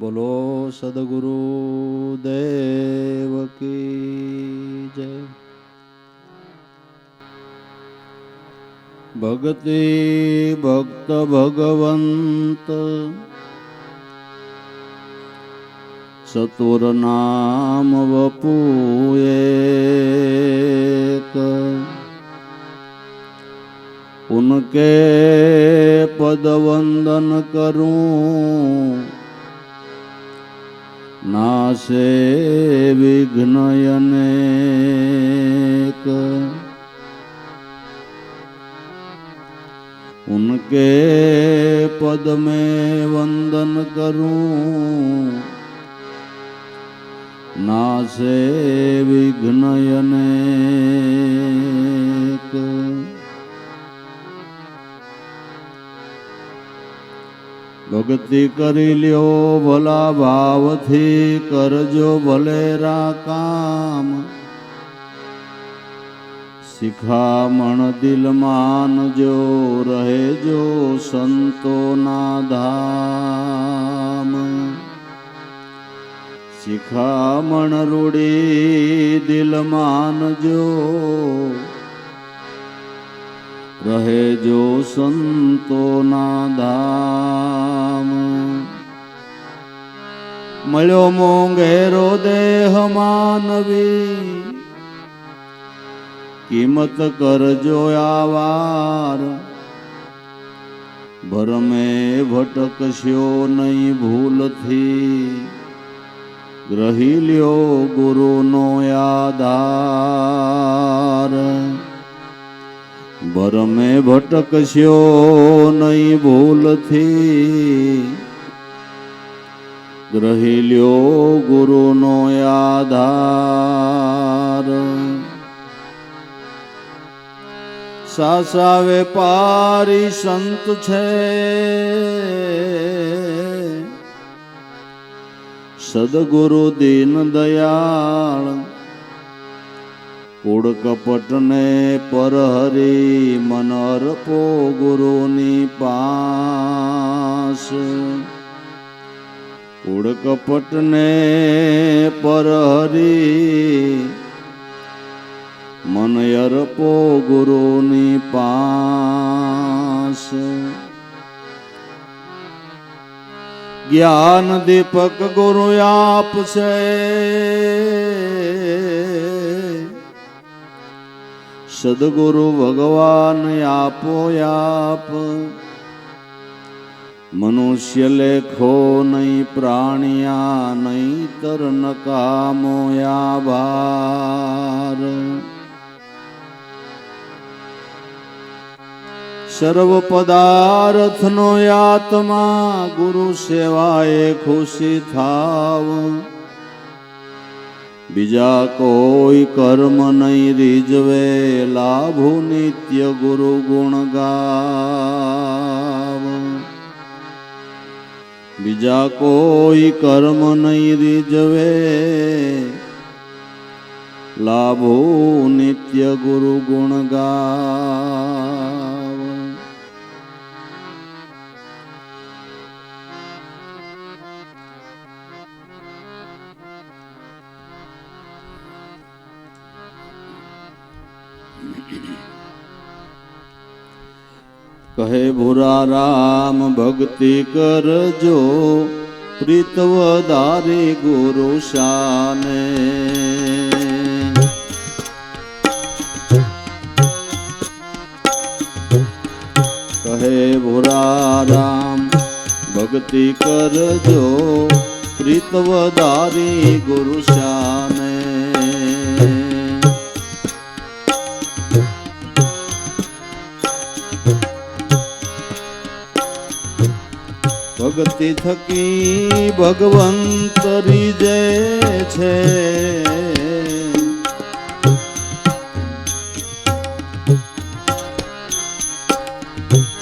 બોલો સદગુરુ દેવ કી જય। ભક્તિ ભક્ત ભગવંત સતુર નામ વપુ એક। उनके पद वंदन करूं नासे विघ्न अनेक। उनके पद में वंदन करूं नासे विघ्न अनेक। भक्ति करी ल्यो भला भाव थी करजो भलेरा काम। शिखामण दिल मान जो रहे जो संतो ना धाम। शिखामण रूढ़ी दिल मान जो रहे जो संतो ना धाम। मळ्यो मोंघेरो देह मानवी कीमत करजो आवार। भरमे भटकश्यो नहीं भूल थी ग्रही ल्यो गुरु नो आधार। बर में भटकश्यो नहीं भूल थी ग्रही ल्यो गुरु नो आधार। सासा वेपारी संत छे सदगुरु दीन दयाल। कूड़ कपट ने पर हरि मन अर्पो गुरु नी पास। कूड़ कपट ने पर हरि मन अर्पो गुरु नी पास। ज्ञान दीपक गुरु आप से सदगुरु भगवान आपो आप। मनुष्य लेखो नहीं प्राणिया नहीं तर नकामो या भार। सर्व पदार्थ नो आत्मा गुरु सेवाए खुशी थाव। बीजा कोई कर्म नहीं रिजवे लाभु नित्य गुरु गुण गाव। बीजा कोई कर्म नहीं रिजवे लाभु नित्य गुरु गुण गाव। कहे भूरा राम भक्ति कर जो प्रीतवदारी गुरु शाने। कहे भूरा राम भक्ति कर जो प्रीतवदारी गुरु शाने। भक्ति थकी भगवंत रिजे छे।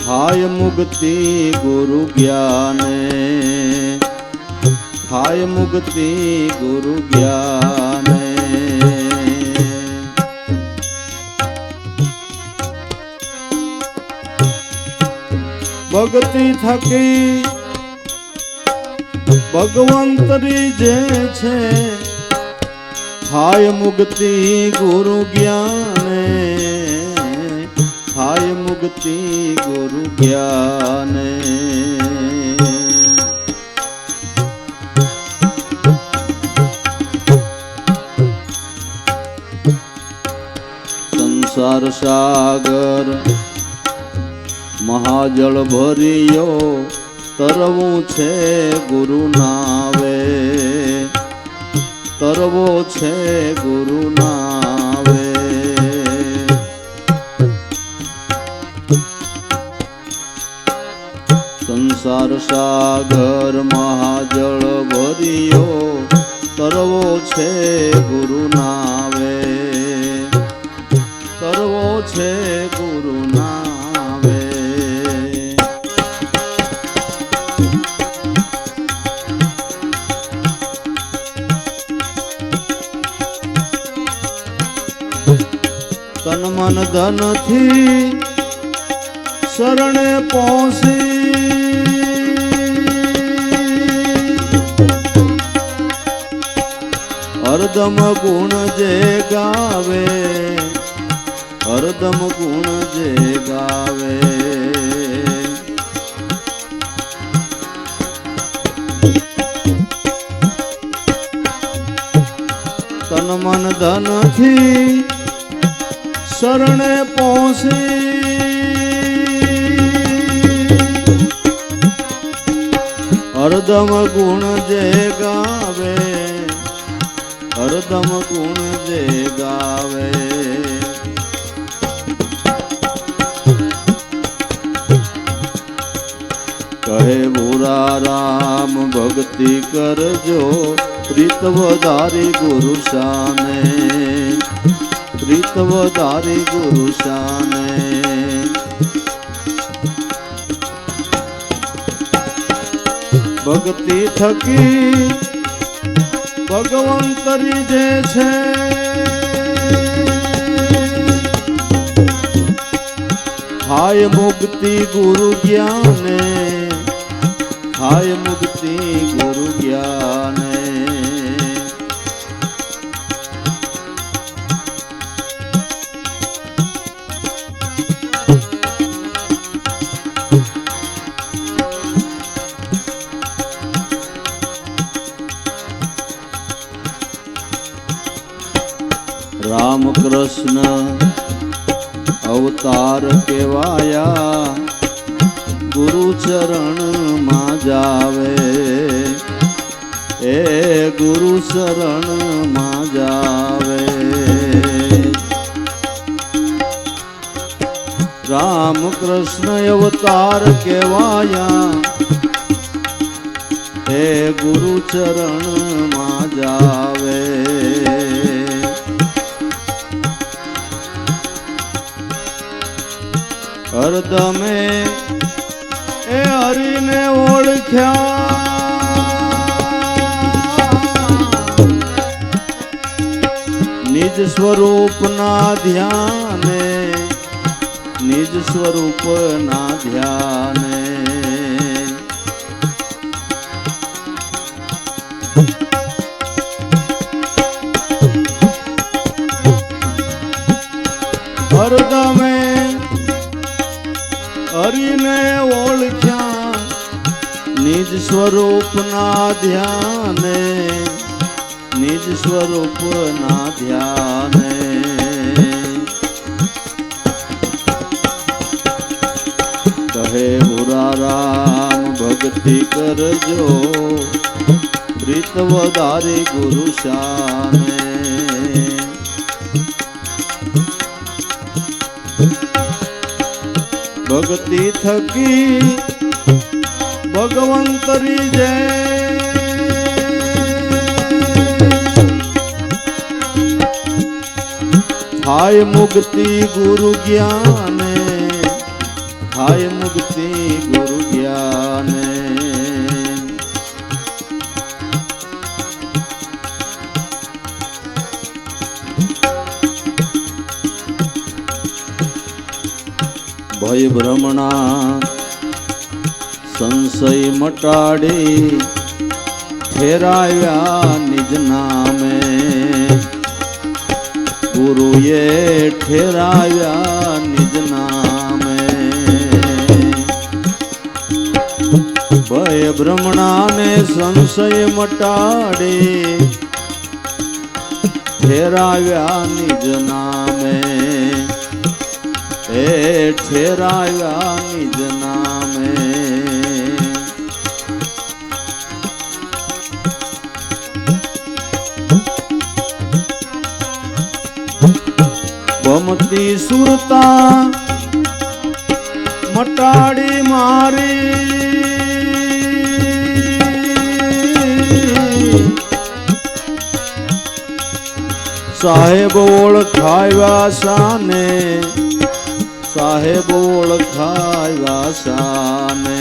हाय मुक्ति गुरु ज्ञाने। हाय मुक्ति गुरु ज्ञाने। भक्ति थकी ભગવંતરી જે છે થાય મુક્તિ ગુરુ જ્ઞાને, થાય મુક્તિ ગુરુ જ્ઞાને. સંસાર સાગર મહાજળ ભર્યો, તરવું છે ગુરુ નાવે, તરવો છે ગુરુ નાવે. સંસાર સાગર મહાજળ ભર્યો, તરવો છે ગુરુ નાવે, તરવો છે ગુરુ નાવે. તન મન ધન થી શરણે પહોંચી, હરદમ ગુણ જે ગાવે, હરદમ ગુણ જે ગાવે. તન મન ધન થી શરણે પહોંચી, હરદમ ગુણ જે ગાવે, હરદમ ગુણ જે ગાવે. કહે ભૂરા રામ ભક્તિ કરજો, પ્રીત વધારી ગુરુ શાને, પ્રીત વધારી ગુરુ શાને. ભક્તિ થકી ભગવંતરી જે છે થાય મુક્તિ ગુરુ જ્ઞાને, થાય મુક્તિ ગુરુ જ્ઞાને. રામ કૃષ્ણ અવતાર કેવાયા, ગુરુ ચરણ માં જાવે, એ ગુરુ શરણ માં જાવે. રામ કૃષ્ણ અવતાર કેવાયા, એ ગુરુ ચરણ માં જાવે. હરદમે એ હરિને ઓળખ્યા, નિજ સ્વરૂપ ના ધ્યાને, નિજ સ્વરૂપ ના ધ્યાને. હરદમે હરિને ઓળખ્યા, નિજ સ્વરૂપ ના ધ્યાને, નિજ સ્વરૂપ ના ધ્યાને. કહે ભૂરા રામ ભક્તિ કરજો, પ્રીત વધારી ગુરુ શાને. ભક્તિ થકી ભગવંતરી જે થાય મુક્તિ ગુરુ જ્ઞાને, થાય મુક્તિ ગુરુ જ્ઞાને. ભય ભ્રમણા સંશય મટાડી, ઠેરાવ્યા નિજ નામે, ગુરુએ ઠેરાવ્યા નિજ નામે. ભય ભ્રમણાને સંશય મટાડી, ઠેરાવ્યા નિજ નામે, એ ઠેરાવ્યા નિજ નામે. ભમતી સુરતા મટાડી મારી, સાહેબ ઓળખાવ્યા શાને, સાહેબ ઓળખાવ્યા શાને.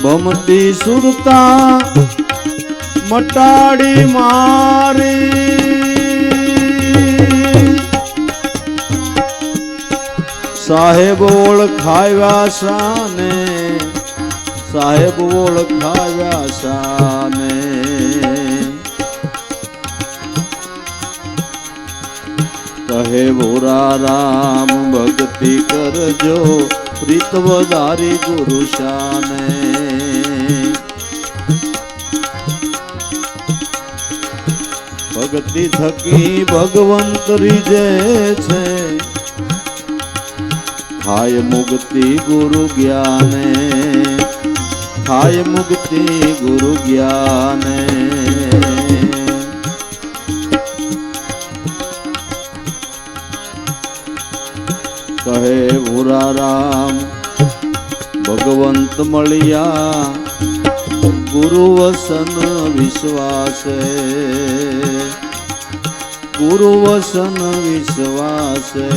ભમતી સુરતા મટાડી મારી, સાહેબ ઓળખાવ્યા શાને, સાહેબ ઓળખાવ્યા શાને. કહે ભોરા રામ ભક્તિ કરજો, પ્રીત વધારી ગુરુ શાને. ભક્તિ થકી ભગવંત રીજે છે, થાય મુક્તિ ગુરુ જ્ઞાને, થાય મુક્તિ ગુરુ જ્ઞાને. કહે ભૂરા રામ ભગવંત મળ્યા, ગુરુ વસન વિશ્વાસે, ગુરુ વસન વિશ્વાસે.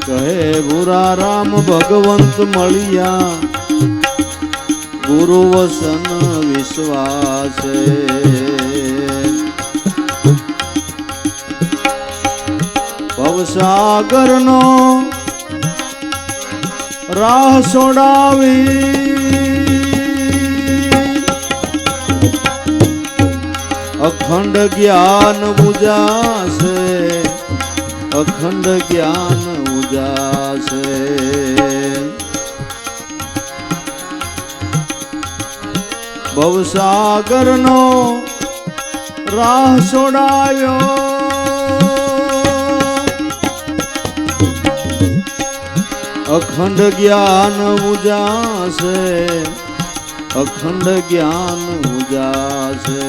કહે ભૂરા રામ ભગવંત મળ્યા, ગુરુ વસન વિશ્વાસે. ભવસાગર નો રાહ છોડાવી, અખંડ જ્ઞાન બુજાશે, અખંડ જ્ઞાન ઉજાશે. ભવસાગર નો રાહ છોડાવ્યો, અખંડ જ્ઞાન ઉજાશે, અખંડ જ્ઞાન ઉજાશે.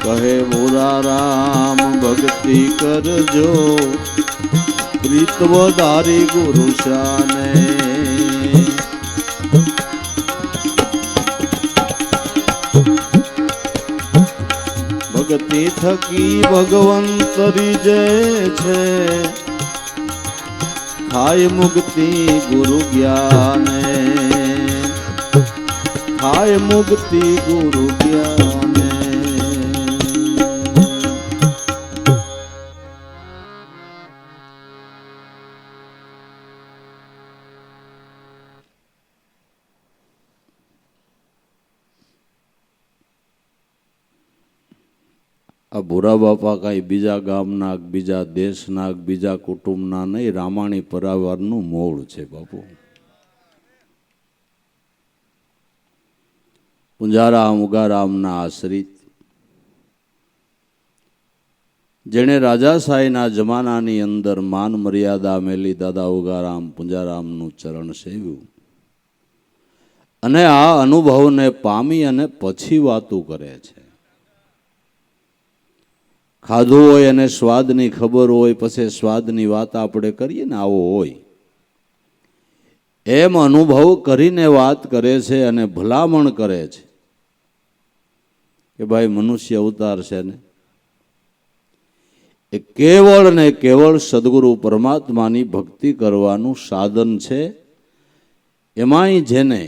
કહે ભોરા રામ ભક્તિ કરજો, પ્રીત વધારી ગુરુ શાને. ભક્તિ થકી ભગવંત રીજે છે, થાય મુક્તિ ગુરુ જ્ઞાને, થાય મુક્તિ ગુરુ જ્ઞાને. આ ભૂરા બાપા કાંઈ બીજા ગામના, બીજા દેશના, બીજા કુટુંબના નહીં, રામાણી પરિવારનું મૂળ છે બાપુ. પુંજારામ ઉગારામના આશ્રિત, જેણે રાજાશાહીના જમાનાની અંદર માન મર્યાદા મેલી દાદા ઉગારામ પુંજારામનું ચરણ સેવ્યું, અને આ અનુભવને પામી અને પછી વાતું કરે છે. ખાધું હોય અને સ્વાદની ખબર હોય, પછી સ્વાદની વાત આપણે કરીએ ને, આવો હોય એમ અનુભવ કરીને વાત કરે છે અને ભલામણ કરે છે કે ભાઈ મનુષ્ય અવતાર છે ને એ કેવળ ને કેવળ સદગુરુ પરમાત્માની ભક્તિ કરવાનું સાધન છે. એમાંય જેને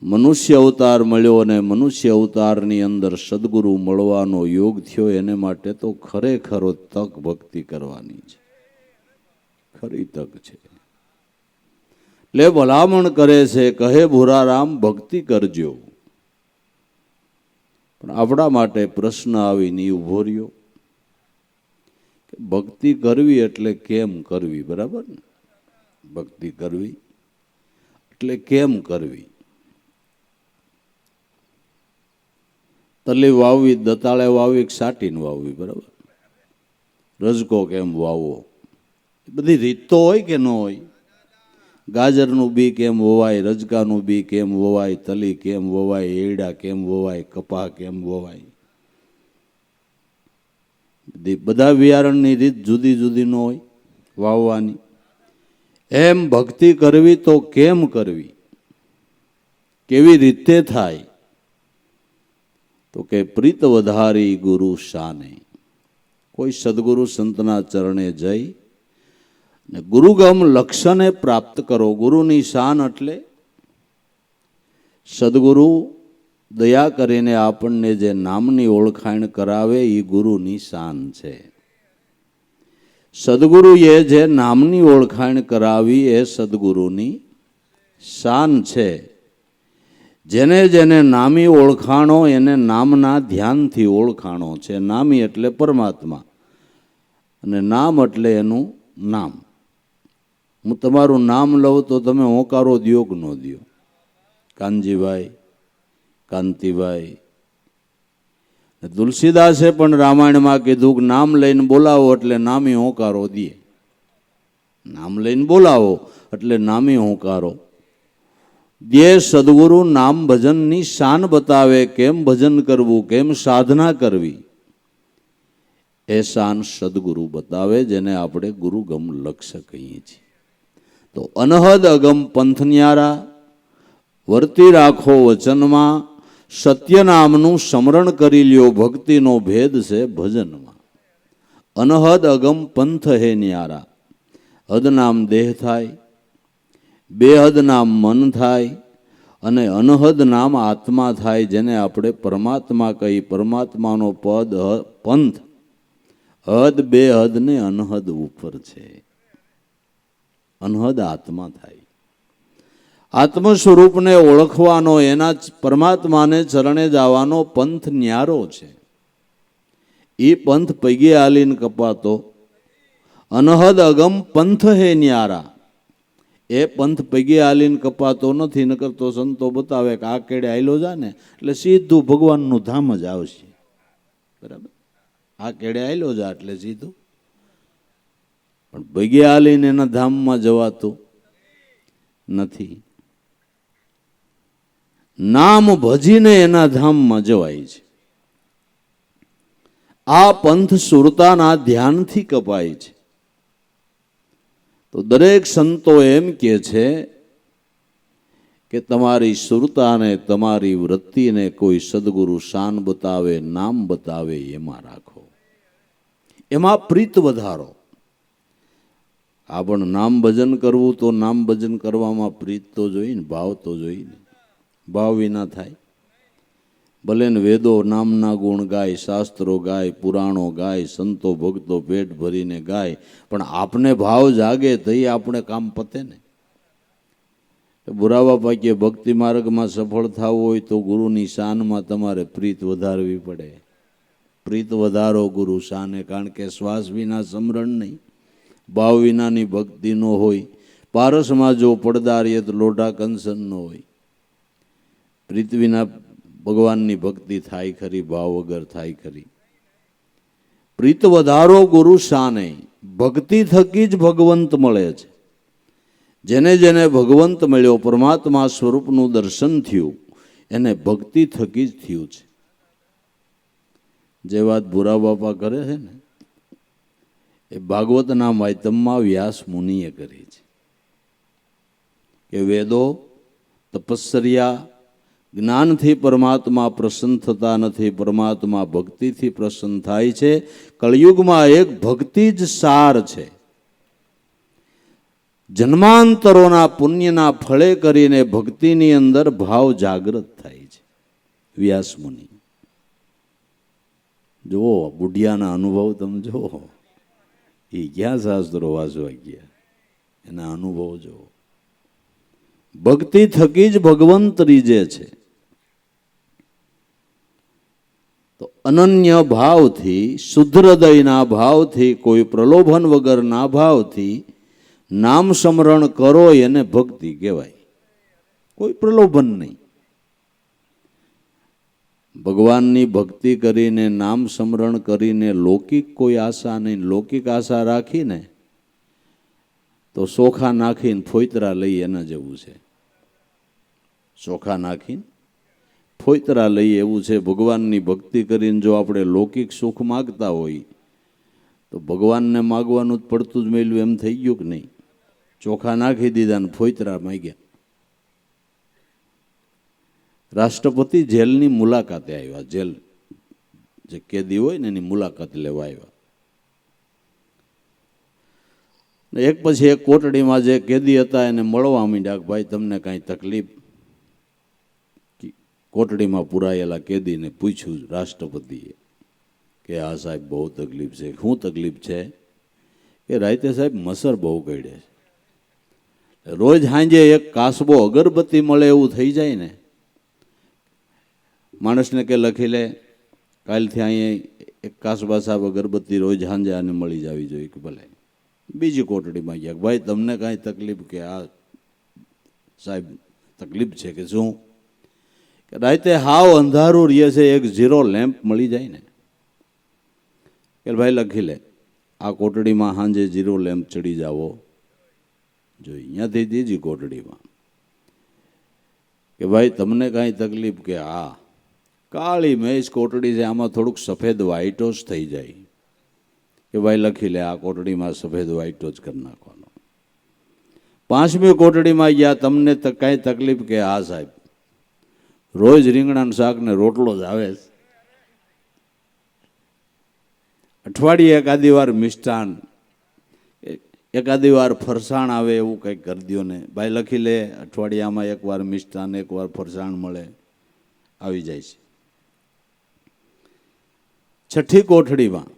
મનુષ્ય અવતાર મળ્યો અને મનુષ્ય અવતારની અંદર સદગુરુ મળવાનો યોગ થયો, એને માટે તો ખરેખરો તક ભક્તિ કરવાની છે, ખરી તક છે. એટલે ભલામણ કરે છે, કહે ભૂરારામ ભક્તિ કરજો. પણ આપણા માટે પ્રશ્ન આવીને ઉભો રહ્યો, ભક્તિ કરવી એટલે કેમ કરવી? બરાબર ને? ભક્તિ કરવી એટલે કેમ કરવી? તલી વાવવી, દતાળે વાવવી, સાટીને વાવવી, બરાબર? રજકો કેમ વાવવો, બધી રીત તો હોય કે ન હોય? ગાજરનું બી કેમ વવાય, રજકાનું બી કેમ વવાય, તલી કેમ વવાય, એડા કેમ વવાય, કપા કેમ વવાય, બધા બિયારણની રીત જુદી જુદી ન હોય વાવવાની. એમ ભક્તિ કરવી તો કેમ કરવી, કેવી રીતે થાય? તો કે પ્રીત વધારી ગુરુ શાને. કોઈ સદગુરુ સંતના ચરણે જઈ ને ગુરુગમ લક્ષણે પ્રાપ્ત કરો. ગુરુની શાન એટલે સદગુરુ દયા કરીને આપણને જે નામની ઓળખાણ કરાવે એ ગુરુની શાન છે. સદગુરુએ જે નામની ઓળખાણ કરાવી એ સદગુરુની શાન છે. જેને જેને નામી ઓળખાણો એને નામના ધ્યાનથી ઓળખાણો છે. નામી એટલે પરમાત્મા અને નામ એટલે એનું નામ. હું તમારું નામ લઉં તો તમે હોંકારો દ્યો કે ન દ્યો? કાનજીભાઈ, કાંતિભાઈ. તુલસીદાસે પણ રામાયણમાં કીધું કે નામ લઈને બોલાવો એટલે નામી હોંકારો દે. નામ લઈને બોલાવો એટલે નામી હોંકારો દે. સદગુરુ નામ ભજનની શાન બતાવે, કેમ ભજન કરવું, કેમ સાધના કરવી, એ શાન સદગુરુ બતાવે, જેને આપણે ગુરુગમ લક્ષ્ય કહીએ છીએ. તો અનહદ અગમ પંથ ન્યારા, વર્તી રાખો વચનમાં, સત્ય નામનું સ્મરણ કરી લ્યો, ભક્તિનો ભેદ છે ભજનમાં. અનહદ અગમ પંથ હે ન્યારા. હદ નામ દેહ થાય, બેહદ નામ મન થાય અને અનહદ નામ આત્મા થાય, જેને આપણે પરમાત્મા કહી. પરમાત્માનો પદ પંથ હદ બેહદ ને અનહદ ઉપર છે. અનહદ આત્મા થાય. આત્મ સ્વરૂપને ઓળખવાનો, એના પરમાત્માને ચરણે જવાનો પંથ ન્યારો છે. એ પંથ પૈગે હાલીને કપાતો. અનહદ અગમ પંથ હે ન્યારા. એ પંથ પૈગે હાલીને કપાતો નથી. નકર તો સંતો બતાવે કે આ કેડે હાલ્યો જા ને એટલે સીધું ભગવાનનું ધામ જ આવશે. બરાબર? આ કેડે હાલ્યો જા એટલે સીધું. પણ પૈગે હાલીને એના ધામમાં જવાતું નથી. નામ ભજીને એના ધામમાં જવાય છે. આ પંથ સુરતાના ધ્યાનથી કપાય છે. તો દરેક સંતો એમ કે છે કે તમારી સુરતાને, તમારી વૃત્તિને કોઈ સદગુરુ શાન બતાવે, નામ બતાવે, એમાં રાખો, એમાં પ્રીત વધારો. આપણ નામ ભજન કરવું તો નામ ભજન કરવામાં પ્રીત તો જોઈ ને, ભાવ તો જોઈ ને. ભાવ વિના થાય? ભલે ને વેદો નામના ગુણ ગાય, શાસ્ત્રો ગાય, પુરાણો ગાય, સંતો ભક્તો પેટ ભરીને ગાય, પણ આપને ભાવ જાગે તો આપણે કામ પતે ને. બુરા બાપા કે ભક્તિ માર્ગમાં સફળ થવું હોય તો ગુરુની શાનમાં તમારે પ્રીત વધારવી પડે. પ્રીત વધારો ગુરુ શાને, કારણ કે શ્વાસ વિના સમરણ નહીં, ભાવ વિનાની ભક્તિ ન હોય. પારસમાં જો પડદારીએ તો લોઢા કંસન ન હોય. પ્રીત વિના ભગવાનની ભક્તિ થાય ખરી, ભાવ વગર થાય ખરી. પ્રીત વધારો ગુરુ શાને. ભક્તિ થકી જ ભગવંત મળે છે. જેને જેને ભગવંત મળ્યો, પરમાત્મા સ્વરૂપનું દર્શન થયું, એને ભક્તિ થકી જ થયું છે. જે વાત ભૂરા બાપા કરે છે ને એ ભાગવતના માધ્યમમાં વ્યાસ મુનિએ કરી છે કે વેદો, તપસ્યા, જ્ઞાનથી પરમાત્મા પ્રસન્ન થતા નથી, પરમાત્મા ભક્તિથી પ્રસન્ન થાય છે. કળિયુગમાં એક ભક્તિ જ સાર છે. જન્માંતરોના પુણ્યના ફળે કરીને ભક્તિની અંદર ભાવ જાગૃત થાય છે. વ્યાસ મુનિ જુઓ, બુઢિયાના અનુભવ તમે જુઓ, એ ક્યાં શાસ્ત્રો વાંચવા ગયા, એના અનુભવ જુઓ. ભક્તિ થકી જ ભગવંત રીજે છે. તો અનન્ય ભાવથી, શુદ્ધ હૃદયના ભાવથી, કોઈ પ્રલોભન વગરના ભાવથી નામ સ્મરણ કરો એને ભક્તિ કહેવાય. કોઈ પ્રલોભન નહીં. ભગવાનની ભક્તિ કરીને, નામ સ્મરણ કરીને લૌકિક કોઈ આશા નહીં. લૌકિક આશા રાખીને તો ચોખા નાખીને ફોયતરા લઈ એના જેવું છે. ચોખા નાખીને ફોયતરા લઈએ એવું છે. ભગવાનની ભક્તિ કરીને જો આપણે લૌકિક સુખ માગતા હોય તો ભગવાનને માગવાનું જ પડતું જ મેલ્યું એમ થઈ ગયું કે નહીં? ચોખા નાખી દીધા ને ફોયતરા માગ્યા. રાષ્ટ્રપતિ જેલની મુલાકાતે આવ્યા. જેલ જે કેદી હોય ને એની મુલાકાત લેવા આવ્યા. એક પછી એક કોટડીમાં જે કેદી હતા એને મળવા માંડ્યા કે ભાઈ તમને કાંઈ તકલીફ? કોટડીમાં પુરાયેલા કેદીને પૂછ્યું રાષ્ટ્રપતિએ કે હા સાહેબ બહુ તકલીફ છે. શું તકલીફ છે? કે રાતે સાહેબ મસર બહુ કરડે છે. રોજ સાંજે એક કાસબો અગરબત્તી મળે એવું થઈ જાય ને, માણસને કે લખી લે કાલથી અહીંયા એક કાસબા સાહેબ અગરબત્તી રોજ સાંજે આને મળી જવી જોઈએ કે ભલે. બીજી કોટડીમાં ગયા, ભાઈ તમને કાંઈ તકલીફ? કે આ સાહેબ તકલીફ છે. કે શું? કે રાતે હાવ અંધારું રહે છે, એક ઝીરો લેમ્પ મળી જાય ને. કે ભાઈ લખી લે આ કોટડીમાં સાંજે ઝીરો લેમ્પ ચડી જાવો જોઈએ. અહીંયાથી ત્રીજી કોટડીમાં કે ભાઈ તમને કાંઈ તકલીફ? કે હા કાળી મેષ કોટડી છે, આમાં થોડુંક સફેદ વ્હાઈટો જ થઈ જાય. કે ભાઈ લખી લે આ કોટડીમાં સફેદ વ્હાઈટો જ કરી નાખવાનો. પાંચમી કોટડીમાં ગયા, તમને કાંઈ તકલીફ? કે હા સાહેબ રોજ રીંગણાનું શાક ને રોટલો જ આવે. અઠવાડિયે એકાદી વાર મિષ્ટાન, એકાદી વાર ફરસાણ આવે એવું કંઈક કરી દો ને. ભાઈ લખી લે અઠવાડિયામાં એકવાર મિષ્ટાન, એકવાર ફરસાણ મળે, આવી જાય છે. છઠ્ઠી કોઠડીમાં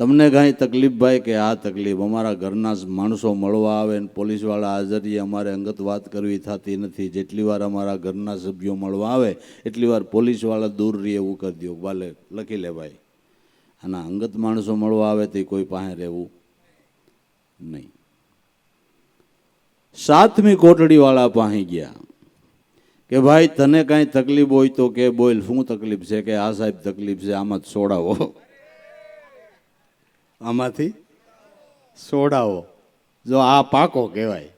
તમને કાંઈ તકલીફ? ભાઈ કે આ તકલીફ અમારા ઘરના માણસો મળવા આવે ને પોલીસવાળા હાજરીએ અમારે અંગત વાત કરવી થતી નથી. જેટલી વાર અમારા ઘરના સભ્યો મળવા આવે એટલી વાર પોલીસવાળા દૂર રહે એવું કરી દો. ભલે લખી લે ભાઈ આના અંગત માણસો મળવા આવે તો કોઈ પાસે રહેવું નહીં. સાતમી કોટડીવાળા પાસે ગયા કે ભાઈ તને કાંઈ તકલીફ હોય તો કે બોલ, શું તકલીફ છે? કે આ સાહેબ તકલીફ છે, આમાં સોડાવો, આમાંથી સોડાવો. જો આ પાકો કહેવાય,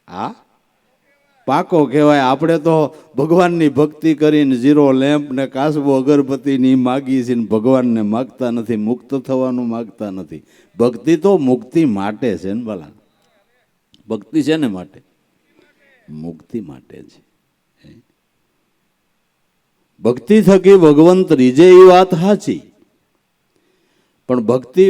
આ પાકો કહેવાય. આપણે તો ભગવાનની ભક્તિ કરીને ઝીરો લેમ્પ ને કાસબો અગરબત્તીની માગીએ છીએ, ભગવાનને માગતા નથી, મુક્ત થવાનું માગતા નથી. ભક્તિ તો મુક્તિ માટે છે ને ભલા. ભક્તિ છે ને માટે, મુક્તિ માટે છે. ભક્તિ થકી ભગવંત રીજે એ વાત સાચી, પણ ભક્તિ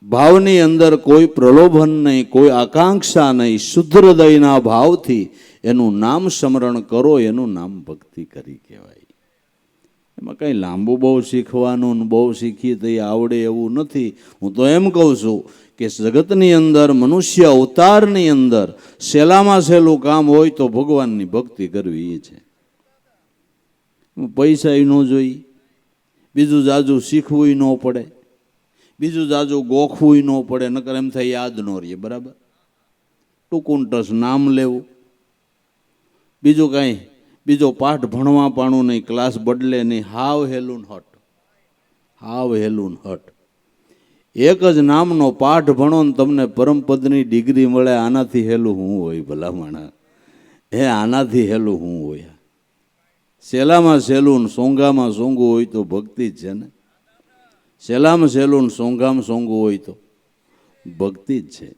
ભાવની અંદર કોઈ પ્રલોભન નહીં, કોઈ આકાંક્ષા નહીં. શુદ્ધ હૃદયના ભાવથી એનું નામ સ્મરણ કરો, એનું નામ ભક્તિ કરી કહેવાય. એમાં કંઈ લાંબુ બહુ શીખવાનું, બહુ શીખી તો આવડે એવું નથી. હું તો એમ કહું છું કે જગતની અંદર, મનુષ્ય અવતારની અંદર સહેલામાં સહેલું કામ હોય તો ભગવાનની ભક્તિ કરવી એ છે. પૈસા ન જોઈ, બીજું જાજુ શીખવું ન પડે, બીજું જાજુ ગોખવું ન પડે, નકર એમ થાય યાદ ન રહે. બરાબર? ટૂંકું ટસ નામ લેવું, બીજું કાંઈ બીજો પાઠ ભણવા પાણું નહીં, ક્લાસ બદલે નહીં. હાવ હેલું હટ, હાવ હેલું હટ. એક જ નામનો પાઠ ભણો ને તમને પરમપદની ડિગ્રી મળે. આનાથી હેલું હું હોય ભલામણ? હે આનાથી હેલું હું હોય? સહેલામાં સહેલું ને સોંગામાં સોંગું હોય તો ભક્તિ જ છે ને. સહેલામાં સહેલું ને સોંગામાં સોંગું હોય તો ભક્તિ જ છે.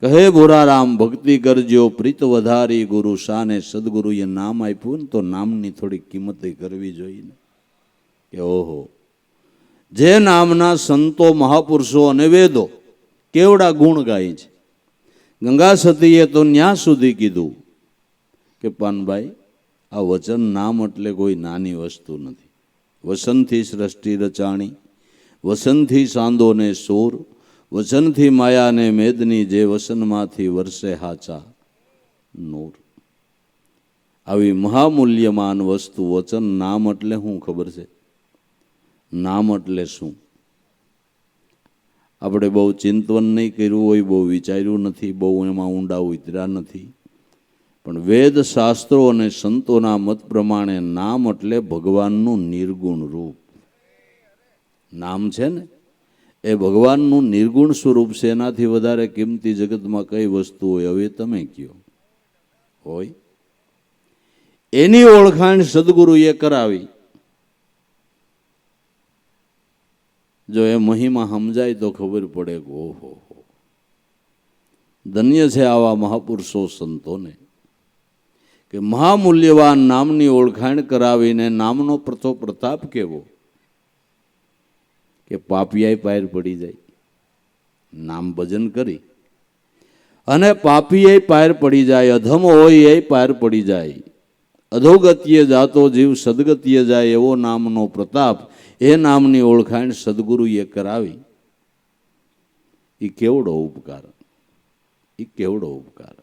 કહે બોરારામ ભક્તિ કરજો પ્રીત વધારી ગુરુ શાને. સદગુરુએ નામ આપ્યું ને તો નામની થોડી કિંમત કરવી જોઈએ ને. કે ઓહો, જે નામના સંતો, મહાપુરુષો અને વેદો કેવડા ગુણ ગાય છે. ગંગા સતીએ તો ન્યા સુધી કીધું કે પાનભાઈ, આ વચન નામ એટલે કોઈ નાની વસ્તુ નથી. વસનથી સૃષ્ટિ રચાણી, વસનથી સાંદો ને સોર, વચનથી માયા ને મેદની, જે વસનમાંથી વરસે હાચા નૂર. આવી મહામૂલ્યમાન વસ્તુ વચન નામ એટલે શું ખબર છે? નામ એટલે શું? આપણે બહુ ચિંતન નહીં કર્યું હોય, બહુ વિચાર્યું નથી, બહુ એમાં ઊંડા ઉતર્યા નથી. પણ વેદ શાસ્ત્રો અને સંતોના મત પ્રમાણે નામ એટલે ભગવાનનું નિર્ગુણ રૂપ. નામ છે ને એ ભગવાનનું નિર્ગુણ સ્વરૂપ છે. એનાથી વધારે કિંમતી જગતમાં કઈ વસ્તુ હોય? હવે તમે કયો હોય? એની ઓળખાણ સદગુરુએ કરાવી. જો એ મહિમા સમજાય તો ખબર પડે કે ઓહો, ધન્ય છે આવા મહાપુરુષો સંતોને કે મહામૂલ્યવાન નામની ઓળખાણ કરાવીને નામનો પ્રતાપ કેવો કે પાપિયાય પાર પડી જાય. નામ ભજન કરી અને પાપીએ પાર પડી જાય, અધમ હોય એ પાર પડી જાય, અધોગતિએ જાતો જીવ સદગતિએ જાય, એવો નામનો પ્રતાપ, એ નામની ઓળખાણ સદગુરુએ કરાવી. એ કેવડો ઉપકાર, એ કેવડો ઉપકાર.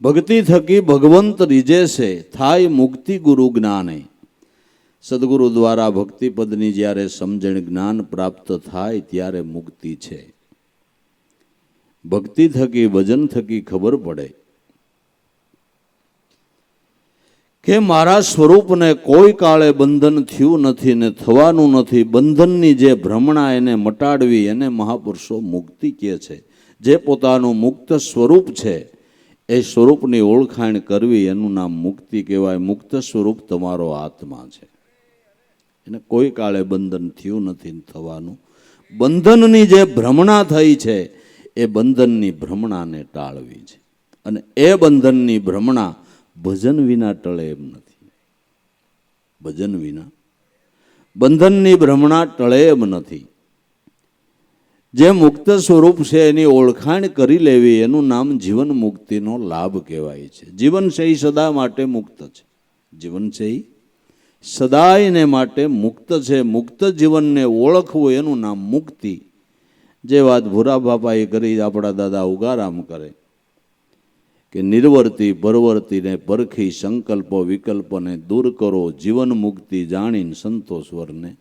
ભક્તિ થકી ભગવંત રીજે છે, થાય મુક્તિ ગુરુ જ્ઞાને. સદગુરુ દ્વારા ભક્તિપદની જ્યારે સમજણ જ્ઞાન પ્રાપ્ત થાય ત્યારે મુક્તિ છે. ભક્તિ થકી ભજન થકી ખબર પડે કે મારા સ્વરૂપને કોઈ કાળે બંધન થયું નથી ને થવાનું નથી. બંધનની જે ભ્રમણા એને મટાડવી એને મહાપુરુષો મુક્તિ કહે છે. જે પોતાનું મુક્ત સ્વરૂપ છે એ સ્વરૂપની ઓળખાણ કરવી એનું નામ મુક્તિ કહેવાય. મુક્ત સ્વરૂપ તમારો આત્મા છે, એને કોઈ કાળે બંધન થયું નથી થવાનું. બંધનની જે ભ્રમણા થઈ છે એ બંધનની ભ્રમણાને ટાળવી છે. અને એ બંધનની ભ્રમણા ભજન વિના ટળે એમ નથી. ભજન વિના બંધનની ભ્રમણા ટળે એમ નથી. જે મુક્ત સ્વરૂપ છે એની ઓળખાણ કરી લેવી એનું નામ જીવન મુક્તિનો લાભ કહેવાય છે. જીવન છે એ સદા માટે મુક્ત છે. જીવન છે એ સદાયને માટે મુક્ત છે. મુક્ત જીવનને ઓળખવું એનું નામ મુક્તિ. જે વાત ભૂરા બાપાએ કરી, આપણા દાદા ઉગારામ કરે કે નિર્વર્તી પરવર્તીને પરખી, સંકલ્પો વિકલ્પને દૂર કરો, જીવન મુક્તિ જાણીને સંતોષવરને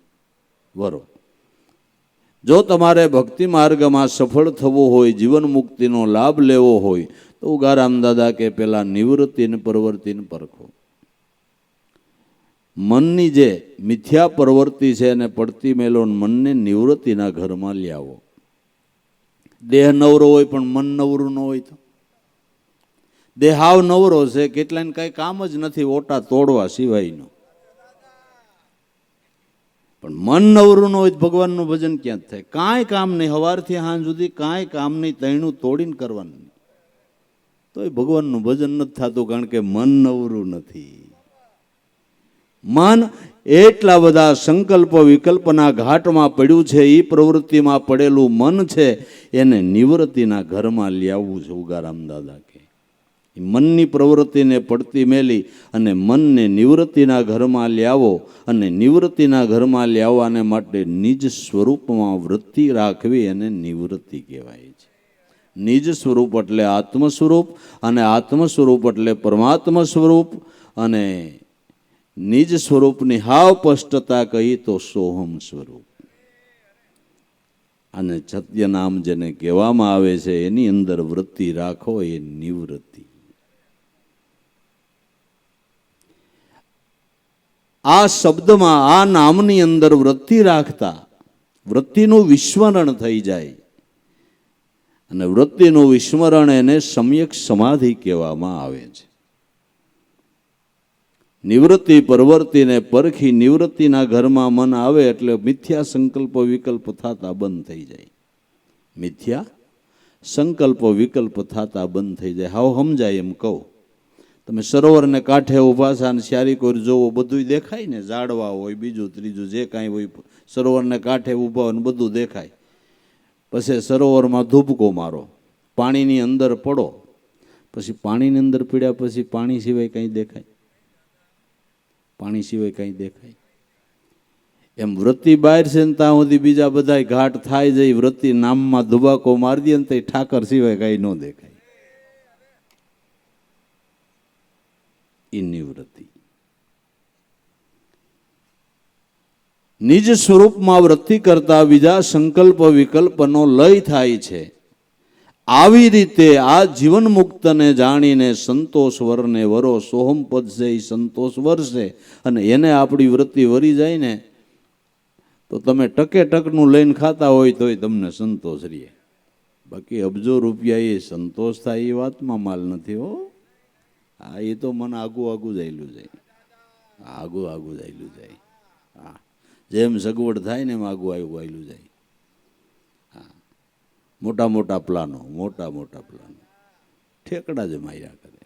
વરો. જો તમારે ભક્તિ માર્ગમાં સફળ થવું હોય, જીવન મુક્તિનો લાભ લેવો હોય તો ઉગારામ દાદા કે પેલા નિવૃત્તિને પરવર્તીને પરખો. મનની જે મિથ્યા પ્રવૃત્તિ છે એને પડતી મેલો, મનને નિવૃત્તિના ઘરમાં લ્યાવો. દેહ નવરો હોય પણ મન નવરું ન હોય તો? દેહ હાવ નવરો છે, કેટલાને કઈ કામ જ નથી ઓટા તોડવા સિવાયનો. પણ મન નવરું ન હોય તો ભગવાનનું ભજન ક્યાં થાય? કાંઈ કામ નહીં, સવારથી સાંજ સુધી કાંઈ કામ નહીં, તૈણું તોડીને કરવાનું, તો એ ભગવાનનું ભજન નથી થતું, કારણ કે મન નવરું નથી. મન એટલા બધા સંકલ્પ વિકલ્પના ઘાટમાં પડ્યું છે. એ પ્રવૃત્તિમાં પડેલું મન છે એને નિવૃત્તિના ઘરમાં લાવવું છે. ઉગારામ દાદા કે મનની પ્રવૃત્તિને પડતી મેલી અને મનને નિવૃત્તિના ઘરમાં લાવો. અને નિવૃત્તિના ઘરમાં લાવવાને માટે નિજ સ્વરૂપમાં વૃત્તિ રાખવી એને નિવૃત્તિ કહેવાય છે. નિજ સ્વરૂપ એટલે આત્મ સ્વરૂપ, અને આત્મ સ્વરૂપ એટલે પરમાત્મા સ્વરૂપ. અને નિજ સ્વરૂપની હાવ સ્પષ્ટતા કહી તો સોહમ સ્વરૂપ. અને સત્ય નામ જેને કહેવામાં આવે છે એની અંદર વૃત્તિ રાખો એ નિવૃત્તિ. આ શબ્દમાં, આ નામની અંદર વૃત્તિ રાખતા વૃત્તિનું વિસ્મરણ થઈ જાય. અને વૃત્તિનું વિસ્મરણ એને સમ્યક સમાધિ કહેવામાં આવે છે. નિવૃત્તિ પરવર્તીને પરખી નિવૃત્તિના ઘરમાં મન આવે એટલે મિથ્યા સંકલ્પ વિકલ્પ થતા બંધ થઈ જાય. મિથ્યા સંકલ્પ વિકલ્પ થતા બંધ થઈ જાય. હાવ સમજાય એમ કહું. તમે સરોવરને કાંઠે ઊભા છો અને શારી કોઈ જોવો, બધું દેખાય ને, ઝાડવા હોય, બીજું ત્રીજું જે કાંઈ હોય, સરોવરને કાંઠે ઊભા હોય ને બધું દેખાય. પછી સરોવરમાં ધૂબકો મારો, પાણીની અંદર પડો, પછી પાણીની અંદર પીડ્યા પછી પાણી સિવાય કંઈ દેખાય? પાણી સિવાય કંઈ દેખાય? એમ વૃત્તિ બહાર છે ને ત્યાં સુધી બીજા બધા ઘાટ થાય જઈ, વૃત્તિ નામમાં ધુબાકો મારી દે ને તો ઠાકર સિવાય કંઈ ન દેખાય. એ નિવૃત્તિ. નિજ સ્વરૂપમાં વૃત્તિ કરતા બીજા સંકલ્પ વિકલ્પનો લય થાય છે. આવી રીતે આ જીવન મુક્તને જાણીને સંતોષ વરને વરો સોહમ પદ છે એ સંતોષ વરસે, અને એને આપણી વૃત્તિ વરી જાય ને તો તમે ટકે ટકનું લઈને ખાતા હોય તોય તમને સંતોષ રહીએ. બાકી અબજો રૂપિયા એ સંતોષ થાય એ વાતમાં માલ નથી હો. હા, એ તો મને આગું આગું જાયેલું જાય, આગું આગું જાયેલું જાય. હા, જેમ સગવડ થાય ને એમ આગું આગું આવેલું જાય. હા, મોટા મોટા પ્લાનો, મોટા મોટા પ્લાનો ઠેકડા જ માર્યા કરે.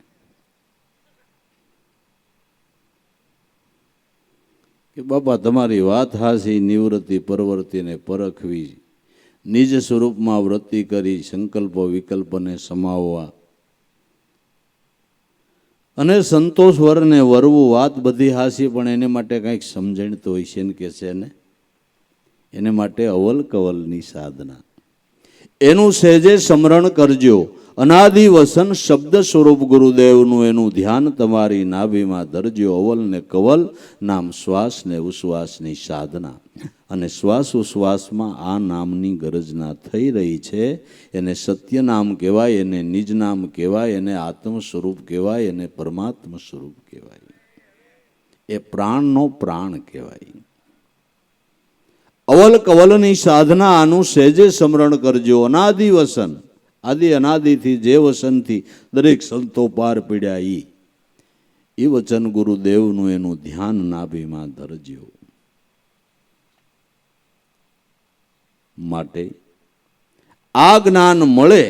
કે બાપા તમારી વાત હાસી, નિવૃત્તિ પરવર્તીને પરખવી, નિજ સ્વરૂપમાં વૃત્તિ કરી સંકલ્પ વિકલ્પને સમાવવા અને સંતોષ વરને વરવું, વાત બધી હાસી, પણ એને માટે કંઈક સમજણ તો હોય છે ને કે છે ને. એને માટે અવલ કવલની સાધના. એનું સહેજે સ્મરણ કરજો. અનાદિ વસન શબ્દ સ્વરૂપ ગુરુદેવનું એનું ધ્યાન તમારી નાભીમાં ધરજો. અવલ ને કવલ નામ શ્વાસ ને ઉશ્વાસની સાધના, અને શ્વાસ ઉશ્વાસમાં આ નામની ગરજના થઈ રહી છે. એને સત્ય નામ કહેવાય, એને નિજ નામ કહેવાય, એને આત્મ સ્વરૂપ કહેવાય, એને પરમાત્મ સ્વરૂપ કહેવાય. એ પ્રાણનો પ્રાણ કહેવાય. અવલ કવલની સાધના, આનું સહેજે સ્મરણ કરજો. અનાદિ વસન, આદિ અનાદિથી જે વસનથી દરેક સંતો પાર પીડ્યા એ વચન ગુરુદેવનું એનું ધ્યાન નાભીમાં ધરજો. માટે આ જ્ઞાન મળે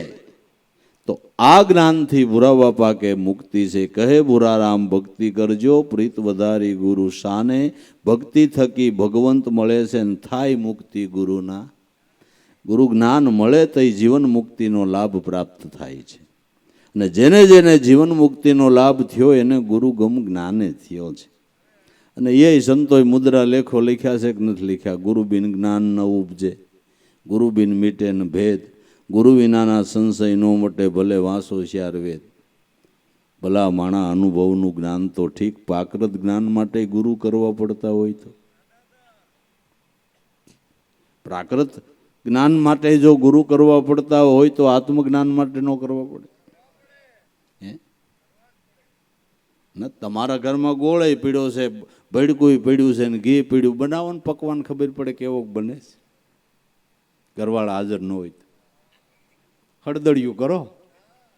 તો આ જ્ઞાનથી ભુરાવા પાકે મુક્તિ છે. કહે ભુરારામ ભક્તિ કરજો, પ્રીત વધારી ગુરુ શાને. ભક્તિ થકી ભગવંત મળે છે ને થાય મુક્તિ ગુરુના. ગુરુ જ્ઞાન મળે તો જીવન મુક્તિનો લાભ પ્રાપ્ત થાય છે. અને જેને જેને જીવન મુક્તિનો લાભ થયો એને ગુરુગમ જ્ઞાને થયો છે. અને એ સંતોએ મુદ્રા લેખો લખ્યા છે કે નથી લખ્યા? ગુરુ બિન જ્ઞાન ન ઉપજે, ગુરુ બિન મીટે ન ભેદ, ગુરુ વિનાના સંશય નો મટે, ભલે વાંસો શ્યાર વેદ. ભલા માણા અનુભવનું જ્ઞાન તો ઠીક, પાકૃત જ્ઞાન માટે ગુરુ કરવા પડતા હોય તો? પ્રાકૃત જ્ઞાન માટે જો ગુરુ કરવા પડતા હોય તો આત્મજ્ઞાન માટે ન કરવા પડે? તમારા ઘરમાં ગોળે પીડ્યો છે, ભડકું પીડ્યું છે ને ઘી પીડ્યું, બનાવો ને પકવાન ખબર પડે કેવો બને છે. ઘરવાળા હાજર ન હોય તો હળદળિયું કરો,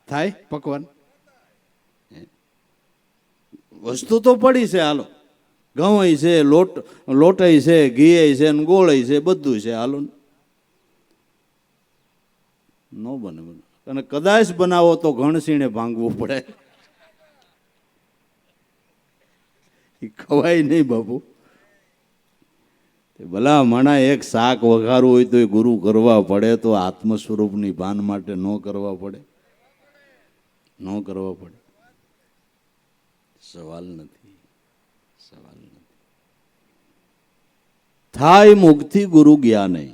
થાય પકવાન? વસ્તુ તો પડી છે, હાલો. ઘઉં છે, લોટય છે, ઘી છે, ગોળય છે, બધું છે, હાલો. ન બને. અને કદાચ બનાવો તો ઘણસીણે ભાંગવું પડે, ખવાય નહીં બાપુ. ભલા માણા એક શાક વઘારવું હોય તો એ ગુરુ કરવા પડે, તો આત્મ સ્વરૂપની ભાન માટે ન કરવા પડે? ન કરવા પડે? સવાલ નથી, સવાલ નથી. થાય મુક્તિ ગુરુ જ્ઞાને.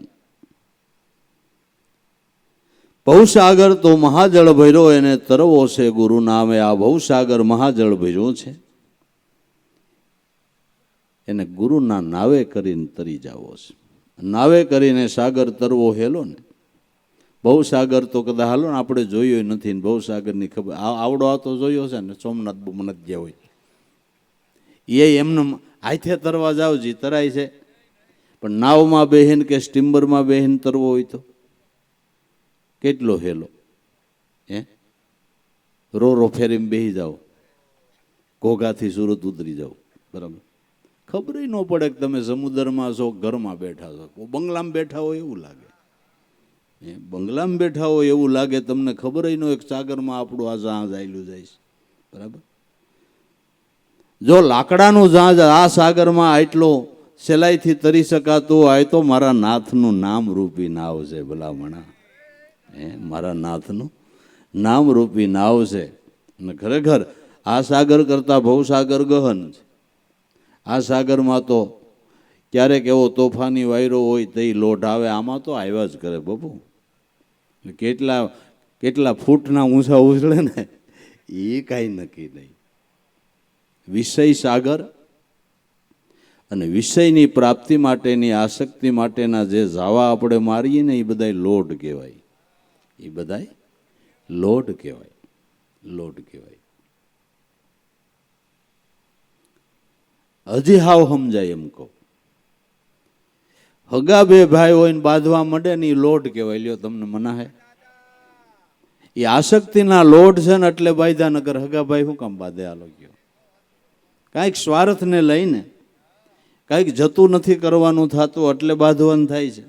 ભવસાગર તો મહાજળ ભર્યો એને તરવો છે ગુરુ નામે. આ ભવસાગર મહાજળ ભર્યો છે, એને ગુરુના નાવે કરીને તરી જાવો છે. નાવે કરીને સાગર તરવો હેલો ને. ભવસાગર તો કદાચ હાલો ને આપણે જોયો નથી ને ભવસાગરની ખબર આવડો આવતો જોયો છે ને. સોમનાથ નથી ગયા હોય એ એમને હાથે તરવા જાવ જી તરાય છે, પણ નાવમાં બેહીને કે સ્ટીમરમાં બેહીને તરવો હોય તો કેટલો હેલો. રો ફેરીમાં બેસી જાઓ, ઘોઘાથી સુરત ઉતરી જાઓ, બરાબર? ખબર ન પડે કે તમે સમુદ્રમાં છો, ઘરમાં બેઠા છો, બંગલામાં બેઠા હોય એવું લાગે. બંગલામાં બેઠા હોય એવું લાગે તમને, ખબર ન હોય સાગરમાં આપણું આ જહાજ આવેલું જાય છે, બરાબર? જો લાકડાનું જહાજ આ સાગરમાં આટલો સહેલાઈથી તરી શકાતું હોય તો મારા નાથનું નામ રૂપી નાવ છે ભલામણા. મારા નાથનું નામરૂપી નાવ છે. અને ખરેખર આ સાગર કરતાં ભવસાગર ગહન છે. આ સાગરમાં તો ક્યારેક એવો તોફાની વાયરો હોય તે લોટ આવે, આમાં તો આવ્યા જ કરે બાપુ. કેટલા કેટલા ફૂટના ઊંચા ઉછળે ને એ કાંઈ નક્કી નહીં. વિષય સાગર અને વિષયની પ્રાપ્તિ માટેની આસક્તિ માટેના જે ઝાવા આપણે મારીએ ને એ બધાય લોટ કહેવાય. એ બધાય લોટ કહેવાય, લોટ કહેવાય. હજી હાવ સમજાય એમ કહો. હગા બે ભાઈ હોય ને બાંધવા માંડે ને એ લોટ કહેવાય. લ્યો તમને મના હે? એ આસક્તિના લોટ છે ને એટલે બાંધ્યા, નગર હગા ભાઈ શું કામ બાંધે? આલો ગયો કાંઈક સ્વાર્થને લઈને કાંઈક જતું નથી કરવાનું થતું એટલે બાંધવાનું થાય છે.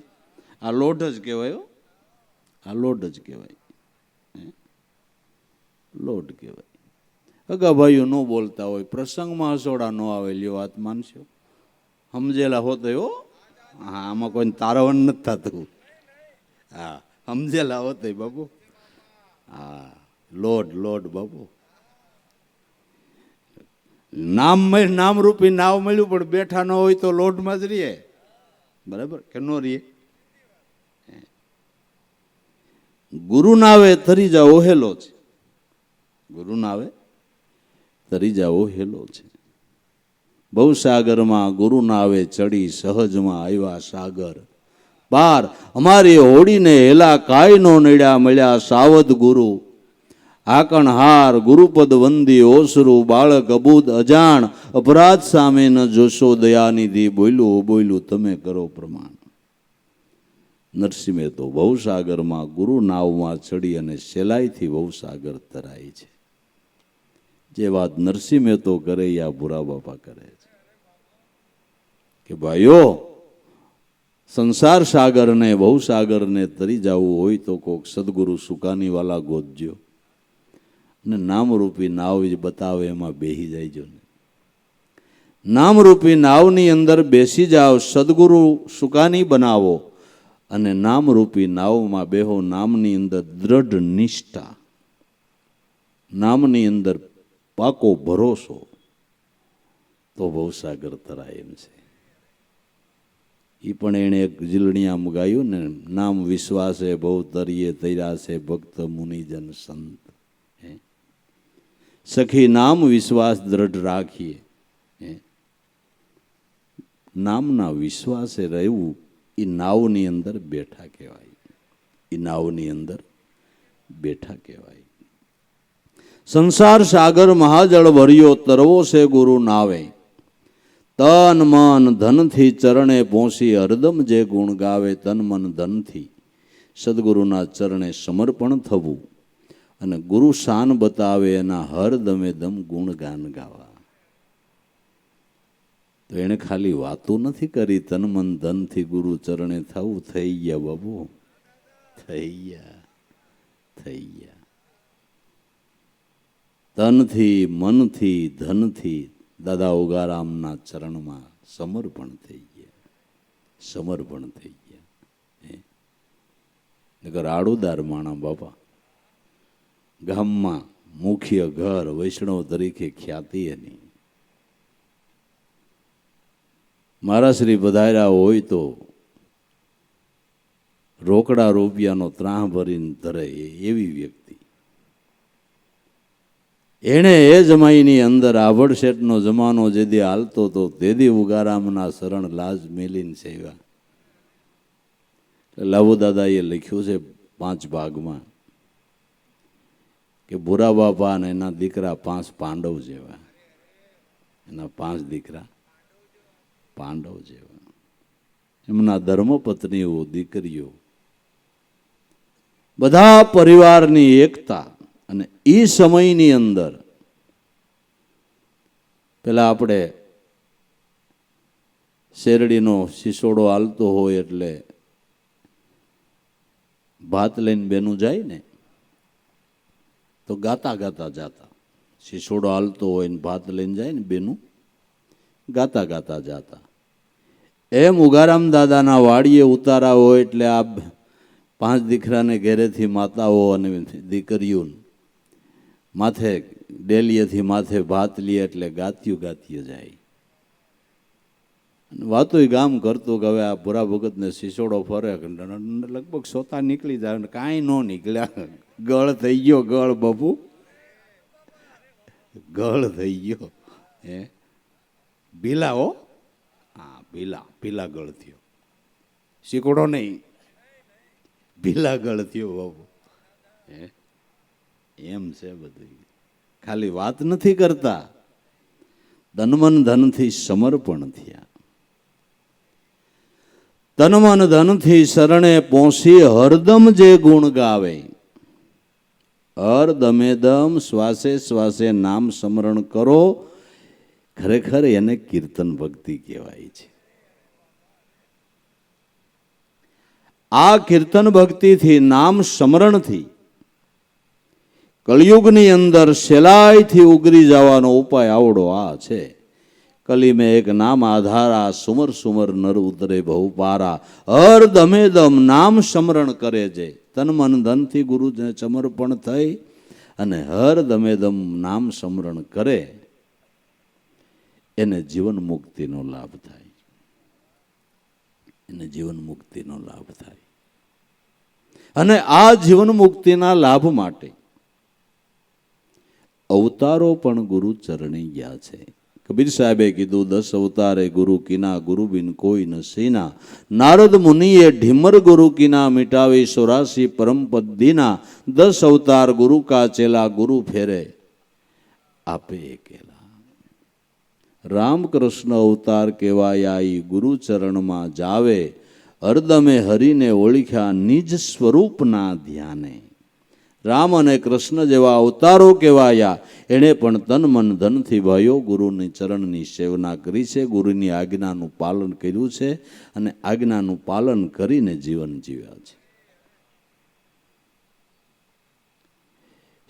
આ લોટ જ કહેવાય. આ લોટ જ કહેવાય, લોટ કહેવાય. હગા ભાઈઓ ન બોલતા હોય, પ્રસંગમાં હસોડા ન આવે. લ્યો વાત માનશો? સમજેલા હોતો હો. હા, આમાં કોઈને તારવણ નથી થતું. હા, સમજેલા હોતો બાપુ. હા, લોટ લોટ બાપુ. નામરૂપી નાવ મળ્યું પણ બેઠા ન હોય તો લોટમાં જ રહીએ. બરાબર કે ન રહીએ? ગુરુ નાવે તરી જાઓ હેલો છે. ગુરુ નાવે તરી જાઓ હેલો છે. બહુ સાગરમાં ગુરુ નાવે ચડી સહજમાં આવ્યા સાગર પાર. અમારી હોડીને હેલા કાય નો નડ્યા મળ્યા સાવધ ગુરુ. આકણહાર ગુરુપદ વંદી ઓસરું બાળક અબૂદ અજાણ અપરાધ સામે ન જોશો દયાનિધિ. બોલ્યું બોલ્યું તમે કરો પ્રમાણ. નરસિંહે તો ભવસાગરમાં ગુરુ નાવમાં ચડી અને સેલાઈથી ભવસાગર તરાય છે. જે વાત નરસિંહે તો કરે આ ભૂરા બાપા કરે છે કે ભાઈઓ સંસાર સાગરને ભવસાગરને તરી જવું હોય તો કોક સદગુરુ સુકાની વાલા ગોતજો અને નામરૂપી નાવ જ બતાવે એમાં બેસી જાયજો ને. નામરૂપી નાવની અંદર બેસી જાઓ, સદગુરુ સુકાની બનાવો અને નામરૂપી નાવમાં બેહો. નામની અંદર દ્રઢ નિષ્ઠા, નામની અંદર પાકો ભરોસો, તો ભવસાગર તરાય એમ છે. એ પણ એણે એક જીલણિયામાં ગાયું ને, નામ વિશ્વાસે બહુ તરીએ તૈરા છે ભક્ત મુનિજન સંત. સખી નામ વિશ્વાસ દ્રઢ રાખીએ. નામના વિશ્વાસે રહેવું એ નાવની અંદર બેઠા કહેવાય. એ નાવની અંદર બેઠા કહેવાય. સંસાર સાગર મહાજળ ભર્યો તરવો છે ગુરુ નાવે. તન મન ધનથી ચરણે પહોંચી હરદમ જે ગુણ ગાવે. તન મન ધનથી સદગુરુના ચરણે સમર્પણ થવું અને ગુરુ શાન બતાવે એના હરદમે દમ ગુણગાન ગાવા. તો એણે ખાલી વાતો નથી કરી. તન મન ધનથી ગુરુ ચરણે થવું. થઈ ગયા બાબુ, થઈ ગયા, થઈ ગયા. તનથી મનથી ધનથી દાદા ઉગારામના ચરણમાં સમર્પણ થઈ ગયા, સમર્પણ થઈ ગયા. નગર આડુદાર માણા બાપા, ગામમાં મુખ્ય ઘર, વૈષ્ણવ તરીકે ખ્યાતિ એની. મારા શ્રી પધાર્યા હોય તો રોકડા રૂપિયાનો ત્રાહ ભરીને ધરે એવી વ્યક્તિ. એણે એ જમાઈની અંદર આભડ શેઠનો જમાનો જેદી હાલતો તો તેદી ઉગારામના શરણ લાજ મેલીને સેવા. લાભુ દાદાએ લખ્યું છે 5 ભાગમાં કે ભૂરા બાપા અને એના દીકરા 5 પાંડવ જેવા. એના 5 દીકરા પાંડવ જેવા. એમના ધર્મપત્નીઓ, દીકરીઓ, બધા પરિવારની એકતા. અને એ સમયની અંદર પેલા આપણે શેરડીનો શિસોડો હાલતો હોય એટલે ભાત લઈને બેનું જાય ને તો ગાતા ગાતા જાતા. શિસોડો હાલતો હોય ને ભાત લઈને જાય ને બેનું ગાતા ગાતા જાતા. એમ ઉગારામ દાદાના વાડીએ ઉતારા હોય એટલે આ પાંચ દીકરાને ઘેરેથી માતાઓ અને દીકરીઓ માથે ડેલીએથી માથે ભાત લે એટલે ગાત્યું ગાત્યું જાય. વાતોય ગામ કરતો કે હવે આ ભૂરા ભગતને સિસોડો ફરે, લગભગ સોતા નીકળી જાય, કાંઈ ન નીકળ્યા. ગળ થઈ ગયો, ગળ બાપુ ગળ થઈ ગયો. હે ભીલા હો, હા ભીલા ભીલા ગળ થયો, શીકડો નહીં, ભીલા ગળ થયો બાપુ. હે એમ છે બધું, ખાલી વાત નથી કરતા, તનમન ધનથી સમર્પણ થયા. તનમન ધનથી શરણે પહોંચી હરદમ જે ગુણ ગાવે, હર દમે દમ શ્વાસે શ્વાસે નામ સ્મરણ કરો, ખરેખર એને કીર્તન ભક્તિ કહેવાય છે. આ કીર્તન ભક્તિથી, નામ સ્મરણથી કળિયુગની અંદર સહેલાઈથી ઉગરી જવાનો ઉપાય આવડો આ છે. કલી મેં એક નામ આધારા, સુમર સુમર નર ઉતરે બહુ પારા. હર દમે દમ નામ સ્મરણ કરે છે, તન મન ધનથી ગુરુને સમર્પણ થઈ અને હર દમે દમ નામ સ્મરણ કરે, એને જીવન મુક્તિનો લાભ થાય. એને જીવન મુક્તિનો લાભ થાય. અને આ જીવન મુક્તિના લાભ માટે અવતારો પણ ગુરુ ચરણે ગયા છે. કબીર સાહેબે કીધું, 10 અવતારે ગુરુ કીના, ગુરુ બિન કોઈ ન સીના. નારદ મુનિએ ઢીમર ગુરુ કીના, મિટાવી 84 પરમ પદ દીના. 10 અવતાર ગુરુ કા ચેલા, ગુરુ ફેરે આપે એકેલા. રામકૃષ્ણ અવતાર કહેવાયા ગુરુ ચરણમાં જાવે, હરદમે હરિને ઓળખ્યા નિજ સ્વરૂપના ધ્યાને. રામ અને કૃષ્ણ જેવા અવતારો કહેવાયા, એણે પણ તન મન ધનથી ભાઈઓ ગુરુની ચરણની સેવના કરી છે, ગુરુની આજ્ઞાનું પાલન કર્યું છે અને આજ્ઞાનું પાલન કરીને જીવન જીવ્યા છે.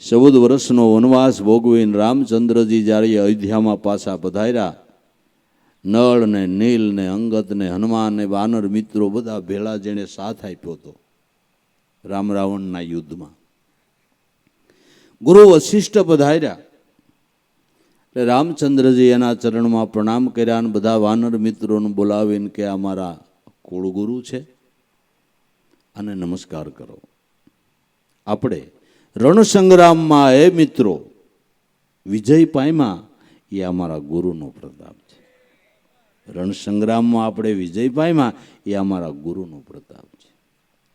14 વર્ષનો વનવાસ ભોગવીને રામચંદ્રજી જ્યારે અયોધ્યામાં પાછા પધાર્યા, નળ ને નીલ ને અંગત ને હનુમાન ને વાનર મિત્રો બધા ભેળા જેણે સાથ આપ્યો હતો રામ રાવણના યુદ્ધમાં. ગુરુ વશિષ્ઠ પધાર્યા એટલે રામચંદ્રજી એના ચરણમાં પ્રણામ કર્યા અને બધા વાનર મિત્રોને બોલાવીને કે અમારા કુળગુરુ છે અને નમસ્કાર કરો. આપણે રણસંગ્રામમાં એ મિત્રો વિજય પામ્યા, એ અમારા ગુરુનો પ્રતાપ છે. રણસંગ્રામમાં આપણે વિજય પામ્યા, એ અમારા ગુરુનો પ્રતાપ છે.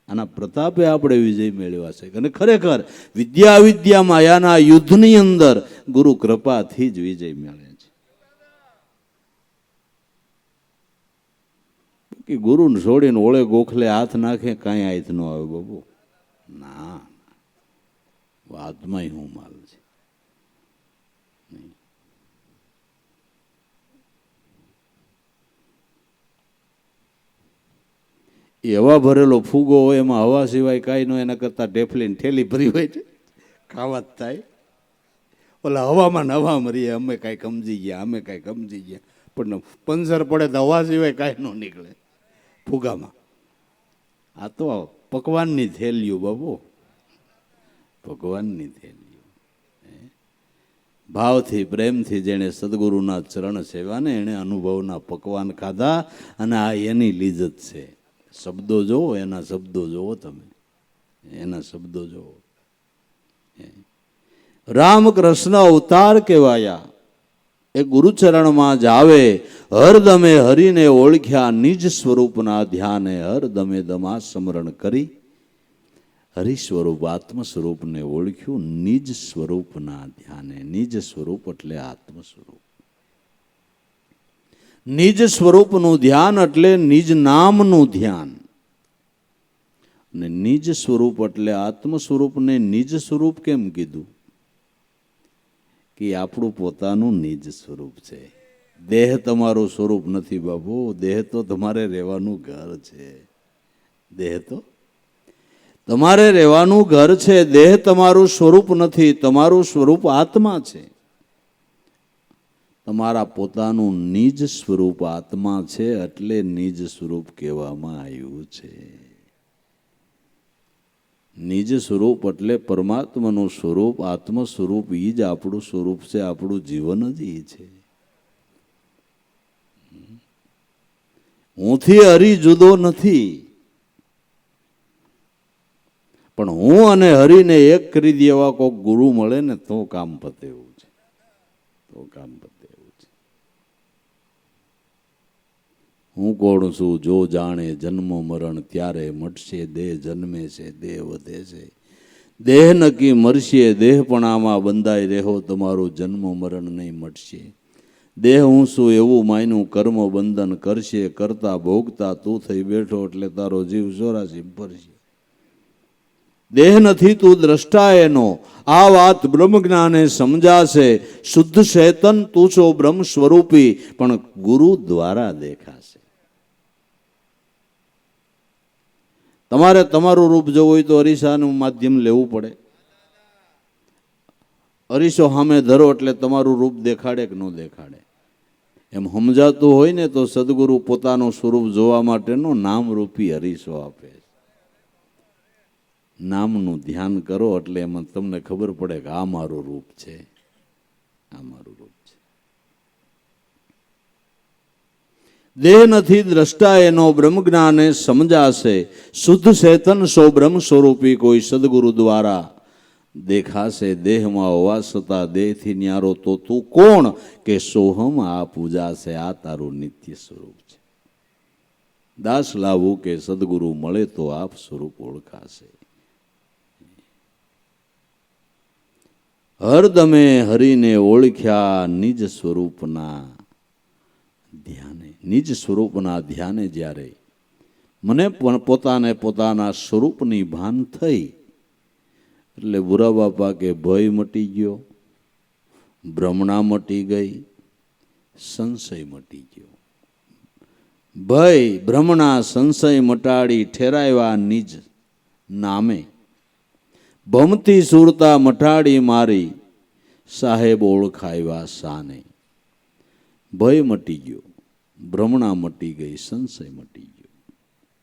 આના પ્રતાપે આપણે વિજય મેળવ્યા છે. અને ખરેખર વિદ્યા વિદ્યા માયાના યુદ્ધની અંદર ગુરુ કૃપાથી જ વિજય મળે છે. કે ગુરુને છોડીને ઓળે ગોખલે હાથ નાખે કાંઈ હાથ ન આવે બાબુ. ના, વાતમાં હું માલ છે. એ હવા ભરેલો ફૂગો હોય, એમાં હવા સિવાય કાંઈ ન, એના કરતાં ઢેફલીને ઠેલી ભરી હોય છે, ખાવા જ થાય. ઓલા હવામાં હવા મરીએ, અમે કાંઈક સમજી ગયા, અમે કાંઈક સમજી ગયા, પણ પંજર પડે તો હવા સિવાય કાંઈ ન નીકળે ફુગામાં. આ તો પકવાનની થેલીઓ બાબુ, ભગવાનની થેલીઓ. ભાવથી પ્રેમથી જેણે સદગુરુના ચરણ સેવાને, એણે અનુભવના પકવાન ખાધા અને આ એની લીજત છે. શબ્દો જોવો, એના શબ્દો જોવો, તમે એના શબ્દો જોવો. રામકૃષ્ણ અવતાર કહેવાયા, એ ગુરુચરણમાં જાવે, હરદમે હરિને ઓળખ્યા નિજ સ્વરૂપના ધ્યાને. હરદમે દમા સ્મરણ કરી હરિ સ્વરૂપ આત્મ સ્વરૂપને ઓળખ્યું નિજ સ્વરૂપના ધ્યાને. નિજ સ્વરૂપ એટલે આત્મ સ્વરૂપ. નિજ સ્વરૂપનું ધ્યાન એટલે નિજ નામનું ધ્યાન. અને નિજ સ્વરૂપ એટલે આત્મ સ્વરૂપને નિજ સ્વરૂપ કેમ કીધું? કે આપણું પોતાનું નિજ સ્વરૂપ છે. દેહ તમારું સ્વરૂપ નથી બાબુ. દેહ તો તમારે રહેવાનું ઘર છે. દેહ તો તમારે રહેવાનું ઘર છે. દેહ તમારું સ્વરૂપ નથી. તમારું સ્વરૂપ આત્મા છે. તમારા પોતાનું નિજ સ્વરૂપ આત્મા છે, એટલે નિજ સ્વરૂપ કહેવામાં આવ્યું છે. નિજ સ્વરૂપ એટલે પરમાત્માનું સ્વરૂપ, આત્મ સ્વરૂપ. એ જ આપણું સ્વરૂપ છે, આપણું જીવન જ એ છે. હુંથી હરી જુદો નથી, પણ હું અને હરિને એક કરી દે એવા કોઈક ગુરુ મળે ને તો કામ પતે એવું છે, તો કામ પતે એવું છે. હું કોણ છું જો જાણે જન્મ મરણ ત્યારે મટશે. દેહ જન્મે છે, દેહ વધે છે, દેહ નક્કી મરશે. દેહપણામાં બંધાઈ રહેવો, તમારું જન્મ મરણ નહીં મટશે. દેહ હું છું એવું માયનું કર્મ બંધન કરશે. કરતા ભોગતા તું થઈ બેઠો એટલે તારો જીવ 84 ભરશે. દેહ નથી તું દ્રષ્ટા એનો, આ વાત બ્રહ્મ જ્ઞાને સમજાશે. શુદ્ધ ચેતન તું છો બ્રહ્મ સ્વરૂપી, પણ ગુરુ દ્વારા દેખાશે. તમારે તમારું રૂપ જોવું હોય તો અરીસાનું માધ્યમ લેવું પડે. અરીસો સામે ધરો એટલે તમારું રૂપ દેખાડે કે ન દેખાડે. એમ સમજાતું હોય ને તો સદગુરુ પોતાનું સ્વરૂપ જોવા માટેનો નામરૂપી અરીસો આપે. નામનું ધ્યાન કરો એટલે એમાં તમને ખબર પડે કે આ મારું રૂપ છે, આ મારું રૂપ છે. દેહ નથી દ્રષ્ટા એનો, બ્રહ્મ જ્ઞાને સમજાશે. શુદ્ધ ચેતન સો બ્રહ્મ સ્વરૂપી, કોઈ સદગુરુ દ્વારા દેખાશે. દેહમાં હોવા છતાં દેહથી ન્યારો તો તું કોણ કે સોહમ આ પૂજા છે. આ તારું નિત્ય સ્વરૂપ છે. દાસ લાવું કે સદગુરુ મળે તો આપ સ્વરૂપ ઓળખાશે. હરદમે હરિને ઓળખ્યા નિજ સ્વરૂપના ધ્યાને. નિજ સ્વરૂપના ધ્યાને જ્યારે મને પણ પોતાને પોતાના સ્વરૂપની ભાન થઈ એટલે બુરા બાપા કે ભય મટી ગયો, ભ્રમણા મટી ગઈ, સંશય મટી ગયો. ભય ભ્રમણા સંશય મટાડી ઠેરાવ્યા નિજ નામે. ભમતી સુરતા મટાડી મારી સાહેબ ઓળખાવ્યા સાને. ભય મટી ગયો, ભ્રમણા મટી ગઈ, સંશય મટી ગયો,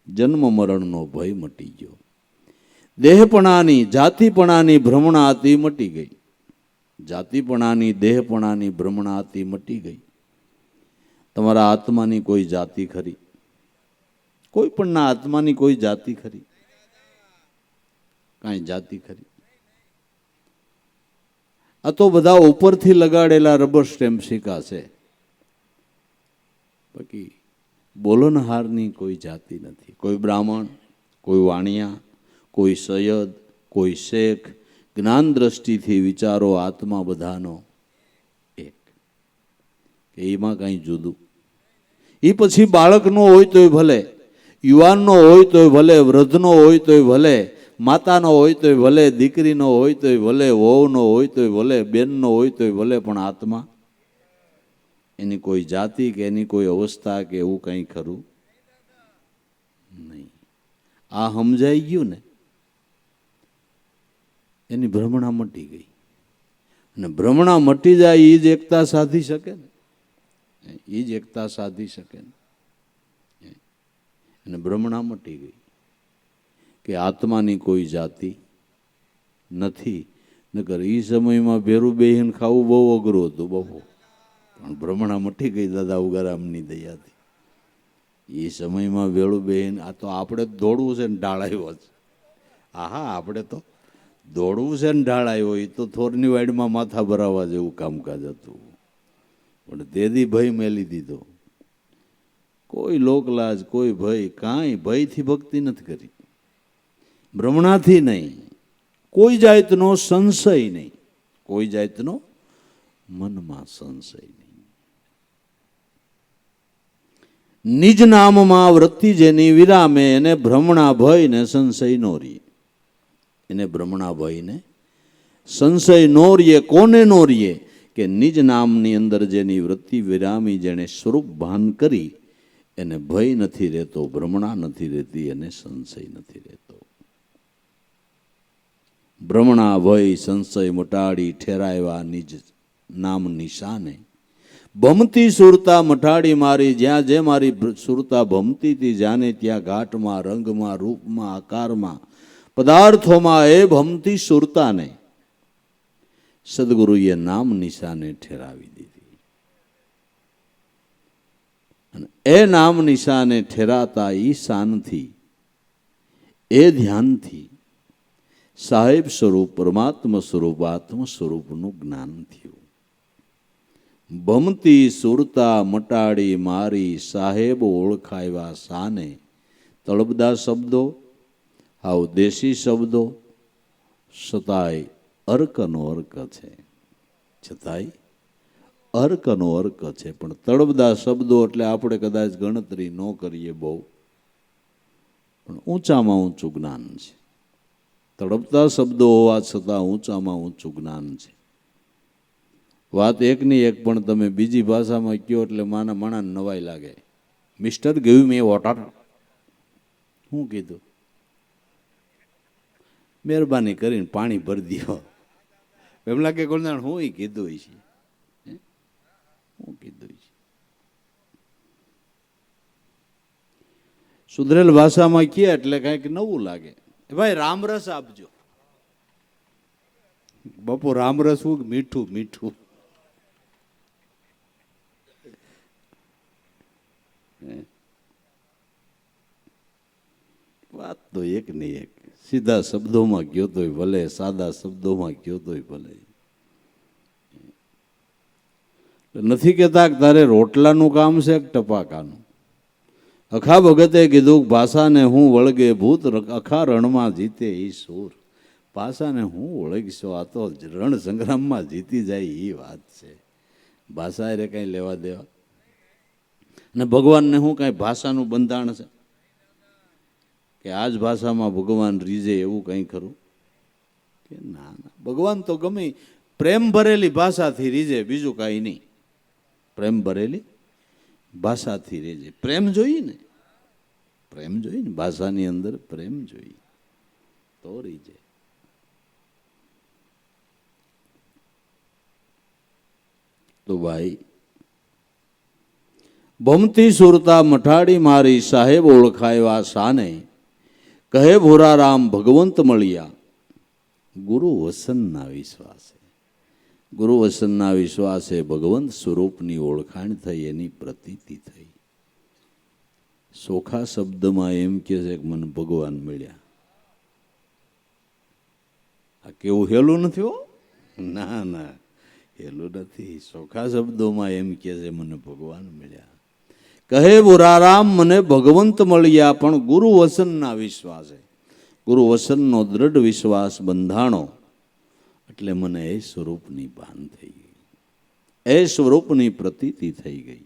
જન્મ મરણનો ભય મટી ગયો. દેહપણાની જાતિપણાની ભ્રમણા હતી મટી ગઈ. જાતિપણાની દેહપણાની ભ્રમણા હતી મટી ગઈ. તમારા આત્માની કોઈ જાતિ ખરી? કોઈ પણના આત્માની કોઈ જાતિ ખરી? કાંઈ જાતિ ખરી? આ તો બધા ઉપરથી લગાડેલા રબર સ્ટેમ્પ સિક્કા છે. બાકી બોલનહારની કોઈ જાતિ નથી. કોઈ બ્રાહ્મણ, કોઈ વાણિયા, કોઈ સૈયદ, કોઈ શેખ. જ્ઞાન દ્રષ્ટિથી વિચારો આત્મા બધાનો એક. એમાં કાંઈ જુદું? એ પછી બાળકનો હોય તોય ભલે, યુવાનનો હોય તોય ભલે, વૃદ્ધનો હોય તોય ભલે, માતાનો હોય તોય ભલે, દીકરીનો હોય તોય ભલે, વહુનો હોય તોય ભલે, બેનનો હોય તોય ભલે, પણ આત્મા એની કોઈ જાતિ કે એની કોઈ અવસ્થા કે એવું કંઈ ખરું નહીં. આ સમજાઈ ગયું ને, એની ભ્રમણા મટી ગઈ. અને ભ્રમણા મટી જાય એ જ એકતા સાધી શકે ને, એ જ એકતા સાધી શકે ને. અને ભ્રમણા મટી ગઈ કે આત્માની કોઈ જાતિ નથી. નકર એ સમયમાં ભેરું બેહીને ખાવું બહુ અઘરું હતું બહુ, પણ ભ્રમણા મટી ગઈ દાદા ઉગારામની દયાથી. એ સમયમાં ભેળું બેહીને, આ તો આપણે દોડવું છે ને ઢાળ આવ્યો છે. હા, આપણે તો દોડવું છે ને ઢાળ આવ્યો. એ તો થોરની વાડીમાં માથા ભરાવા જેવું કામકાજ હતું. પણ તેદી ભય મેલી દીધો. કોઈ લોકલાજ, કોઈ ભય, કાંઈ ભયથી ભક્તિ નથી કરી. ભ્રમણાથી નહીં, કોઈ જાતનો સંશય નહીં, કોઈ જાતનો મનમાં સંશય નહીં. નિજ નામમાં વૃત્તિ જેની વિરામે એને ભ્રમણા ભય ને સંશય નો રીએ. એને ભ્રમણા ભય ને સંશય નો રીએ. કોને નો રીએ? કે નિજ નામની અંદર જેની વૃત્તિ વિરામી, જેને સ્વરૂપ ભાન કરી, એને ભય નથી રહેતો, ભ્રમણા નથી રહેતી, એને સંશય નથી રહેતો. ભ્રમણા ભય સંશય મટાડી ઠેરાવ્યા નિજ નામ નિશાને. ભમતી સુરતા મટાડી મારી. જ્યાં જે મારી સુરતા ભમતી હતી, જાને ત્યાં ઘાટમાં, રંગમાં, રૂપમાં, આકારમાં પદાર્થોમાં એ ભમતી સુરતાને સદગુરુએ નામ નિશાને ઠેરાવી દીધી. અને એ નામ નિશાને ઠેરાતા ઈ શાનથી, એ ધ્યાનથી સાહેબ સ્વરૂપ, પરમાત્મા સ્વરૂપ, આત્મ સ્વરૂપનું જ્ઞાન થયું. ભમતી સુરતા મટાડી મારી, સાહેબ ઓળખાવ્યા શાને. તળબદા શબ્દો, હાવ દેશી શબ્દો, છતાંય અર્કનો અર્ક છે. છતાંય અર્કનો અર્ક છે. પણ તળબદા શબ્દો એટલે આપણે કદાચ ગણતરી ન કરીએ બહુ, પણ ઊંચામાં ઊંચું જ્ઞાન છે. તડપતા શબ્દો હોવા છતાં ઊંચામાં ઊંચું જ્ઞાન છે. વાત એકની એક, પણ તમે બીજી ભાષામાં કહો એટલે માણાને નવાઈ લાગે. Mister give me water. શું કીધું? મહેરબાની કરીને પાણી ભરી દો. એમ લાગે કોણ હું કીધું છે, હું કીધું છે. સુધરેલ ભાષામાં કહે એટલે કંઈક નવું લાગે. ભાઈ રામરસ આપજો. બાપુ રામરસ હું મીઠું મીઠું. વાત તો એક ની એક. સીધા શબ્દોમાં ગયો તોય ભલે, સાદા શબ્દોમાં ગયો તોય ભલે. નથી કહેતા કે તારે રોટલાનું કામ છે કે ટપાકાનું. અખા ભગતે કીધું ભાષાને હું વળગે ભૂત, અખા રણમાં જીતે એ સૂર. ભાષાને હું વળગશો, આ તો રણ સંગ્રામમાં જીતી જાય એ વાત છે. ભાષા એ કઈ લેવા દેવા. અને ભગવાનને હું કઈ ભાષાનું બંધાણ છે કે આ જ ભાષામાં ભગવાન રીઝે એવું કંઈ ખરું? કે ના ના, ભગવાન તો ગમે પ્રેમ ભરેલી ભાષાથી રીઝે, બીજું કાંઈ નહીં. પ્રેમ ભરેલી ભાષાથી રીઝે. પ્રેમ જોઈએ ને, પ્રેમ જોઈએ ને, ભાષાની અંદર પ્રેમ જોઈએ તો રીઝે. તો ભાઈ ભમતી સુરતા મઠાડી મારી, સાહેબ ઓળખાયવા શાને. કહે ભોરારામ ભગવંત મળ્યા, ગુરુ વસનના વિશ્વાસે. ગુરુ વસનના વિશ્વાસે ભગવંત સ્વરૂપની ઓળખાણ થઈ, એની પ્રતીતિ થઈ. સોખા શબ્દમાં એમ કે છે કે મને ભગવાન મળ્યા. આ કેવું હેલું નથી હો, ના ના હેલું નથી. સોખા શબ્દોમાં એમ કે છે મને ભગવાન મળ્યા. કહે બુરારામ મને ભગવંત મળ્યા, પણ ગુરુ વસનના વિશ્વાસે. ગુરુ વસનનો દ્રઢ વિશ્વાસ બંધાણો એટલે મને એ સ્વરૂપની ભાન થઈ ગઈ, એ સ્વરૂપની પ્રતીતિ થઈ ગઈ.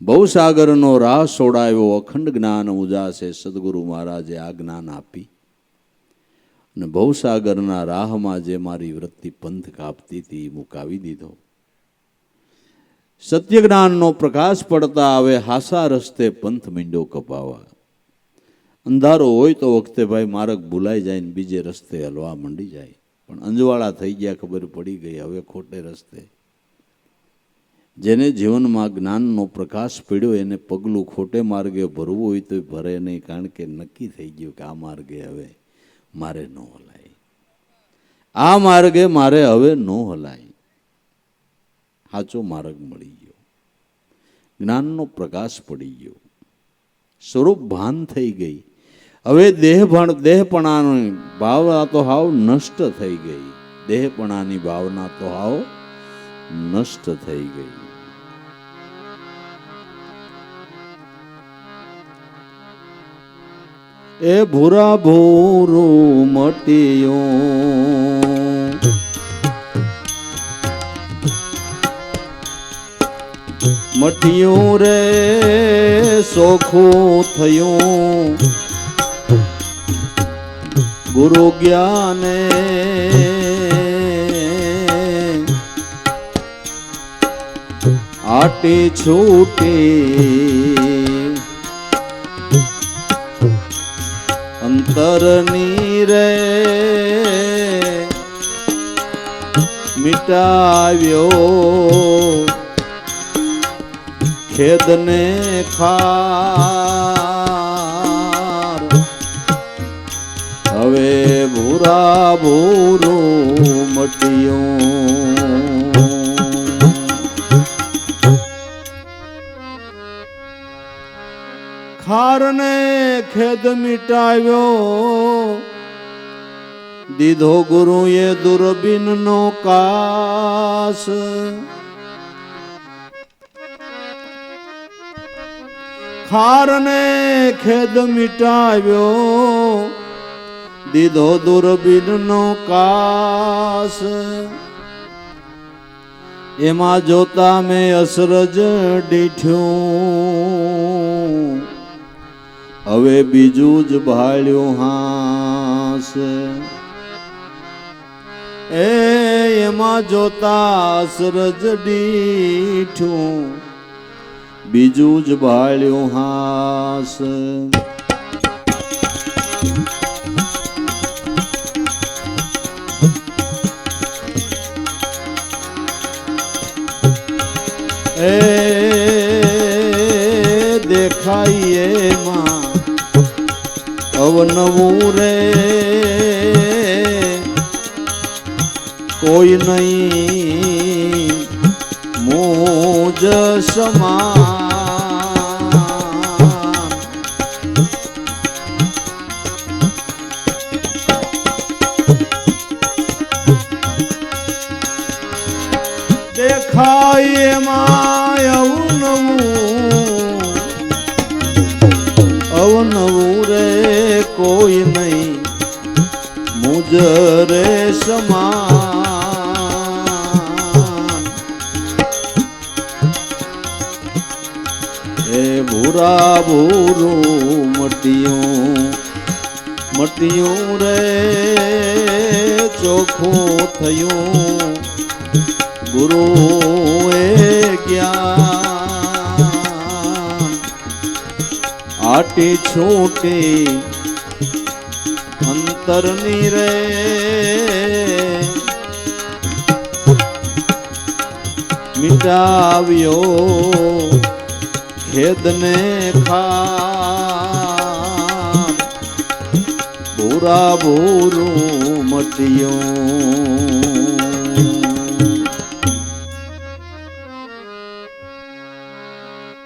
ભવસાગરનો રાહ છોડાયો, અખંડ જ્ઞાન ઉજાસે. સદગુરુ મહારાજે આ જ્ઞાન આપી અને ભવસાગરના રાહમાં જે મારી વૃત્તિ પંથ કાપતી હતી મુકાવી દીધો. સત્ય જ્ઞાનનો પ્રકાશ પડતા હવે હાસા રસ્તે પંથ મીંડો કપાવા. અંધારો હોય તો વખતે ભાઈ માર્ગ ભૂલાઈ જાય ને બીજે રસ્તે હલવા મંડી જાય, પણ અંજવાળા થઈ ગયા, ખબર પડી ગઈ હવે ખોટે રસ્તે. જેને જીવનમાં જ્ઞાનનો પ્રકાશ પડ્યો એને પગલું ખોટે માર્ગે ભરવું હોય તો ભરે નહીં, કારણ કે નક્કી થઈ ગયું કે આ માર્ગે હવે મારે ન હલાય, આ માર્ગે મારે હવે ન હલાય. સાચો માર્ગ મળી ગયો, જ્ઞાનનો પ્રકાશ પડી ગયો, સ્વરૂપ ભાન થઈ ગઈ. હવે દેહપણાની ભાવના તો હાવ નષ્ટ થઈ ગઈ. દેહપણાની ભાવના તો હાવ નષ્ટ થઈ ગઈ. એ ભૂરા ભૂરું મટીયું, મટીયું રે સોખું થયું, ગુરુ જ્ઞાને આટી છૂટી, અંતરની રે મિટાવ્યો, ખેદને ખાર હવે ભૂરા ભૂરું મટ્યું. ખારને ખેદ મિટાવ્યો, દીધો ગુરુએ દુર્બીનનો કાસ. ખારને ખેદ મિટાવ્યો, દીધો દુર્બીનનો કાસ. એમાં જોતા મેં અસરજ દીઠ્યું, હવે બીજું જ ભાળ્યું હાસ. એમાં જોતા અસરજ દીઠ્યું, બીજું જ ભાળ્યું હાસ. દેખાય એમાં અવનવું રે, કોઈ નહીં મોજ સમાન. દેખાય એમાં અવનવું રે, કોઈ નહીં મુજ રે સમાન. એ ભૂરા ભૂરું મટ્યું રે, ચોખ્ખું થયું ગુરુએ જ્ઞાન. આટી છૂટી અંતરની રે, મિટાવ્યો ખેદને ખાન. ભૂરા ભૂરું મટ્યું.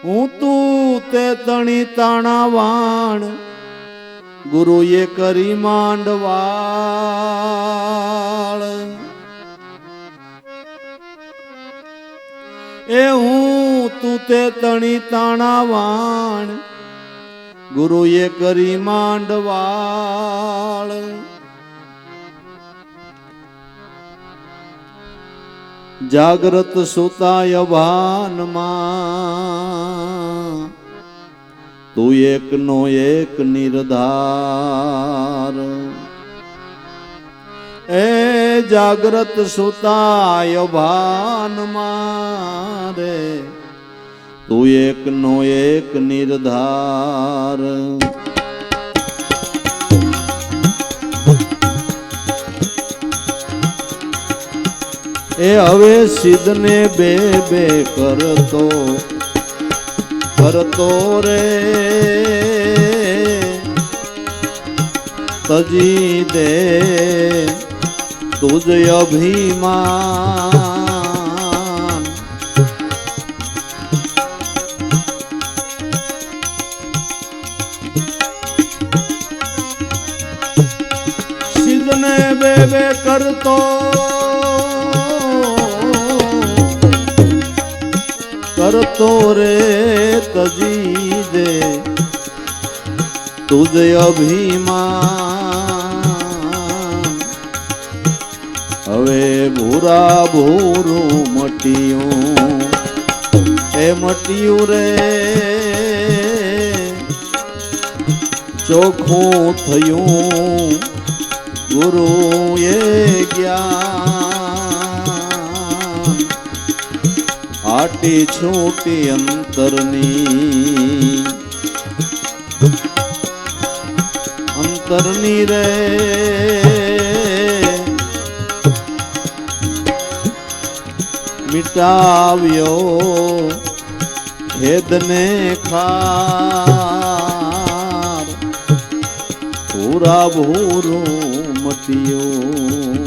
હું તું તે તણી તાણા વાણ, ગુરુએ કરી માંડવાળ. એ હું તું તે તણી તાણા વાણ, ગુરુએ કરી માંડવાળ. જાગ્રત સુતાય ભાનમાં, તું એકનો એક નિર્ધાર. એ જાગ્રત સુતાય ભાનમાં રે, તું એકનો એક નિર્ધાર. એ હવે સિદ્ધને બે બે કરતો રે, તજી દે તુજ અભિમાન. સિદ્ધને બે બે કરતો રે, તજી દે તુજ અભિમાન. હવે ભૂરા ભૂરું મટ્યું, એ મટ્યું રે, ચોખ્ખું થયું ગુરુએ જ્ઞાન. આટી છૂટી અંતરની રે, મિટાવ્યો ખેદને ખાર. ભૂરા ભૂરું મટ્યું.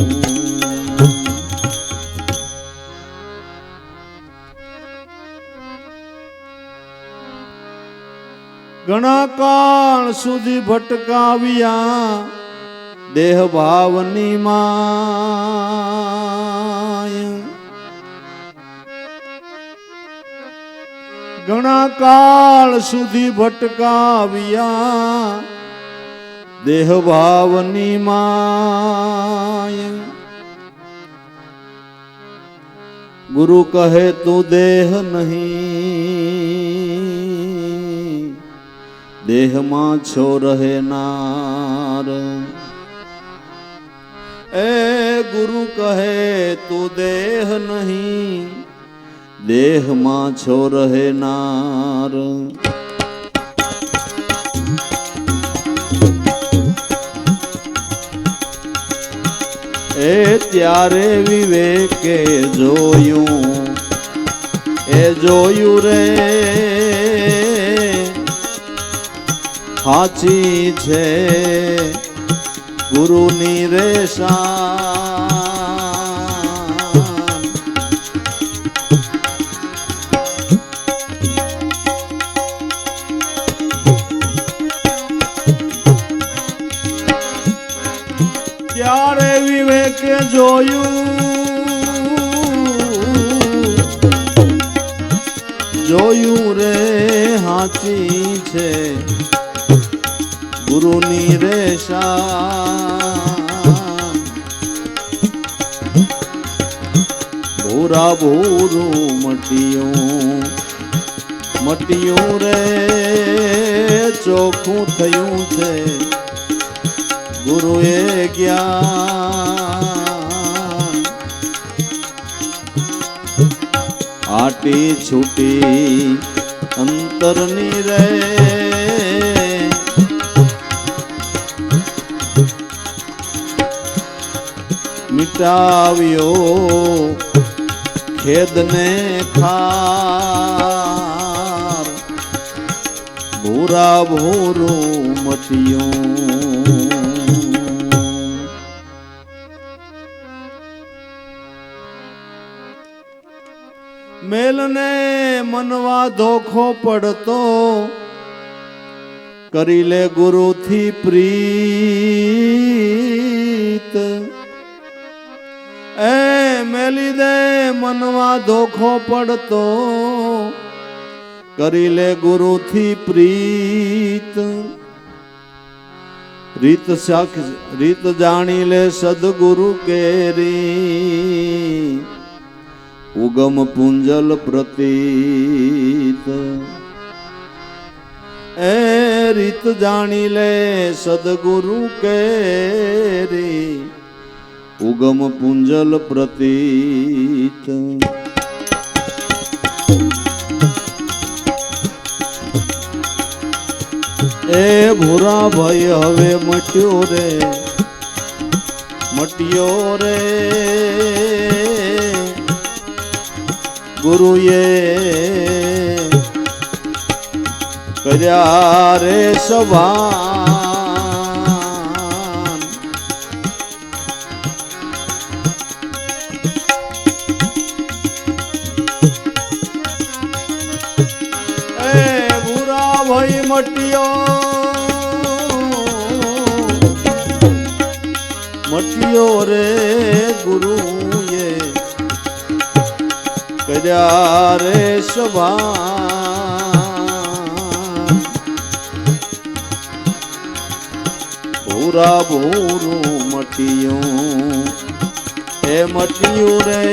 ઘણા કાળ સુધી ભટકાવ્યા દેહ ભાવની માય. ઘણા કાળ સુધી ભટકાવ્યા દેહ ભાવની માય. ગુરુ કહે તું દેહ નહીં, દેહમાં છો રહેનાર. એ ગુરુ કહે તું દેહ નહીં, દેહમાં છો રહેનાર. એ ત્યારે વિવેકે જોયું, એ જોયું રે સાચી છે ગુરુની રેશાન. ત્યારે વિવેકે જોયું રે સાચી છે ગુરુની રેશાન. ભૂરા ભૂરું મટ્યું, મટ્યું રે ચોખ્ખું થયું છે ગુરુએ જ્ઞાન. આટી છૂટી અંતરની રે મિટાવ્યો ખેદને ખાર. ભૂરા ભૂરું મટ્યું. મેલને મનવા ધોખો પડતો કરી લે ગુરુથી પ્રીત. એ મેલી દે મનવા ધોખો પડતો કરી લે ગુરુથી પ્રીત. રીત જાણી લે સદગુરુ કેરી, ઉગમ પુંજલ પ્રતીત. એ રીત જાણી લે સદગુરુ કેરી, ઉગમ પુંજલ પ્રતીત. એ ભૂરા ભય હવે મટ્યો રે, મટ્યો રે ગુરુએ કર્યા રે સભાન. એ ભૂરા ભય મટ્યો, મટ્યો રે ગુરુએ કર્યા રે સભાન. ભૂરા ભૂરું મટ્યું, એ મટ્યું રે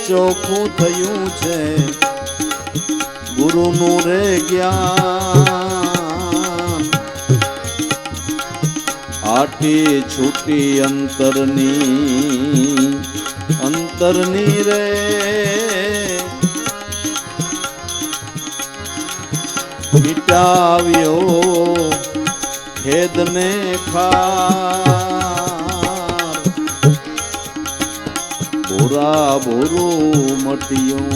ચોખ્ખું થયું છે ગુરુનું રે જ્ઞાન. આટી છૂટી અંતરની, અંતરની રે મિટાવ્યો ખેદને ખાર. ભૂરા ભૂરું મટ્યું.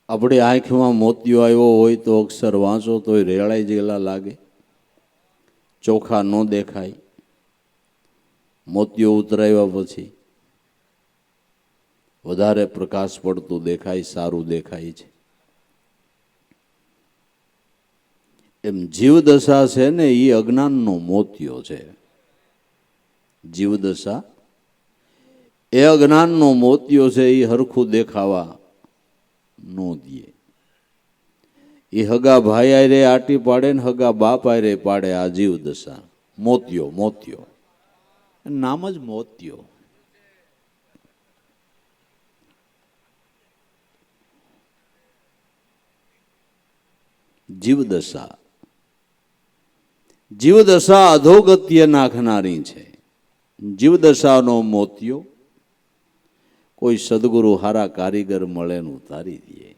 આપણી આંખમાં મોતિયો આવ્યો હોય તો અક્ષર વાંચો તોય રેળાઈ જેલા લાગે, ચોખા ન દેખાય. મોતિયો ઉતરાવ્યા પછી વધારે પ્રકાશ પડતું દેખાય, સારું દેખાય છે. એમ જીવદશા છે ને એ અજ્ઞાનનો મોતિયો છે. જીવદશા એ અજ્ઞાનનો મોતિયો છે. એ હરખું દેખાવા ન દે. એ હગા ભાઈ આરે આટી પાડે ને હગા બાપ આરે પાડે. આ જીવદશા મોતિયો, મોતિયો નામ જ મોતિયો. જીવદશા, જીવદશા અધોગત્ય નાખનારી છે. જીવદશાનો મોતિયો કોઈ સદગુરુ હારા કારીગર મળે ને ઉતારી દે.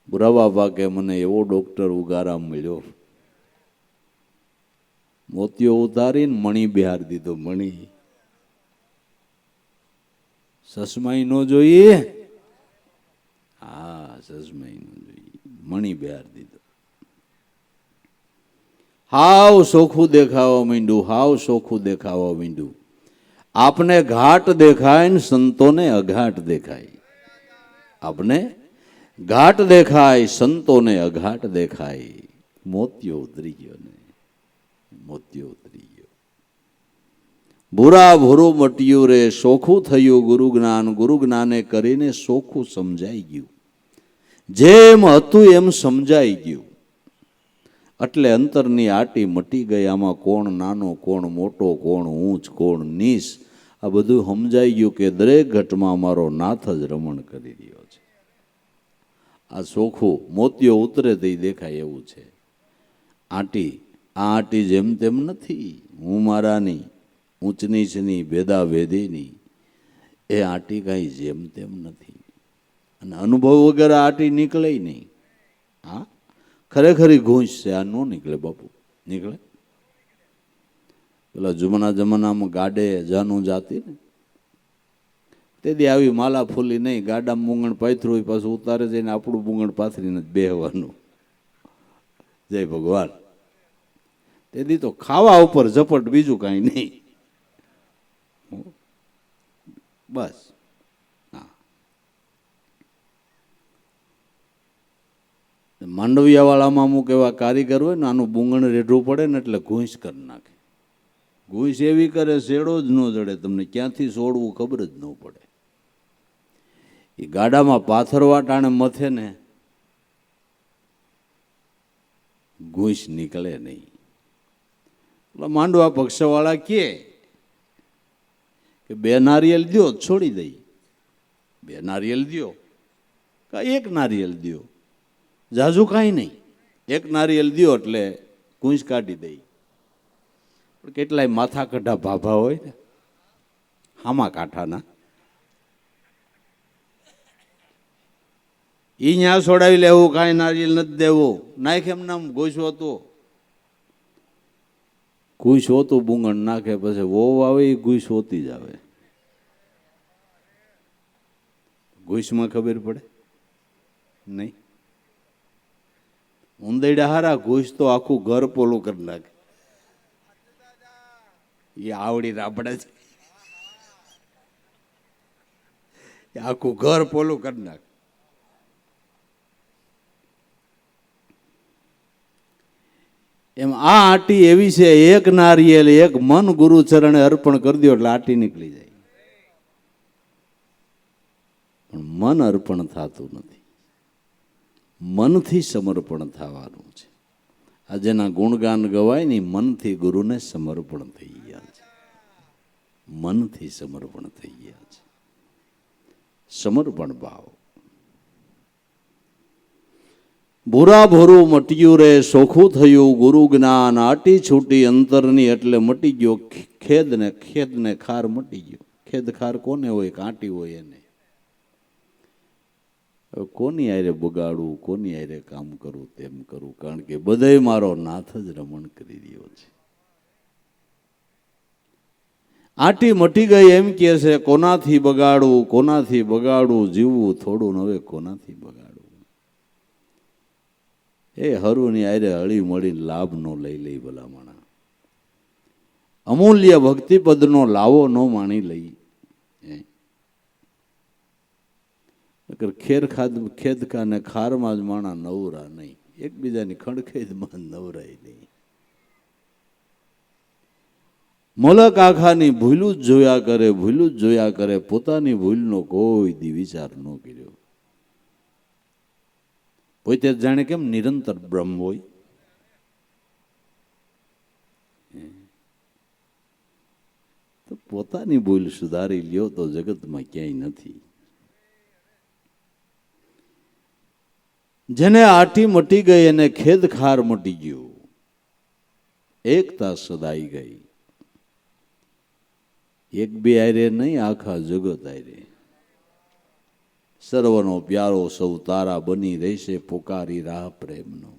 બુરા બાપા કે મને એવો ડોક્ટર ઉગારામ મળ્યો, મોતિયો ઉતારીને મણી બિહાર દીધો. મણી સસમાઈ નો જોઈએ, હા સસમાઈ નો જોઈએ, મણી બિહાર દીધો. હાવ સોખું દેખાવા માંડ્યું, હાવ સોખું દેખાવા માંડ્યું. આપને ઘાટ દેખાય ને સંતોને અઘાટ દેખાય. આપને ઘાટ દેખાય, સંતોને અઘાટ દેખાય. મોતિયો ઉતરી ગયો ને, મોતિયો ઉતરી ગયો. ભૂરા ભૂરું મટ્યું રે, સોખું થયું ગુરુ જ્ઞાન. ગુરુ જ્ઞાને કરીને સોખું સમજાઈ ગયું. જેમ હતું એમ સમજાઈ ગયું. એટલે અંતરની આટી મટી ગઈ. આમાં કોણ નાનો, કોણ મોટો, કોણ ઊંચ, કોણ નીચ, આ બધું સમજાઈ ગયું કે દરેક ઘટમાં મારો નાથ જ રમણ કરી રહ્યો છે. આ ચોખ્ખું મોતિયો ઉતરે તે દેખાય એવું છે. આટી, આ આટી જેમ તેમ નથી. હું મારાની, ઊંચ નીચની, ભેદા ભેદીની એ આટી કાંઈ જેમ તેમ નથી. અને અનુભવ વગર આટી નીકળે નહીં. હા, ખરેખરી ઘૂંસ છે, આ ન નીકળે બાપુ. નીકળે પેલા જુમાના જમાનામાં ગાડે જાનું જાતી ને તેથી આવી માલા ફૂલી નહીં. ગાડામાં મૂંગણ પાથરું હોય, પાછું ઉતારે જઈને આપણું મૂંગણ પાથરીને જ બેહવાનું. જય ભગવાન. તેથી તો ખાવા ઉપર ઝપટ, બીજું કાંઈ નહીં. બસ માંડવિયા વાળામાં અમુક એવા કારીગર હોય ને, આનું બુંગણ રેઢું પડે ને એટલે ઘૂંસ કરી નાખે. ઘૂંસ એવી કરે શેડો જ ન જડે, તમને ક્યાંથી છોડવું ખબર જ ન પડે. એ ગાડામાં પાથરવા ટાણે મથે ને ઘૂંસ નીકળે નહીં. એટલે માંડવા પક્ષવાળા કે બે નારિયેલ દો છોડી દઈ. બે નારિયેલ દો કે એક નારિયેલ દો, જાજુ કાંઈ નહીં. એક નારિયેલ દો એટલે ઘૂંસ કાઢી દઈ. પણ કેટલાય માથા કઢા ભાભા હોય ને, હામા કાંઠાના, ઈ ન્યા છોડાવી લેવું, કાંઈ નારિયેલ નથી દેવું. નાખ એમ નામ ઘૂસ હોતું, ઘૂસ હોતું બુંગણ નાખે, પછી વહુ આવે એ ઘૂસ હોતી જ આવે. ઘૂસમાં ખબર પડે નહીં. ઉંદરડા હારા, ઘૂસ તો આખું ઘર પોલું કરી નાખે. એ આવડી રાબડા છે, આખું ઘર પોલું કરી નાખે. એમ આ આટી એવી છે, એક નારિયેલ એક મન ગુરુ ચરણે અર્પણ કરી દો એટલે આટી નીકળી જાય. પણ મન અર્પણ થતું નથી. મનથી સમર્પણ થવાનું છે. આ જેના ગુણગાન ગવાય ને મનથી ગુરુને સમર્પણ થઈ ગયા છે. મનથી સમર્પણ થઈ ગયા છે. સમર્પણ ભાવ. ભૂરા ભૂરું મટ્યું રે, સોખું થયું ગુરુ જ્ઞાન. આટી છૂટી અંતરની એટલે મટી ગયો ખેદ ને, ખેદ ને ખાર મટી ગયો. ખેદ ખાર કોને હોય? કાંટી હોય એને. કોની આરે બગાડવું, કોની આરે કામ કરું, તેમ કરું, કારણ કે બધે મારો નાથ જ રમણ કરી રહ્યો છે. આટી મટી ગઈ એમ કહે છે, કોનાથી બગાડવું, કોનાથી બગાડવું, જીવવું થોડું હવે કોનાથી બગાડવું. એ હરુની આરે હળી મળીને લાભ નો લઈ લઈ ભલામણા. અમૂલ્ય ભક્તિપદનો લાવો ન માણી લઈ. ખેદખા ને ખારમાં જ માણા નવરા નહીં, એકબીજાની ખણખેદમાં નવરાય નહીં. મલક આખાની ભૂલું જ જોયા કરે, ભૂલું જ જોયા કરે, પોતાની ભૂલનો કોઈ દી વિચાર ન કર્યો. પોતે જાણે કેમ નિરંતર બ્રહ્મ હોય. તો પોતાની ભૂલ સુધારી લ્યો તો જગતમાં ક્યાંય નથી. જેને આટી મટી ગઈ અને ખેદખાર મટી ગયો, એકતા સદાઈ ગઈ. એક બે આરે નહીં, આખા જગત આરે. સર્વનો પ્યારો સૌ તારા બની રહેશે, પોકારી રાહ પ્રેમનો.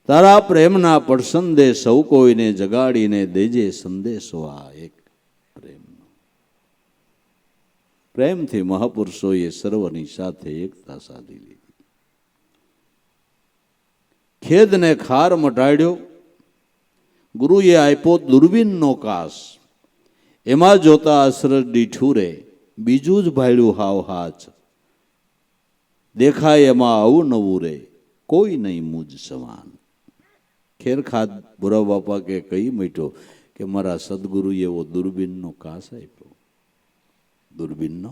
તારા પ્રેમના પડસંદે સૌ કોઈને જગાડીને દેજે સંદેશો આ એક પ્રેમનો. પ્રેમથી મહાપુરુષોએ સર્વની સાથે એકતા સાધી લીધી. ખેદને ખાર મટાડ્યો. ગુરુએ આપ્યો દૂરબીનનો કાસ, એમાં જોતા અસરજ ડીઠુરે, બીજું જ ભાડ્યું હાવ હાચ. દેખાય એમાં આવું નવું રે, કોઈ નહીં મુજ સમાન. ખેરખાદ ભુરા બાપા કે કહી મીઠો કે મારા સદગુરુએ એવો દૂરબીનનો કાસ આપ્યો. દૂરબીનનો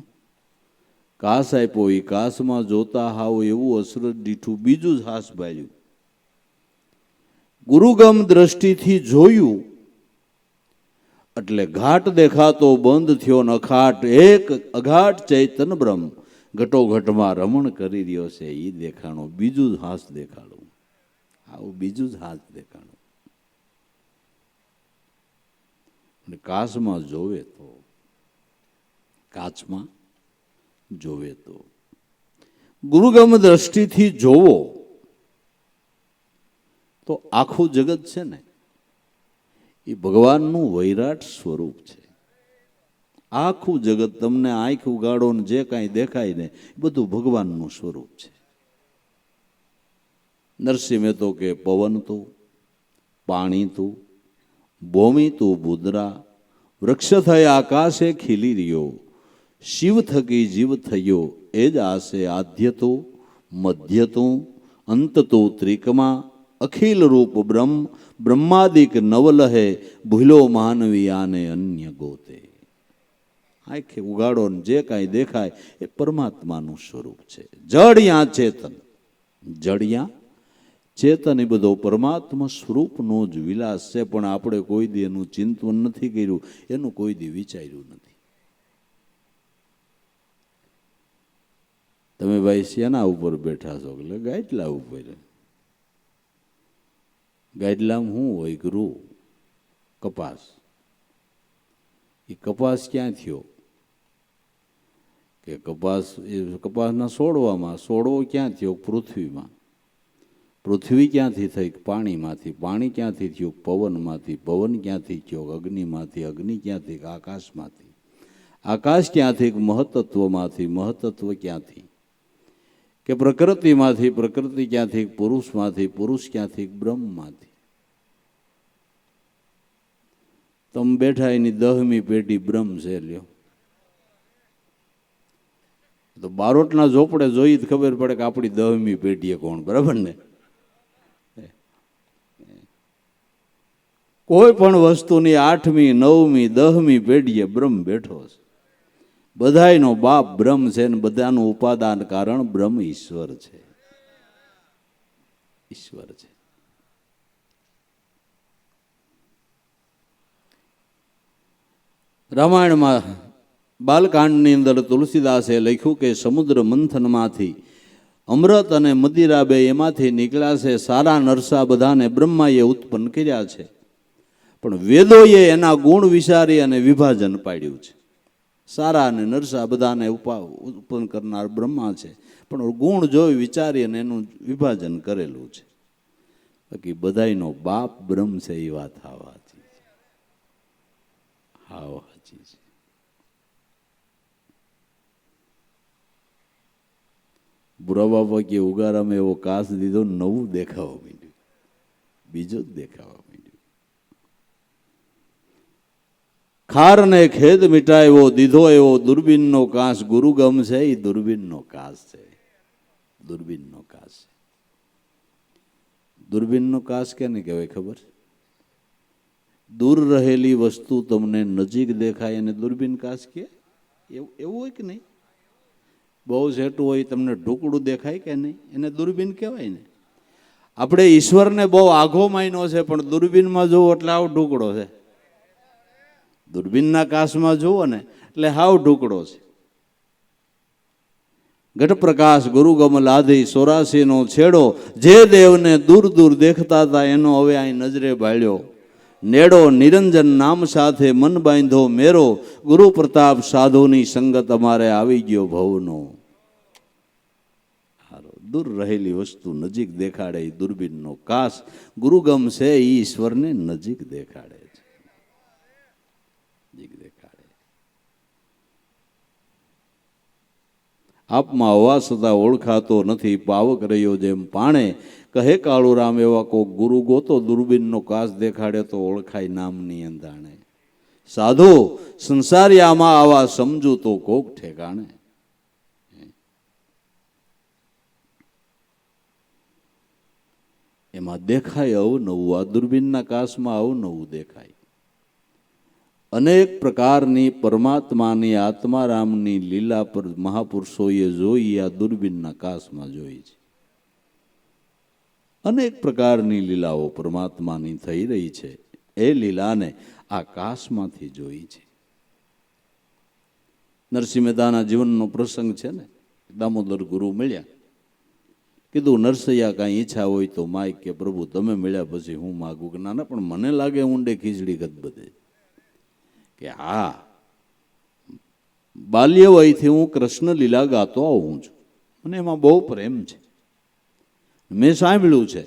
કાસ આપ્યો, એ કાસમાં જોતા હાવ એવું અસરજ ડીઠું, બીજું જ હાસ ભાડ્યું. ગુરુગમ દ્રષ્ટિથી જોયું એટલે ઘાટ દેખાતો બંધ થયો નખાટ. એક અઘાટ ચૈતન બ્રહ્મ ઘટોઘટમાં રમણ કરી રહ્યો છે, એ દેખાણો. બીજું જ હાસ દેખાડું, આવું બીજું જ હાસ દેખાડું. કાચમાં જોવે તો, કાચમાં જોવે તો, ગુરુગમ દ્રષ્ટિથી જોવો તો આખું જગત છે ને એ ભગવાનનું વૈરાટ સ્વરૂપ છે. આખું જગત તમને આંખ ઉગાડો ને જે કાંઈ દેખાય ને બધું ભગવાનનું સ્વરૂપ છે. નરસિંહ મહેતો કે પવન તું, પાણી તું, ભૂમિ તું બુદરા, વૃક્ષ થઈ આકાશે ખીલી રહ્યો, શિવ થકી જીવ થયો, એ જ આશે આદ્ય તું, મધ્ય તું, અંત તું ત્રિકમા, અખિલ રૂપ બ્રહ્મ, બ્રહ્માદિક નવલહે, ભૂલો માનવી આને અન્ય ગોતે. આંખે ઉગાડો ને જે કાંઈ દેખાય એ પરમાત્માનું સ્વરૂપ છે. જડ્યા ચેતન, જડ્યા ચેતન એ બધો પરમાત્મા સ્વરૂપનો જ વિલાસ છે. પણ આપણે કોઈ દી એનું ચિંતન નથી કર્યું, એનું કોઈ દી વિચાર્યું નથી. તમે ભાઈ શેના ઉપર બેઠા છો? એટલે ગાઈટલા ઉપર. ગાઈડલામાં શું હોય? રૂ, કપાસ. એ કપાસ ક્યાં થયો? કે કપાસ એ કપાસના છોડવામાં, છોડવો ક્યાં થયો? પૃથ્વીમાં. પૃથ્વી ક્યાંથી થઈ? પાણીમાંથી. પાણી ક્યાંથી થયું? પવનમાંથી. પવન ક્યાંથી થયો? અગ્નિમાંથી. અગ્નિ ક્યાંથી? આકાશમાંથી. આકાશ ક્યાંથી? મહતત્વમાંથી. મહતત્વ ક્યાંથી? કે પ્રકૃતિમાંથી. પ્રકૃતિ ક્યાંથી? પુરુષમાંથી. પુરુષ ક્યાંથી? બ્રહ્મમાંથી. તમે બેઠા એની 10મી પેઢી બ્રહ્મ છે. લ્યો તો બારોટના ઝોપડે જોઈ જ ખબર પડે કે આપણી 10મી પેઢીએ કોણ. બરાબર ને? કોઈ પણ વસ્તુની 8મી, 9મી, 10મી પેઢીએ બ્રહ્મ બેઠો છે. બધાયનો બાપ બ્રહ્મ છે ને બધાનું ઉપાદાન કારણ બ્રહ્મ ઈશ્વર છે. ઈશ્વર છે. રામાયણમાં બાલકાંડની અંદર તુલસીદાસે લખ્યું કે સમુદ્ર મંથનમાંથી અમૃત અને મદિરા બે એમાંથી નીકળ્યા છે. સારા નરસા બધાને બ્રહ્માએ ઉત્પન્ન કર્યા છે, પણ વેદોએ એના ગુણ વિચારી અને વિભાજન પાડ્યું છે. સારા અને નરસા બધાને ઉત્પન્ન કરનાર બ્રહ્મા છે, પણ ગુણ જોઈ વિચારી અને એનું વિભાજન કરેલું છે. બાકી બધાયનો બાપ બ્રહ્મ છે, એ વાત આવા. આવો સાચી છે. બુરા બાપા કે ઉગારામાં એવો કાસ દીધો, નવું દેખાવા માંડ્યું, બીજો જ દેખાવા માંડ્યું. ખાર ને ખેદ મિટાવ્યો, દીધો એવો દૂરબીનનો કાસ. ગુરુગમ છે એ દૂરબીનનો કાસ છે, દૂરબીનનો કાસ છે. દૂરબીનનો કાસ કેને કહેવાય ખબર? દૂર રહેલી વસ્તુ તમને નજીક દેખાય અને દૂરબીન કાસ કે એવું હોય કે નહીં? બહુ સેટું હોય તમને ઢુકડું દેખાય કે નહીં, એને દૂરબીન કહેવાય ને. આપણે ઈશ્વરને બહુ આઘો માન્યો છે, પણ દૂરબીનમાં જોવો એટલે આવ ઢુકડો છે. દૂરબીનના કાશમાં જુઓ ને એટલે હાવ ઢુકડો છે. ઘટ પ્રકાશ ગુરુગમ લાધી, 84નો છેડો. જે દેવને દૂર દૂર દેખતા હતા એનો હવે અહીં નજરે ભાળ્યો. નેડો નિરંજન નામ સાથે મન બાંધો મેરો. ગુરુ પ્રતાપ સાધુની સંગત અમારે આવી ગયો ભવનો. દૂર રહેલી વસ્તુ નજીક દેખાડે એ દૂરબીનનો કાસ. ગુરુગમ છે એ ઈશ્વરને નજીક દેખાડે છે, નજીક દેખાડે. આપમાં હોવા છતાં ઓળખાતો નથી, પાવક રહ્યો જેમ પાણે. કહે કાળુરામ એવા કોક ગુરુ ગોતો, દૂરબીનનો કાસ દેખાડે તો ઓળખાય નામની અંધાણે. સાધુ સંસારિયામાં આવા સમજુ તો કોક ઠેકાણે. એમાં દેખાય અવનવું, આ દૂરબીનના કાશમાં અવનવું દેખાય. અનેક પ્રકારની પરમાત્માની આત્મારામની લીલા પર મહાપુરુષોએ જોઈ, આ દૂરબીનના કાશમાં જોઈ છે. અનેક પ્રકારની લીલાઓ પરમાત્માની થઈ રહી છે, એ લીલાને આ કાશમાંથી જોઈ છે. નરસિંહ મહેતાના જીવનનો પ્રસંગ છે ને. દામોદર ગુરુ મળ્યા, કીધું નરસૈયા કાંઈ ઈચ્છા હોય તો માય કે પ્રભુ તમે મળ્યા પછી હું માગું કે ના, પણ મને લાગે ઊંડે ખીચડી ગદબદે કે હા, બાલ્ય વયથી હું કૃષ્ણ લીલા ગાતો આવું છું, મને એમાં બહુ પ્રેમ છે. મેં સાંભળ્યું છે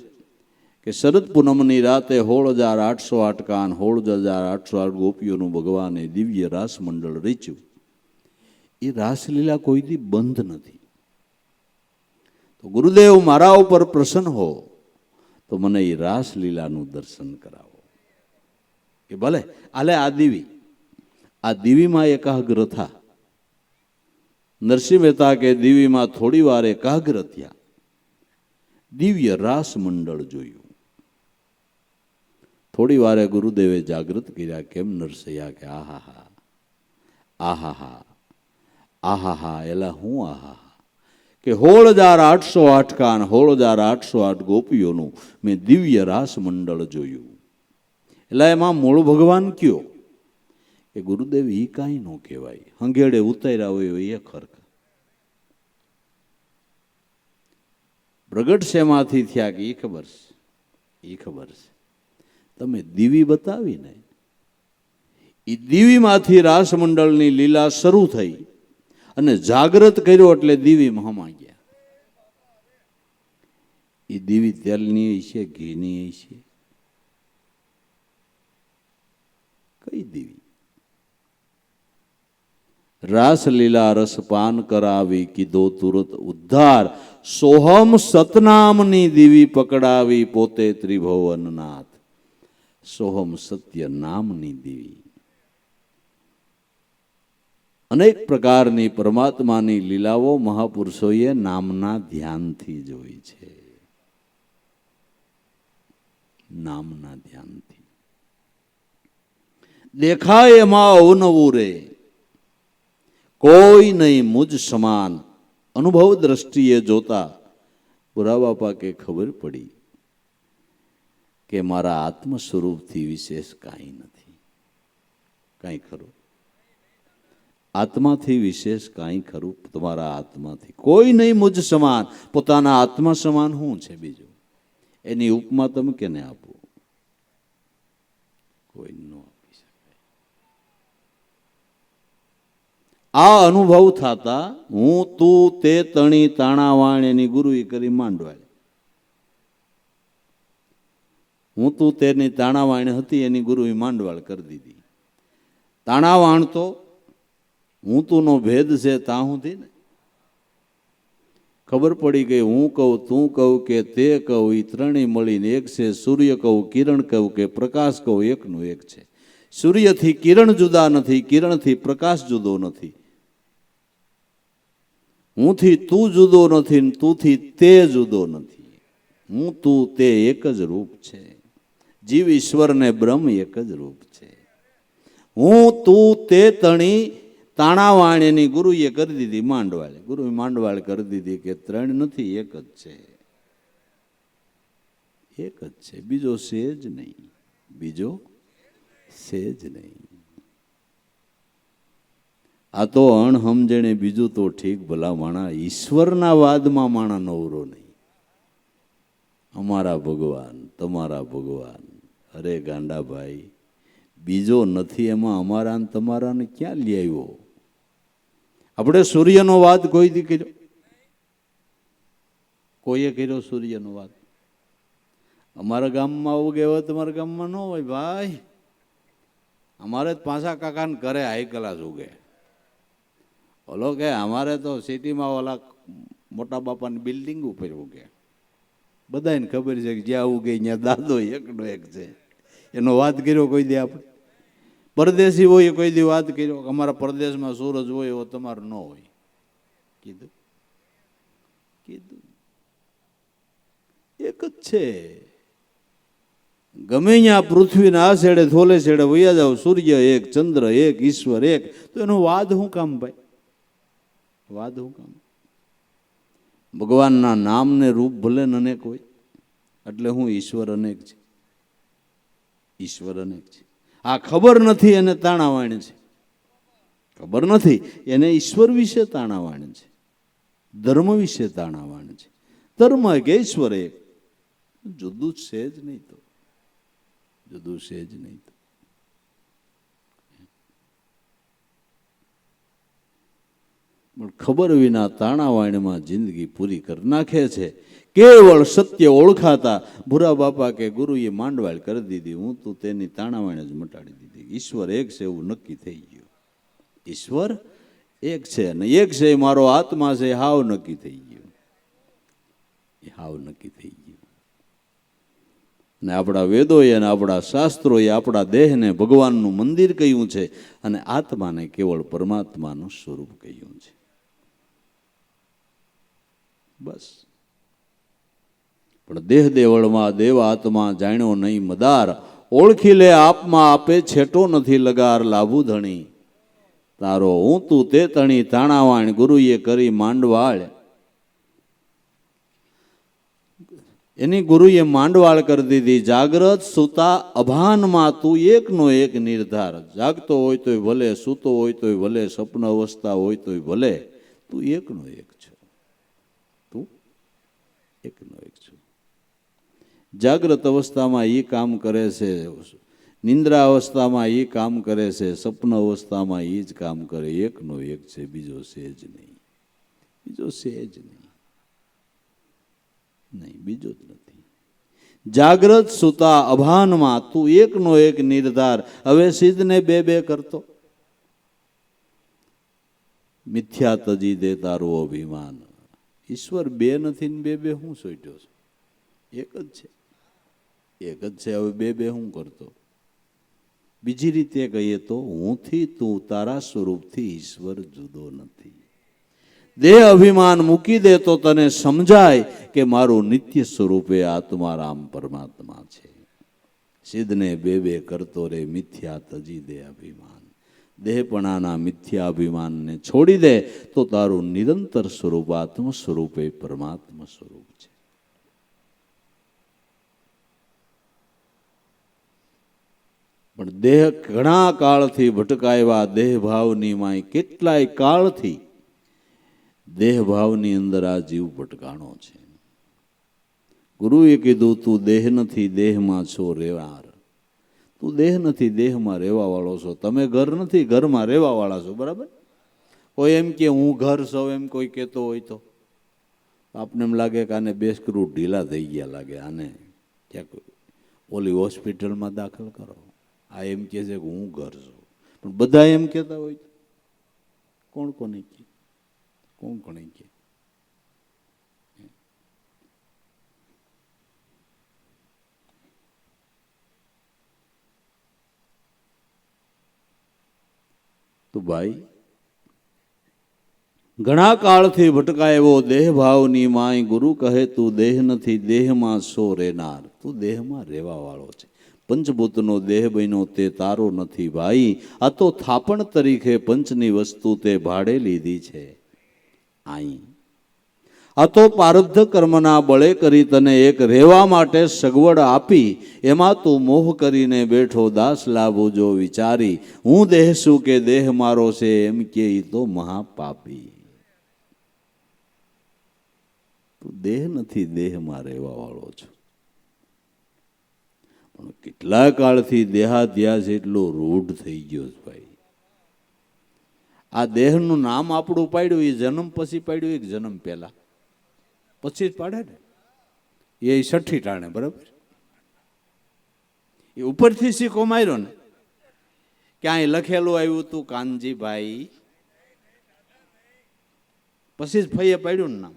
કે શરદ પૂનમની રાતે 16,808 કાન, 16,808 ગોપીઓનું ભગવાને દિવ્ય રાસ મંડળ રચ્યું. એ રાસલીલા કોઈ દી બંધ નથી. તો ગુરુદેવ મારા ઉપર પ્રસન્ન હો તો મને એ રાસલીલાનું દર્શન કરાવો. કે ભલે આલે આ દીવીમાં એકાગ્ર થા. નરસિંહ મહેતા કે દીવીમાં થોડી વાર એકાગ્ર થયા, દિવ્ય રાસ મંડળ જોયું. થોડી વારે ગુરુદેવે જાગૃત કર્યા, કેમ નરસૈયા? કે આહાહા આહાહા આહાહા. એલા હું આહાહા? કે 16,808 કાન, 16,808 ગોપીઓનું મેં દિવ્ય રાસ મંડળ જોયું. એટલે એમાં મૂળ ભગવાન કયો? કે ગુરુદેવ એ કાંઈ ન કહેવાય, હંગેડે ઉતાર્યા હોય એ ખર્ક. પ્રગટ શેમાંથી થયા કે એ ખબર છે, એ ખબર છે. તમે દીવી બતાવીને, એ દીવીમાંથી રાસ મંડળની લીલા શરૂ થઈ અને જાગૃત કર્યો એટલે દીવી મહામાં ગયા. એ દીવી તેલની છે, ઘીની છે? કઈ દીવી? રાસલીલા રસપાન કરાવી, કીધો તુરત ઉદ્ધાર. સોહમ સતનામની દીવી પકડાવી, પોતે ત્રિભુવનનાથ. સોહમ સત્ય નામની દીવી. અનેક પ્રકારની પરમાત્માની લીલાઓ મહાપુરુષોએ નામના ધ્યાનથી જોઈ છે, નામના ધ્યાનથી. દેખાય એમાં અવનવું રે, કોઈ નહીં મુજ સમાન. અનુભવ દ્રષ્ટિએ જોતા બુરા બાપા કે ખબર પડી કે મારા આત્મ સ્વરૂપથી વિશેષ કાંઈ નથી. કાંઈ ખરું? આત્માથી વિશેષ કાંઈ ખરું? તમારા આત્માથી કોઈ નહીં મુજ સમાન. પોતાના આત્મા સમાન શું છે બીજું? એની ઉપમા તમે કેને આપો? કોઈ ન આપી શકે. આ અનુભવ થતા હું તું તે તણી તાણાવાણ એની ગુરુએ કરી માંડવાય. હું તું તેની તાણાવાણ હતી એની ગુરુએ માંડવાળ કરી દીધી. તાણા વાણતો હું તુંનો ભેદ છે તાં સુધી ને ખબર પડી ગઈ હું કહું તું કહું કે તે કહું એ ત્રણેય મળીને એક છે. સૂર્ય કહું કિરણ કહું કે પ્રકાશ કહું એકનું એક છે. સૂર્યથી કિરણ જુદા નથી, કિરણથી પ્રકાશ જુદો નથી, હુંથી તું જુદો નથી, તુંથી તે જુદો નથી. હું તું તે એક જ રૂપ છે. જીવ ઈશ્વર ને બ્રહ્મ એક જ રૂપ છે. હું તું તે તણી તાણાવાણીની ગુરુએ કરી દીધી માંડવાળ. ગુરુએ માંડવાળ કરી દીધી કે ત્રણ નથી, એક જ છે. એક જ છે, બીજો છે જ નહીં, બીજો છે જ નહીં. આ તો અણહમજણે બીજું તો ઠીક ભલા માણા, ઈશ્વરના વાદમાં માણા નવરો નહીં. અમારા ભગવાન, તમારા ભગવાન, અરે ગાંડાભાઈ બીજો નથી, એમાં અમારા ને તમારાને ક્યાં લઈ આવ્યો? આપણે સૂર્યનો વાદ કોઈ દી કર્યો? કોઈએ કર્યો સૂર્યનો વાદ? અમારા ગામમાં ઉગે હોય તમારા ગામમાં ન હોય ભાઈ. અમારે પાછા કાકાને ઘરે હાઈ ક્લાસ ઉગે. ઓલો કે અમારે તો સિટીમાં ઓલા મોટા બાપાની બિલ્ડિંગ ઉપર ઉગે. બધાને ખબર છે કે જ્યાં ઉગે ત્યાં દાદો એકનો એક છે. એનો વાત કર્યો કોઈ દી આપણે? પરદેશી હોય કોઈ દી વાત કર્યો? અમારા પરદેશમાં સૂરજ હોય એવો તમારો ન હોય. કીધું કીધું એક જ છે. ગમે ત્યાં પૃથ્વીના આ છેડે થોલે છેડે વયા જાવ, સૂર્ય એક, ચંદ્ર એક, ઈશ્વર એક, તો એનો વાદ શું કામ ભાઈ? વાદ શું કામ? ભગવાનના નામ ને રૂપ ભલે અનેક હોય, એટલે હું ઈશ્વર અનેક છે. ઈશ્વર અનેક છે. આ ખબર નથી એને તાણાવાણ છે. ખબર નથી એને ઈશ્વર વિશે તાણાવાણ છે, ધર્મ વિશે તાણાવાણ છે. ધર્મ કે ઈશ્વર એક જુદું છે જ નહીં, તો જુદું છે જ નહીં. તો પણ ખબર વિના તાણાવાણીમાં જિંદગી પૂરી કરી નાખે છે. કેવળ સત્ય ઓળખાતા ભૂરા બાપા કે ગુરુએ માંડવાળ કરી દીધી. હું તું તેની તાણાવાણી જ મટાડી દીધી. ઈશ્વર એક છે એવું નક્કી થઈ ગયું. ઈશ્વર એક છે અને એક છે મારો આત્મા છે, હાવ નક્કી થઈ ગયું. એ હાવ નક્કી થઈ ગયું. અને આપણા વેદોએ અને આપણા શાસ્ત્રોએ આપણા દેહને ભગવાનનું મંદિર કહ્યું છે અને આત્માને કેવળ પરમાત્માનું સ્વરૂપ કહ્યું છે. બસ. પણ દેહ દેવળમાં દેવ આત્મા જાણ્યો નહીં મદાર, ઓળખી લે આપમાં આપે છેટો નથી લગાર. લાભુ ધણી તારો હું તું તે તણી તાણાવાણ ગુરુએ કરી માંડવાળ. એની ગુરુએ માંડવાળ કરી દીધી. જાગ્રત સુતા અભાનમાં તું એકનો એક નિર્ધાર. જાગતો હોય તોય ભલે, સૂતો હોય તોય ભલે, સ્વપ્ન અવસ્થા હોય તોય ભલે, તું એકનો એક છો. તું એકનો એક છો. જાગ્રત અવસ્થામાં એ કામ કરે છે, નિંદ્રા અવસ્થામાં એ કામ કરે છે, સ્વપ્ન અવસ્થામાં એ જ કામ કરે. એકનો એક છે, બીજો છે જ નહીં. બીજો છે જ નહીં. નહીં, બીજો જ નથી. જાગ્રત સુતા અભાનમાં તું એકનો એક નિર્ધાર. હવે સિદ્ધને બે બે કરતો મિથ્યા તજી દે તારું અભિમાન. ઈશ્વર બે નથી ને બે બે હું સોટ્યો છું? એક જ છે, એક જ છે. હવે બે બે હું કરતો? બીજી રીતે કહીએ તો હુંથી તું તારા સ્વરૂપથી ઈશ્વર જુદો નથી. દેહ અભિમાન મૂકી દે તો તને સમજાય કે મારું નિત્ય સ્વરૂપે આત્મા રામ પરમાત્મા છે. સિદ્ધને બે બે કરતો રે મિથ્યા તજી દે અભિમાન. દેહપણાના મિથ્યા અભિમાનને છોડી દે તો તારું નિરંતર સ્વરૂપ આત્મ સ્વરૂપે પરમાત્મા સ્વરૂપ છે. પણ દેહ ઘણા કાળથી ભટકાયવા દેહ ભાવની માય. કેટલાય કાળથી દેહ ભાવની અંદર આ જીવ ભટકાણો છે. ગુરુએ કીધું તું દેહ નથી, દેહમાં છો રહેવાર. તું દેહ નથી, દેહમાં રહેવા વાળો છો. તમે ઘર નથી, ઘરમાં રહેવા વાળા છો. બરાબર? કોઈ એમ કે હું ઘર છું એમ કોઈ કહેતો હોય તો આપને એમ લાગે કે આને બે સ્ક્રૂ ઢીલા થઈ ગયા લાગે, આને ક્યાંક ઓલી હોસ્પિટલમાં દાખલ કરો. આ એમ કહે છે કે હું ઘર છું. પણ બધા એમ કહેતા હોય કોણ કોને કહે, કોણ કોને કહે? તો ભાઈ ઘણા કાળથી ભટકાયો દેહ ભાવની માય, ગુરુ કહે તું દેહ નથી દેહમાં સો રેનાર. તું દેહમાં રહેવા વાળો છે, પંચભૂતનો દેહ બન્યો તે તારો નથી ભાઈ. આ તો થાપણ તરીકે પંચની વસ્તુ તે ભાડે લીધી છે આઈ. આ તો પારબ્ધ કર્મના બળે કરી તને એક રહેવા માટે સગવડ આપી, એમાં તું મોહ કરીને બેઠો દાસ લાભો જો વિચારી. હું દેહ શું કે દેહ મારો છે એમ કે તો મહાપાપી. તું દેહ નથી દેહમાં રહેવા વાળો છો. પણ કેટલા કાળથી દેહાધ્યાસ એટલો રૂઢ થઈ ગયો છે ભાઈ. આ દેહનું નામ આપણું પાડ્યું એ જન્મ પછી પાડ્યું એક જન્મ પહેલા પછી જ પાડે ને, એ છઠ્ઠી ટાણે બરાબર. એ ઉપરથી સિક્કો માર્યો ને, ક્યાંય લખેલું આવ્યું તું કાનજીભાઈ, પછી જ ફઈએ પાડ્યું ને નામ.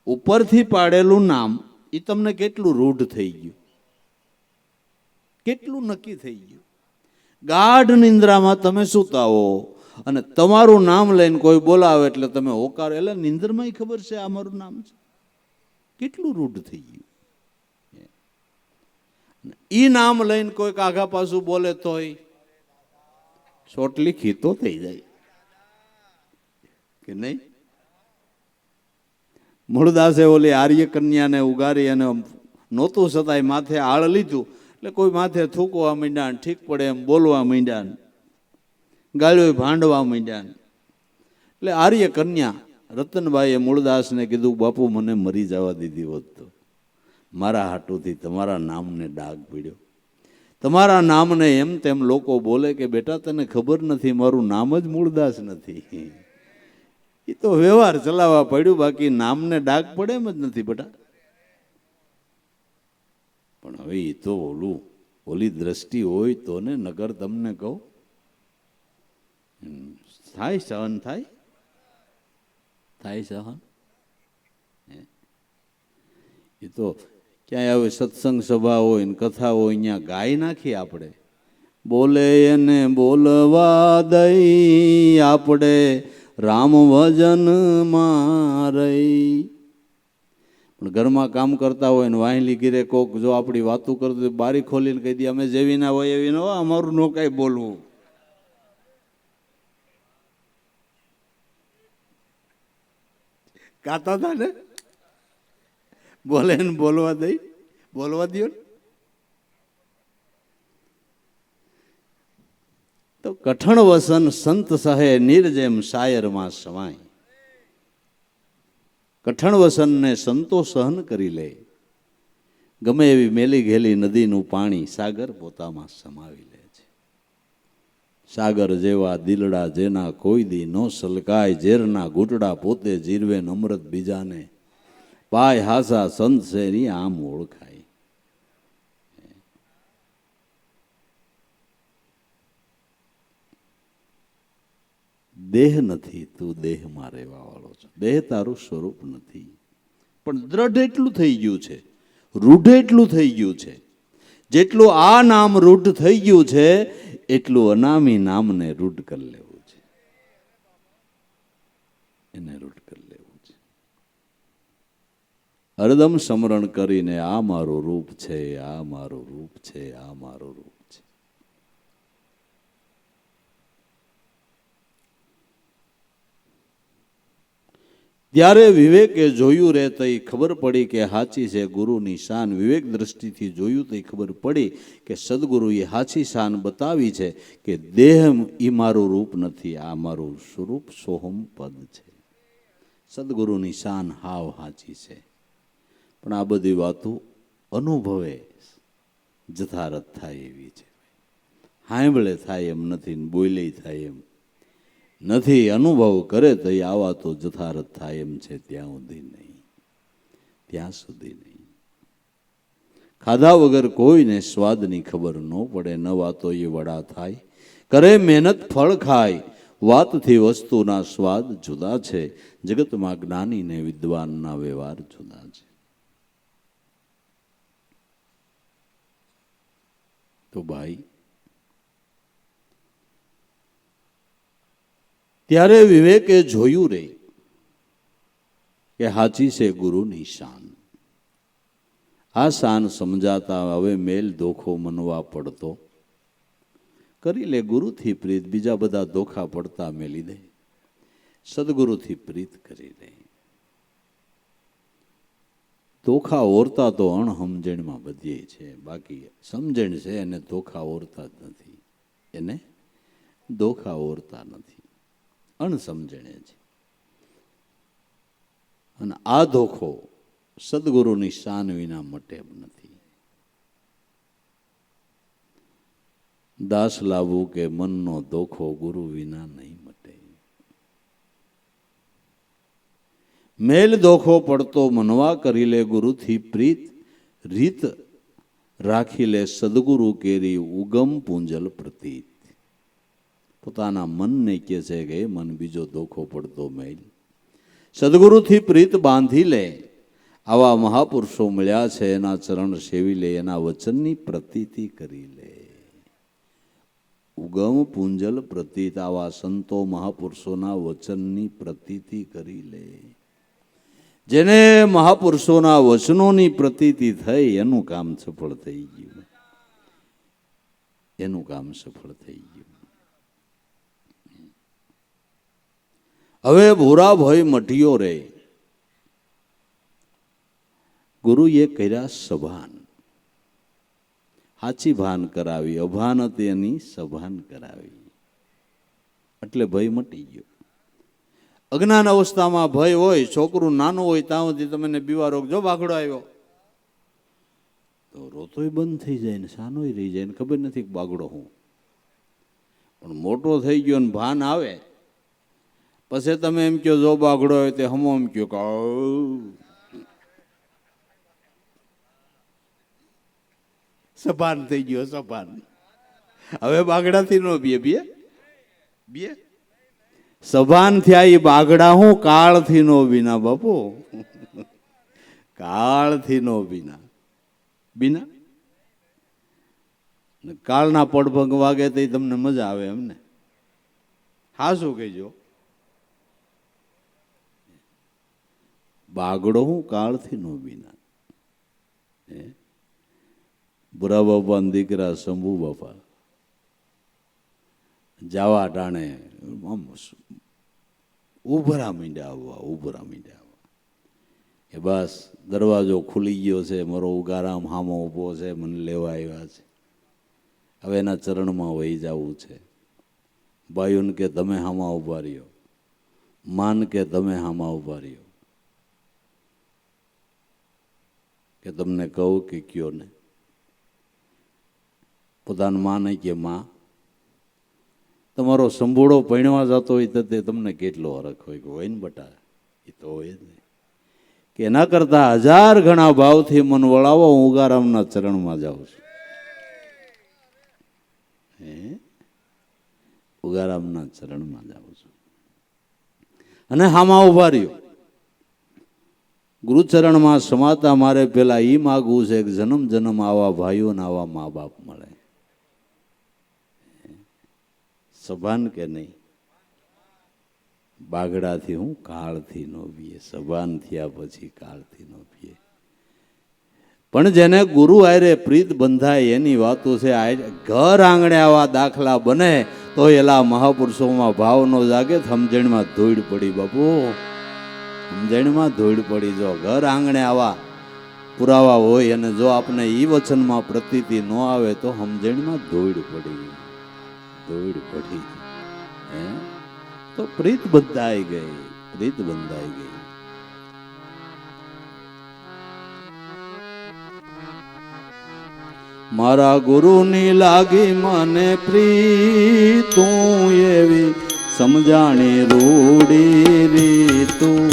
ઉપરથી પાડેલું નામ એ તમને કેટલું રૂઢ થઈ ગયું, કેટલું નક્કી થઈ ગયું. ગાઢ નિંદ્રામાં તમે સૂતા હો અને તમારું નામ લઈને કોઈ બોલાવે એટલે તમે હોકાર, એટલે નિંદ્રમાં ખબર છે આ મારું નામ છે. કેટલું રૂઢ થઈ ગયું. ઈ નામ લઈને કોઈક આઘા પાછું બોલે તોય ચોટલી ખીતો થઈ જાય કે નહીં. મૂળદાસે ઓલી આર્ય કન્યાને ઉગારી અને નહોતું છતાંય માથે આળ લીધું એટલે કોઈ માથે થૂકવા માંડ્યા, ઠીક પડે એમ બોલવા માંડ્યા, ગાળ્યો ભાંડવા માંડ્યા. એટલે આર્ય કન્યા રતનબાઈએ મૂળદાસને કીધું બાપુ મને મરી જવા દીધી હોત તો મારા હાટુથી તમારા નામને ડાઘ પીડ્યો. તમારા નામને એમ તેમ લોકો બોલે કે બેટા તને ખબર નથી મારું નામ જ મૂળદાસ નથી. એ તો વ્યવહાર ચલાવવા પડ્યું, બાકી નામને ડાઘ પડે એમ જ નથી બેટા. પણ હવે એ તો ઓલી દ્રષ્ટિ હોય તો ને, નગર તમને કહું થાય સહન, થાય સહન. એ તો ક્યાંય હવે સત્સંગ સભા હોય ને કથા હોય અહીંયા ગાઈ નાખીએ આપણે, બોલે એને બોલવા દઈ આપણે રામ ભજન મારઈ. પણ ઘરમાં કામ કરતા હોય ને વાહિલી ગીરે કોક જો આપણી વાતું કરતું હોય, બારી ખોલીને કહી દે અમે જેવી ના હોય એવી ન હોય, અમારું નો કાંઈ બોલવું. ગાતા હતા ને, બોલે ને બોલવા દઈ, બોલવા દો ને. તો કઠણ વસન સંત સહે નિર્જેમ શાયરમાં સમાય. કઠણ વસનને સંતો સહન કરી લે, ગમે એવી મેલી ઘેલી નદીનું પાણી સાગર પોતામાં સમાવી લે છે. સાગર જેવા દિલડા જેના કોઈ દી નો સલકાય, ઝેરના ઘૂંટડા પોતે જીરવે અમૃત બીજાને, પાય હાસા સંત છે ની આમ ઓળખાય. દેહ નથી તું દેહમાં રહેવા વાળો છો, દેહ તારું સ્વરૂપ નથી. પણ દ્રઢ એટલું થઈ ગયું છે, રૂઢ એટલું થઈ ગયું છે. જેટલું આ નામ રૂઢ થઈ ગયું છે એટલું અનામી નામને રૂઢ કરી લેવું છે, એને રૂઢ કરી લેવું છે. હરદમ સ્મરણ કરીને આ મારું રૂપ છે, આ મારું રૂપ છે, આ મારું રૂપ છે. ત્યારે વિવેકે જોયું રે તઈ ખબર પડી કે હાચી છે ગુરુની શાન. વિવેક દ્રષ્ટિથી જોયું તઈ ખબર પડી કે સદગુરુએ હાચી શાન બતાવી છે કે દેહ એ મારું રૂપ નથી, આ મારું સ્વરૂપ સોહમ પદ છે. સદગુરુની શાન હાવ હાચી છે. પણ આ બધી વાતો અનુભવે જથારત થાય એવી છે, સાંભળે થાય એમ નથી, બોલે થાય એમ નથી. અનુભવ કરે તો આવા તો જથારત થાય એમ છે, ત્યાં સુધી નહીં, ત્યાં સુધી નહીં. ખાધા વગર કોઈને સ્વાદની ખબર ન પડે, ન વાતો એ વડા થાય. કરે મહેનત ફળ ખાય, વાતથી વસ્તુના સ્વાદ જુદા છે, જગતમાં જ્ઞાની ને વિદ્વાનના વ્યવહાર જુદા છે. તો ભાઈ ત્યારે વિવેકે જોયું રે કે હાચી છે ગુરુની શાન. આ શાન સમજાતા હવે મેલ ધોખો મનવા પડતો, કરી લે ગુરુથી પ્રીત, બીજા બધા ધોખા પડતા મેલી દે, સદગુરુથી પ્રીત કરી લે. ધોખા ઓરતા તો અણસમજણમાં બધીએ છે, બાકી સમજણ છે એને ધોખા ઓરતા જ નથી, એને ધોખા ઓરતા નથી, અણસમજણે છે. અને આ ધોખો સદગુરુની શાન વિના મટે નથી. દાસ લાવવું કે મનનો ધોખો ગુરુ વિના નહીં મટે. મેલ ધોખો પડતો મનવા કરી લે ગુરુથી પ્રીત, રીત રાખી લે સદગુરુ કેરી ઉગમ પૂંજલ પ્રતીત. પોતાના મનને કહે છે કે મન બીજો ધોખો પડતો મેલ, સદગુરુથી પ્રીત બાંધી લે. આવા મહાપુરુષો મળ્યા છે, એના ચરણ સેવી લે, એના વચનની પ્રતીતિ કરી લે. ઉગમ પૂંજલ પ્રતીત, આવા સંતો મહાપુરુષોના વચનની પ્રતીતિ કરી લે. જેને મહાપુરુષોના વચનોની પ્રતીતિ થઈ એનું કામ સફળ થઈ ગયું, એનું કામ સફળ થઈ ગયું. હવે ભૂરા ભય મટીયો રે, ગુરુએ કર્યા સભાન. હાચી ભાન કરાવી, અભાન હતી એની સભાન કરાવી, એટલે ભય મટી ગયો. અજ્ઞાન અવસ્થામાં ભય હોય, છોકરું નાનું હોય ત્યાં સુધી તમને બીવારો, જો બાગડો આવ્યો તો રોતોય બંધ થઈ જાય ને સાનોય રહી જાય ને ખબર નથી કે બાગડો હું. પણ મોટો થઈ ગયો ને ભાન આવે પછી તમે એમ કહો જો બાગડો હોય તે હમો એમ કહો કે સભાન થઈ ગયો, સભાન. હવે બાગડાથી નો બીએ બીએ બીએ સભાન થયા. એ બાગડા હું કાળથી નો બીના બાપુ, કાળથી નો બીના બીના. કાળના પડભંગ વાગે તો તમને મજા આવે એમને. હા શું કહેજો, બાગડો હું કાળથી નો બીના. બુરા બાપા દીકરા શંભુ બાપા જાવા ટાણે ઉભરા મીંડ્યા આવવા, ઉભરા મીંડ્યા આવવા. એ બસ દરવાજો ખુલી ગયો છે, મારો ઉગારામ હામો ઊભો છે, મને લેવા આવ્યા છે, હવે એના ચરણમાં વહી જવું છે. ભાઈઓને કે તમે હામા ઉભા રહ્યો, માન કે તમે હામા ઉભા રહ્યો, કે તમને કહું કે કયો ને. પોતાના માં નહીં કે માં તમારો સંભોળો પૈણવા જતો હોય તો તે તમને કેટલો હરખ હોય, કે હોય ને બટા, એ તો હોય જ નહીં. કે એના કરતા 1000 ગણા ભાવથી મન વળાવો, હું ઉગારામના ચરણમાં જાઉં છું. ઉગારામના ચરણમાં જાઉં છું. અને હામાં ઉભા રહ્યો. ગુરુચરણમાં સમાતા મારે પેલા ઈ માગવું છે કે જન્મ જન્મ આવા ભાઈઓ ને આવા મા બાપ મળે. સભાન કે નહીં, બાગડાથી હું કાળથી નો બીએ, સભાન થયા પછી કાળથી નો બીએ. પણ જેને ગુરુ આરે પ્રીત બંધાય એની વાતો છે. ઘર આંગણે આવા દાખલા બને તો એલા મહાપુરુષોમાં ભાવ નો જાગે, સમજણમાં ધૂળ પડી બાપુ, સમજણમાં ધૂળ પડી. જો ઘર આંગણે આવા પુરાવા હોય અને જો આપણે ઈ વચનમાં પ્રતીતિ ન આવે તો સમજણમાં ધૂળ પડી, ધૂળ પડી. તો પ્રીત બંધાઈ ગઈ, પ્રીત બંધાઈ ગઈ. મારા ગુરુની લાગી મને પ્રીત, તું એવી સમજાણી રૂડી રીતું.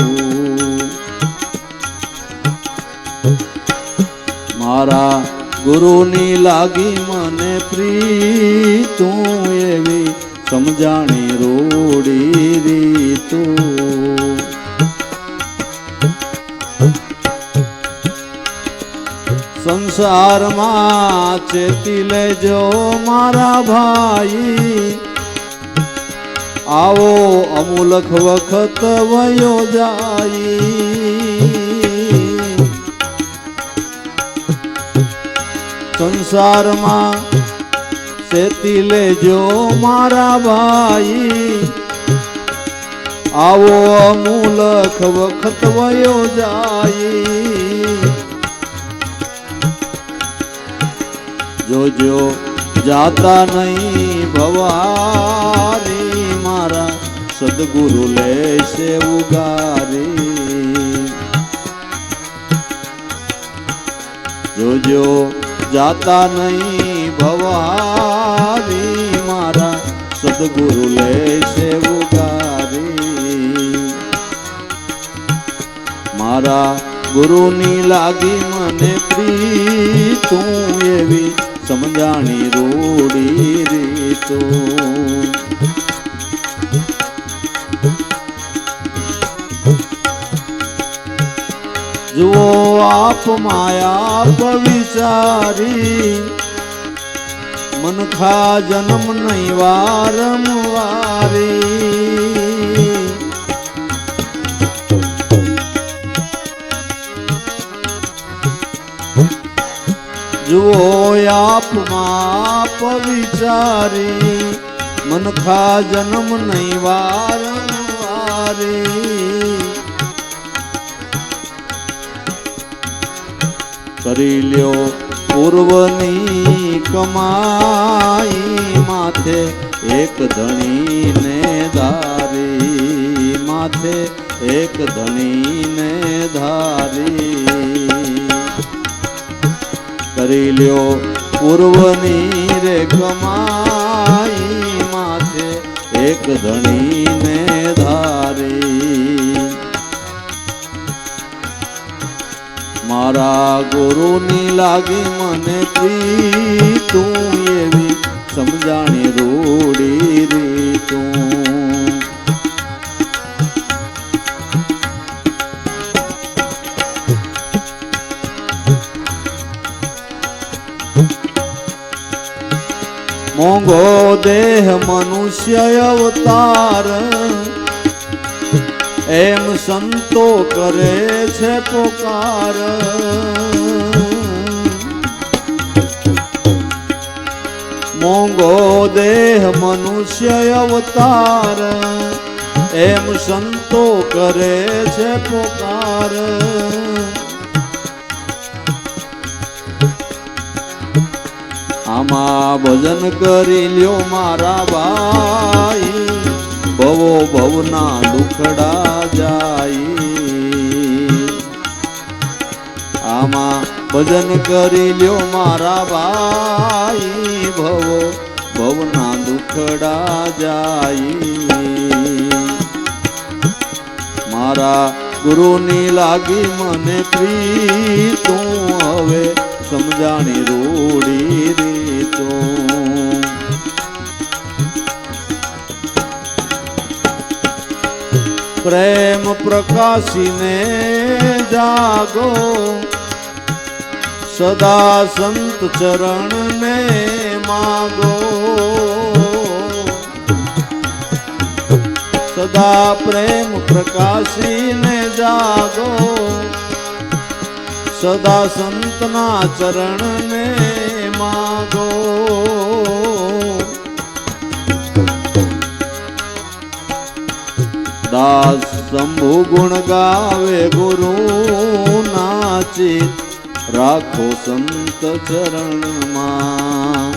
મારા ગુરુની લાગી મને પ્રીતું એવી સમજાણી રૂડી રીતું સંસારમાં ચેતી લેજો મારા ભાઈ આવો અમુલખ વખત વયો જાય સંસારમાં ચેતી લેજો મારા ભાઈ આવો અમુલખ વખત વયો જાય જોજો જાતા નહીં ભવારી મારા સદગુરુ લેશે ઉગારી જોજો જાતા નહીં ભવારી મારા સદગુરુ લેશે ઉગારી મારા ગુરુની લાગી મને પ્રીતું એવી સમજાણી રૂડી રીતું જુઓ આપ માયા વિચારી મનખા જન્મ નહીં વારંવારી જુઓ આપ માપ વિચારી મનખા જન્મ નહીં વારંવારી કરી લ્યો પૂર્વની કમાઈ માથે એક ધણીને ધારી માથે એક ધણીને ધારી કરી લ્યો પૂર્વની રે કમાઈ માથે એક ધણીને ધારી મારા ગુરુની લાગી મને પ્રીતું એવી સમજાણી રૂડી રીતું મોંઘો દેહ મનુષ્ય અવતાર એમ સંતો કરે છે પોકાર મોંઘો દેહ મનુષ્ય અવતાર એમ સંતો કરે છે પોકાર આમાં ભજન કરી લ્યો મારા ભાઈ ભવો ભવના દુખડા જાય આમાં ભજન કરી લ્યો મારા ભાઈ ભવો ભવના દુખડા જાય મારા ગુરુની લાગી મને પ્રીતું હવે સમજાણી રૂડી રીતું પ્રેમ પ્રકાશીને જાગો સદા સંત ચરણને માગો સદા પ્રેમ પ્રકાશીને જાગો સદા સંતના ચરણને માગો દાસ શંભુ ગુણ ગાવે ગુરુ નાચિત રાખો સંત ચરણમાં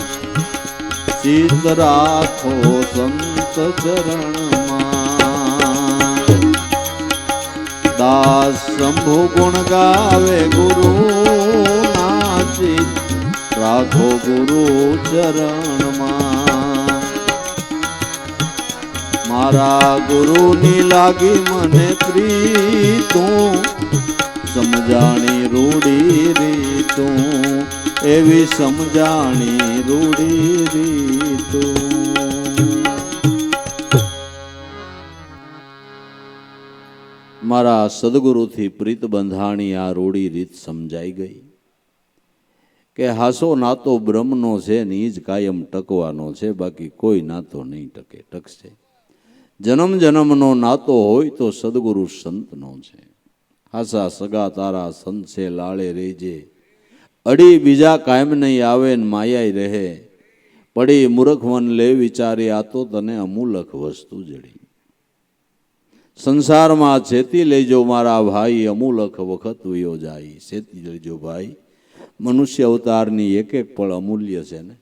ચિત રાખો સંત ચરણમાં દાસ શંભુ ગુણ ગાવે ગુરુ નાચિત રાખો ગુરુ ચરણમાં મારા ગુરુની લાગી મને પ્રીતું સમજાણી રૂડી રીતું એવી સમજાણી રૂડી રીતો. મારા સદગુરુથી પ્રીત બંધાણી આ રૂડી રીત સમજાઈ ગઈ કે હાસો નાતો બ્રહ્મનો છે ને ઈ જ કાયમ ટકવાનો છે, બાકી કોઈ નાતો નહીં ટકે. ટકશે જન્મ જન્મનો નાતો હોય તો સદગુરુ સંતનો છે. હાસા સગા તારા સંત છે લાળે રેજે, અડી બીજા કાયમ નહીં આવે ને માયાઈ રહે, પડી મૂર્ખ મન લે વિચારી આ તો તને અમૂલક વસ્તુ જડી. સંસારમાં છેતી લેજો મારા ભાઈ, અમૂલક વખત વયો જાય. છેતી લેજો ભાઈ, મનુષ્ય અવતારની એક એક પળ અમૂલ્ય છે ને.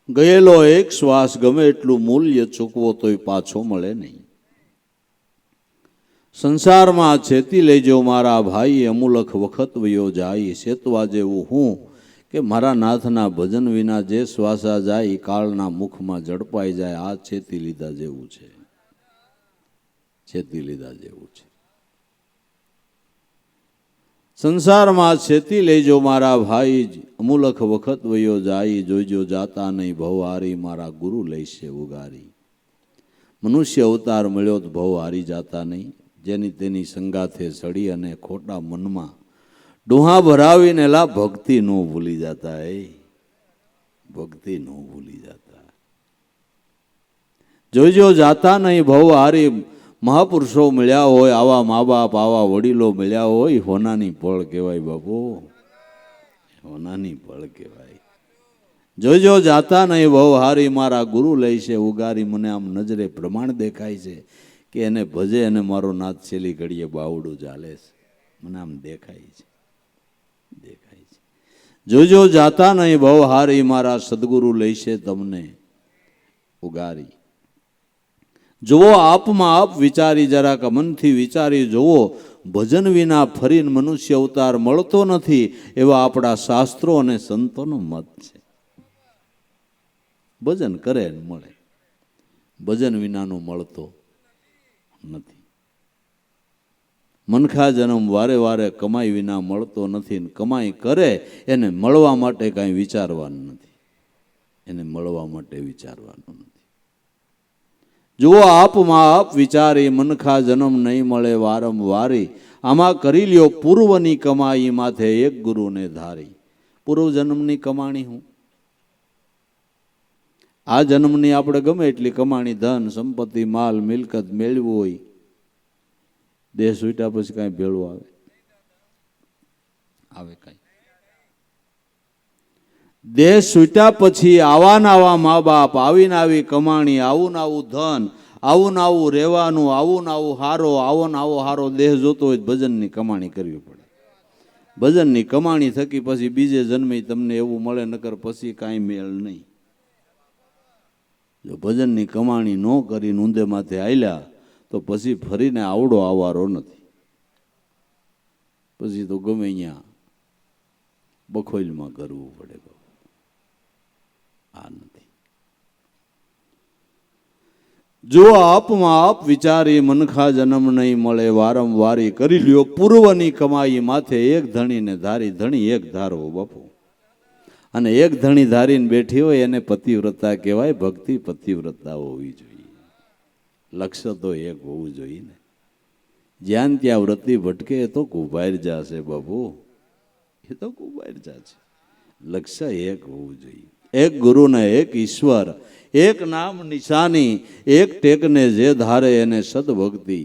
ગયેલો એક શ્વાસ ગમે એટલું મૂલ્ય ચૂકવો તોય પાછો મળે નહીં. સંસારમાં છેતી લેજો મારા ભાઈ, અમૂલક વખત વયો જાય. સેતવા જેવું હું કે મારા નાથના ભજન વિના જે શ્વાસા જાય એ કાળના મુખમાં ઝડપાઈ જાય. આ છેતી લીધા જેવું છે, છેતી લીધા જેવું છે. સંસારમાં છેતી લેજો મારા ભાઈ, અમૂલક વખત વયો જાય. જોઈજો જાતા નહીં ભવ હારી, મારા ગુરુ લઈશે ઉગારી. મનુષ્ય અવતાર મળ્યો તો ભવ હારી જાતા નહીં. જેની તેની સંગાથે સડી અને ખોટા મનમાં ડોહા ભરાવીને લા ભક્તિ નો ભૂલી જતા. ભક્તિ નો ભૂલી જતા. જોઈજો જાતા નહીં ભવ હારી. મહાપુરુષો મળ્યા હોય, આવા મા બાપ આવા વડીલો મળ્યા હોય, હોનાની પળ કહેવાય બાપુ, હોનાની પળ કહેવાય. જોઈજો જાતા નહીં ભવ હારી, મારા ગુરુ લઈશે ઉગારી. મને આમ નજરે પ્રમાણ દેખાય છે કે એને ભજે અને મારો નાથ છેલ્લી ઘડીએ બાવડું ચાલે છે. મને આમ દેખાય છે, દેખાય છે. જોજો જાતા નહીં ભવ હારી, મારા સદગુરુ લઈશે તમને ઉગારી. જુઓ આપમાં આપ વિચારી, જરાક મનથી વિચારી જુઓ. ભજન વિના ફરીને મનુષ્ય અવતાર મળતો નથી, એવા આપણા શાસ્ત્રો અને સંતોનો મત છે. ભજન કરે ને મળે, ભજન વિનાનો મળતો નથી. મનખા જન્મ વારે વારે કમાઈ વિના મળતો નથી, ને કમાઈ કરે એને મળવા માટે કાંઈ વિચારવાનું નથી, એને મળવા માટે વિચારવાનું નથી. જુઓ આપમાં આપ વિચારી, મનખા જન્મ નહીં મળે વારંવારી. આમાં કરી લ્યો પૂર્વની કમાઈ, માથે એક ગુરુને ધારી. પૂર્વ જન્મની કમાણી હું, આ જન્મની આપણે ગમે એટલી કમાણી, ધન સંપત્તિ માલ મિલકત મેળવું હોય, દેહ છૂટ્યા પછી કાંઈ ભેળું આવે? આવે કાંઈ? દેહ છૂટ્યા પછી આવા આવા મા બાપ, આવીને આવી કમાણી, આવું ને આવું ધન, આવું ને આવું રહેવાનું, આવું ને આવું હારો, આવો ને આવો હારો દેહ જોતો હોય ભજનની કમાણી કરવી પડે. ભજનની કમાણી થકી પછી બીજે જન્મે તમને એવું મળે, નકર પછી કાંઈ મેળ નહીં. જો ભજનની કમાણી ન કરીને ઊંધે માથે આલ્યા તો પછી ફરીને આવડો આવારો નથી. પછી તો ગમે અહીંયા બખોઈલમાં કરવું પડે. આ નથી. જો આપમાં આપ વિચારી, મનખા જન્મ નહીં મળે વારંવારી. કરી લ્યો પૂર્વની કમાઈ, માથે એક ધણીને ધારી. ધણી એક ધારવો બાપુ, અને એક ધણી ધારીને બેઠી હોય એને પતિવ્રતા કહેવાય. ભક્તિ પતિવ્રતા હોવી જોઈએ, લક્ષ્ય તો એક હોવું જોઈએ ને. જ્યાં ત્યાં વ્રતિ ભટકે એ તો કુભાર જશે બાપુ, એ તો કુભાર જશે. લક્ષ્ય એક હોવું જોઈએ. એક ગુરુ ને એક ઈશ્વર, એક નામ નિશાની, એક ટેકને જે ધારે એને સદભક્તિ.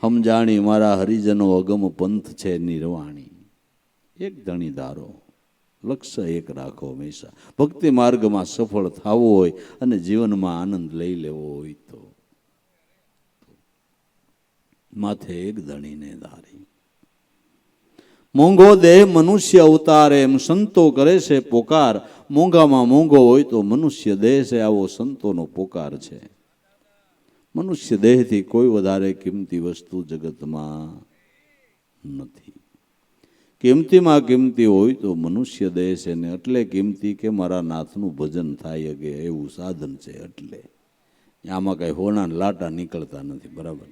સમજાણી મારા હરિજનો અગમ પંથ છે નિર્વાણી. એક ધણી ધારો, લક્ષ્ય એક રાખો હંમેશા. ભક્તિ માર્ગમાં સફળ થવું હોય અને જીવનમાં આનંદ લઈ લેવો હોય તો માથે એક ધણીને ધારી. મોંઘો દેહ મનુષ્ય અવતારે, એમ સંતો કરે છે પોકાર. મોંઘામાં મોંઘો હોય તો મનુષ્ય દેહ છે, આવો સંતોનો પોકાર છે. મનુષ્ય દેહથી કોઈ વધારે કિંમતી વસ્તુ જગતમાં નથી. કિંમતીમાં કિંમતી હોય તો મનુષ્ય દેહ છે ને એટલે કિંમતી કે મારા નાથનું ભજન થાય કે એવું સાધન છે. એટલે આમાં કાંઈ હોના લાટા નીકળતા નથી. બરાબર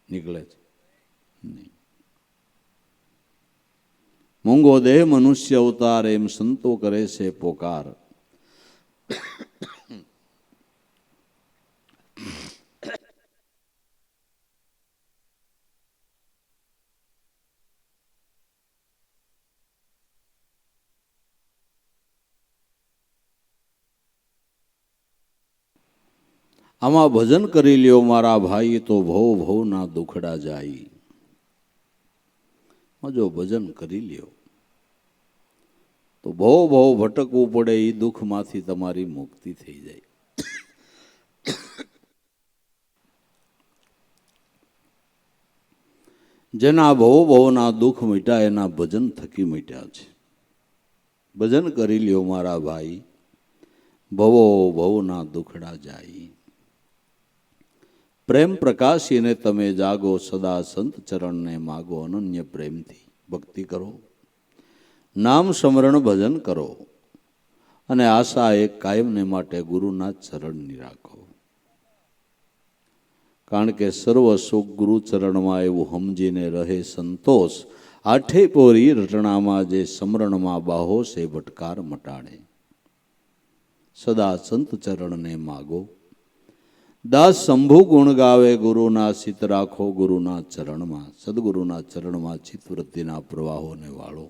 નીકળે છે નહીં. મૂંગો દેહ મનુષ્ય અવતાર એમ સંતો કરે છે પોકાર. આમાં ભજન કરી લ્યો મારા ભાઈ તો ભવ ભવના દુખડા જાય. જો ભજન કરી લ્યો તો ભવ ભવ ભટકવું પડે એ દુઃખમાંથી તમારી મુક્તિ થઈ જાય. જેના ભવ ભવના દુઃખ મીટ્યા એના ભજન થકી મીટ્યા છે. ભજન કરી લ્યો મારા ભાઈ ભવો ભવના દુખડા જાય. પ્રેમ પ્રકાશીને તમે જાગો સદા સંત ચરણને માગો. અનન્ય પ્રેમથી ભક્તિ કરો, નામ સ્મરણ ભજન કરો અને આશા એક કાયમને માટે ગુરુના ચરણની રાખો. કારણ કે સર્વ સુખ ગુરુ ચરણમાં એવું સમજીને રહે સંતોષ. આઠે પોરી રટણામાં જે સમરણમાં બાહો છે ભટકાર મટાડે. સદા સંત ચરણને માગો. દાસ શંભુ ગુણ ગાવે ગુરુના ચિત્ત રાખો ગુરુના ચરણમાં. સદગુરુના ચરણમાં ચિત્તવૃત્તિના પ્રવાહોને વાળો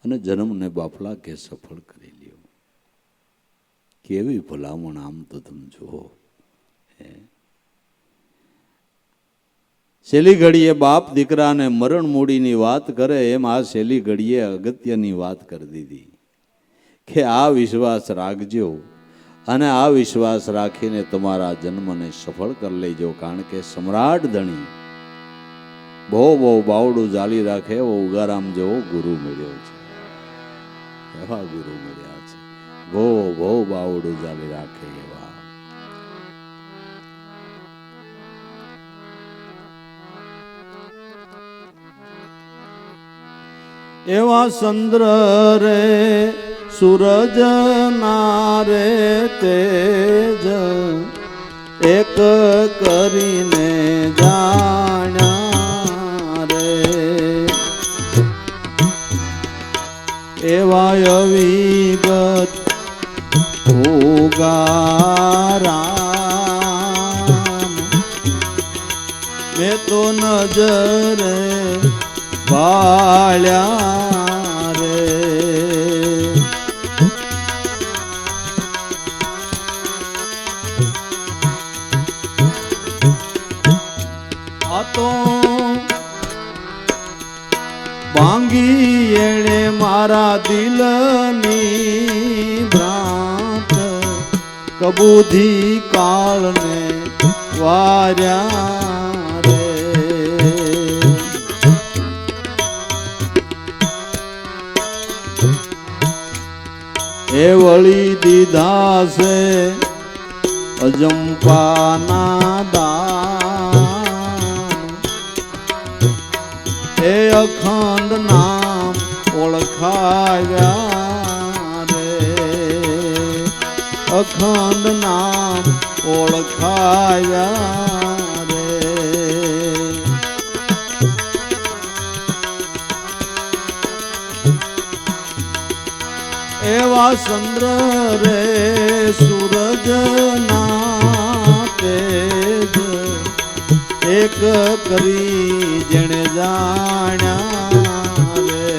અને જન્મને બાફલા કે સફળ કરી લ્યો. કેવી ભલામણ આમ તો તમે જુઓ. છેલ્લી ઘડીએ બાપ દીકરાને મરણ મૂડીની વાત કરે એમ આ છેલ્લી ઘડીએ અગત્યની વાત કરી દીધી કે આ વિશ્વાસ રાખજો અને આ વિશ્વાસ રાખીને તમારા જન્મને સફળ કરી લેજો. કારણ કે સમ્રાટ ધણી બહુ બહુ બાવડું જાલી રાખે એવો ઉગારામ જેવો ગુરુ મળ્યો છે. એવા ગુરુ મળ્યા છે. બહુ બહુ બાવડું જાલી રાખે એવા. એવા ચંદ્ર રે સૂરજ નારે તેજ એક કરીને જાણ્યા રે. એવા અવિગત ઉગારામ મેં તો નજરે બાળ્યા રે. આ તો ભાંગી એણે મારા દિલની ભ્રાંત કબૂધી કાળને વાર્યા રે. એ વળી દીધા છે અજંપાના દાન. એ અખંડ નામ ઓળખાવ્યા રે. અખંડ નામ ઓળખાવ્યા રે. એવા ચંદ્ર રે સૂરજ ના તેજ એક કરી જેણે જાણ્યા રે.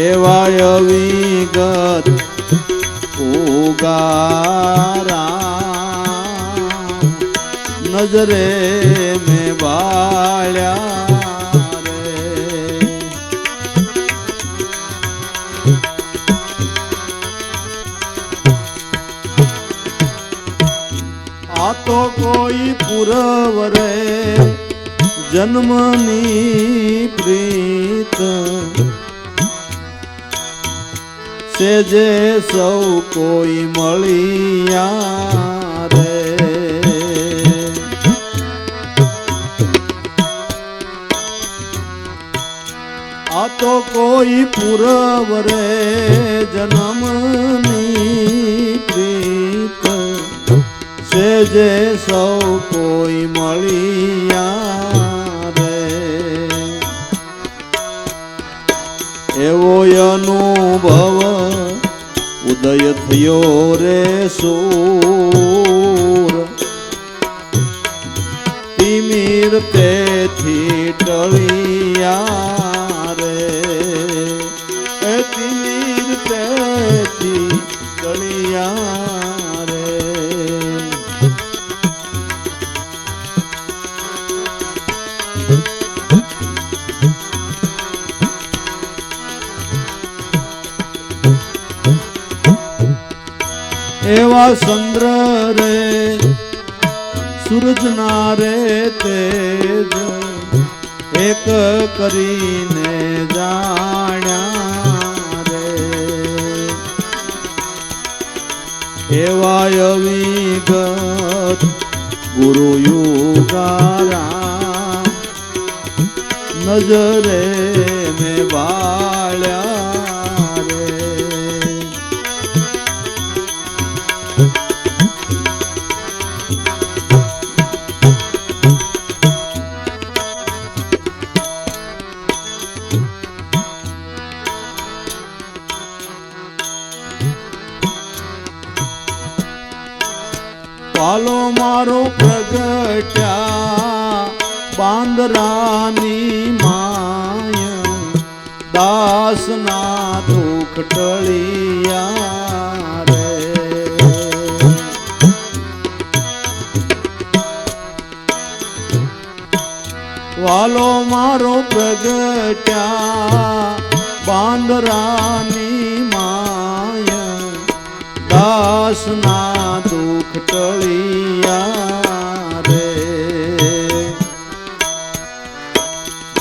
એવા અવિગત ઉગારા નજરે મેં બાળ્યા. આ તો કોઈ પુરવરે જન્મની પ્રીત સેજે સૌ કોઈ મળ્યા રે. આ તો કોઈ પૂરવ રે જન્મની પ્રીત છે જે સૌ કોઈ મળ્યા રે એવો અનુભવ ઉદય થયો રે સૂર તિમિર તેથી ટળિયા રે એ તિમિર તેથી ટળિયા રે એવા ચંદ્ર રે સૂરજના રે તેજ એક કરીને જાણ્યા રે એવા અવિગત ગુરુ યુગારા નજરે મેં બાળ્યા રે પાલો મારો પ્રગટ્યા બાંદરાની માય દાસના દુઃખ ટળિયા રે વાલો મારો પ્રગટ્યા બાંદરાની માય દાસના દુઃખ ટળિયા રે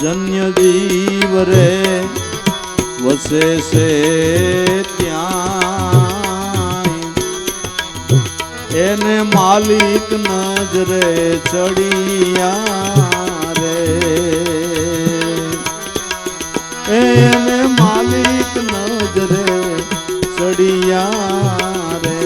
જન્ય જીવ રે વસે છે ત્યાં એને માલિક નજરે ચડિયા રે એને માલિક નજરે ચડિયા રે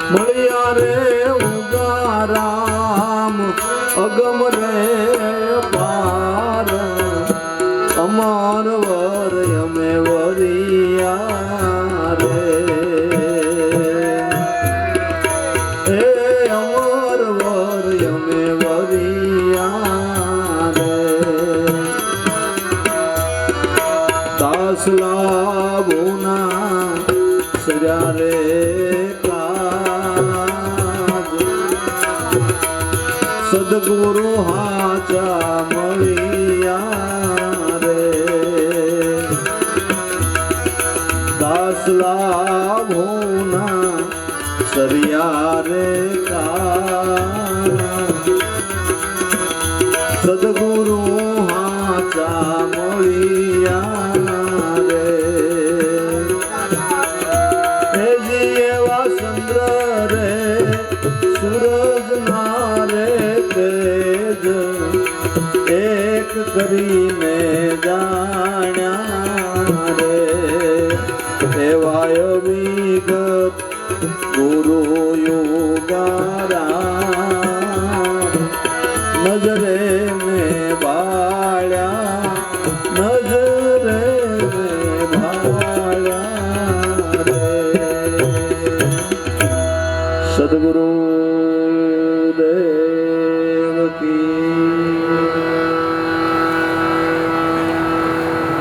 મળ્યા રે ઉગારામ અગમ રે પાર અમાર વર અમે વરિયા રે હે અમાર વર અમે વરિયા રે દાસલા બોના સજા રે સદગુરુ હાચા મળ્યા રે દાસલા ભોના સરિયા રે સદગુરુ હાચા મળ્યા રે એવા ચંદ્ર રે સૂરજ ના રે તેજ એક કરીને જાણ્યા રે એવા વિગત ગુરુ યુગારા નજરે મેં બાળ્યા નજરે મેં બાળ્યા રે સદગુરુ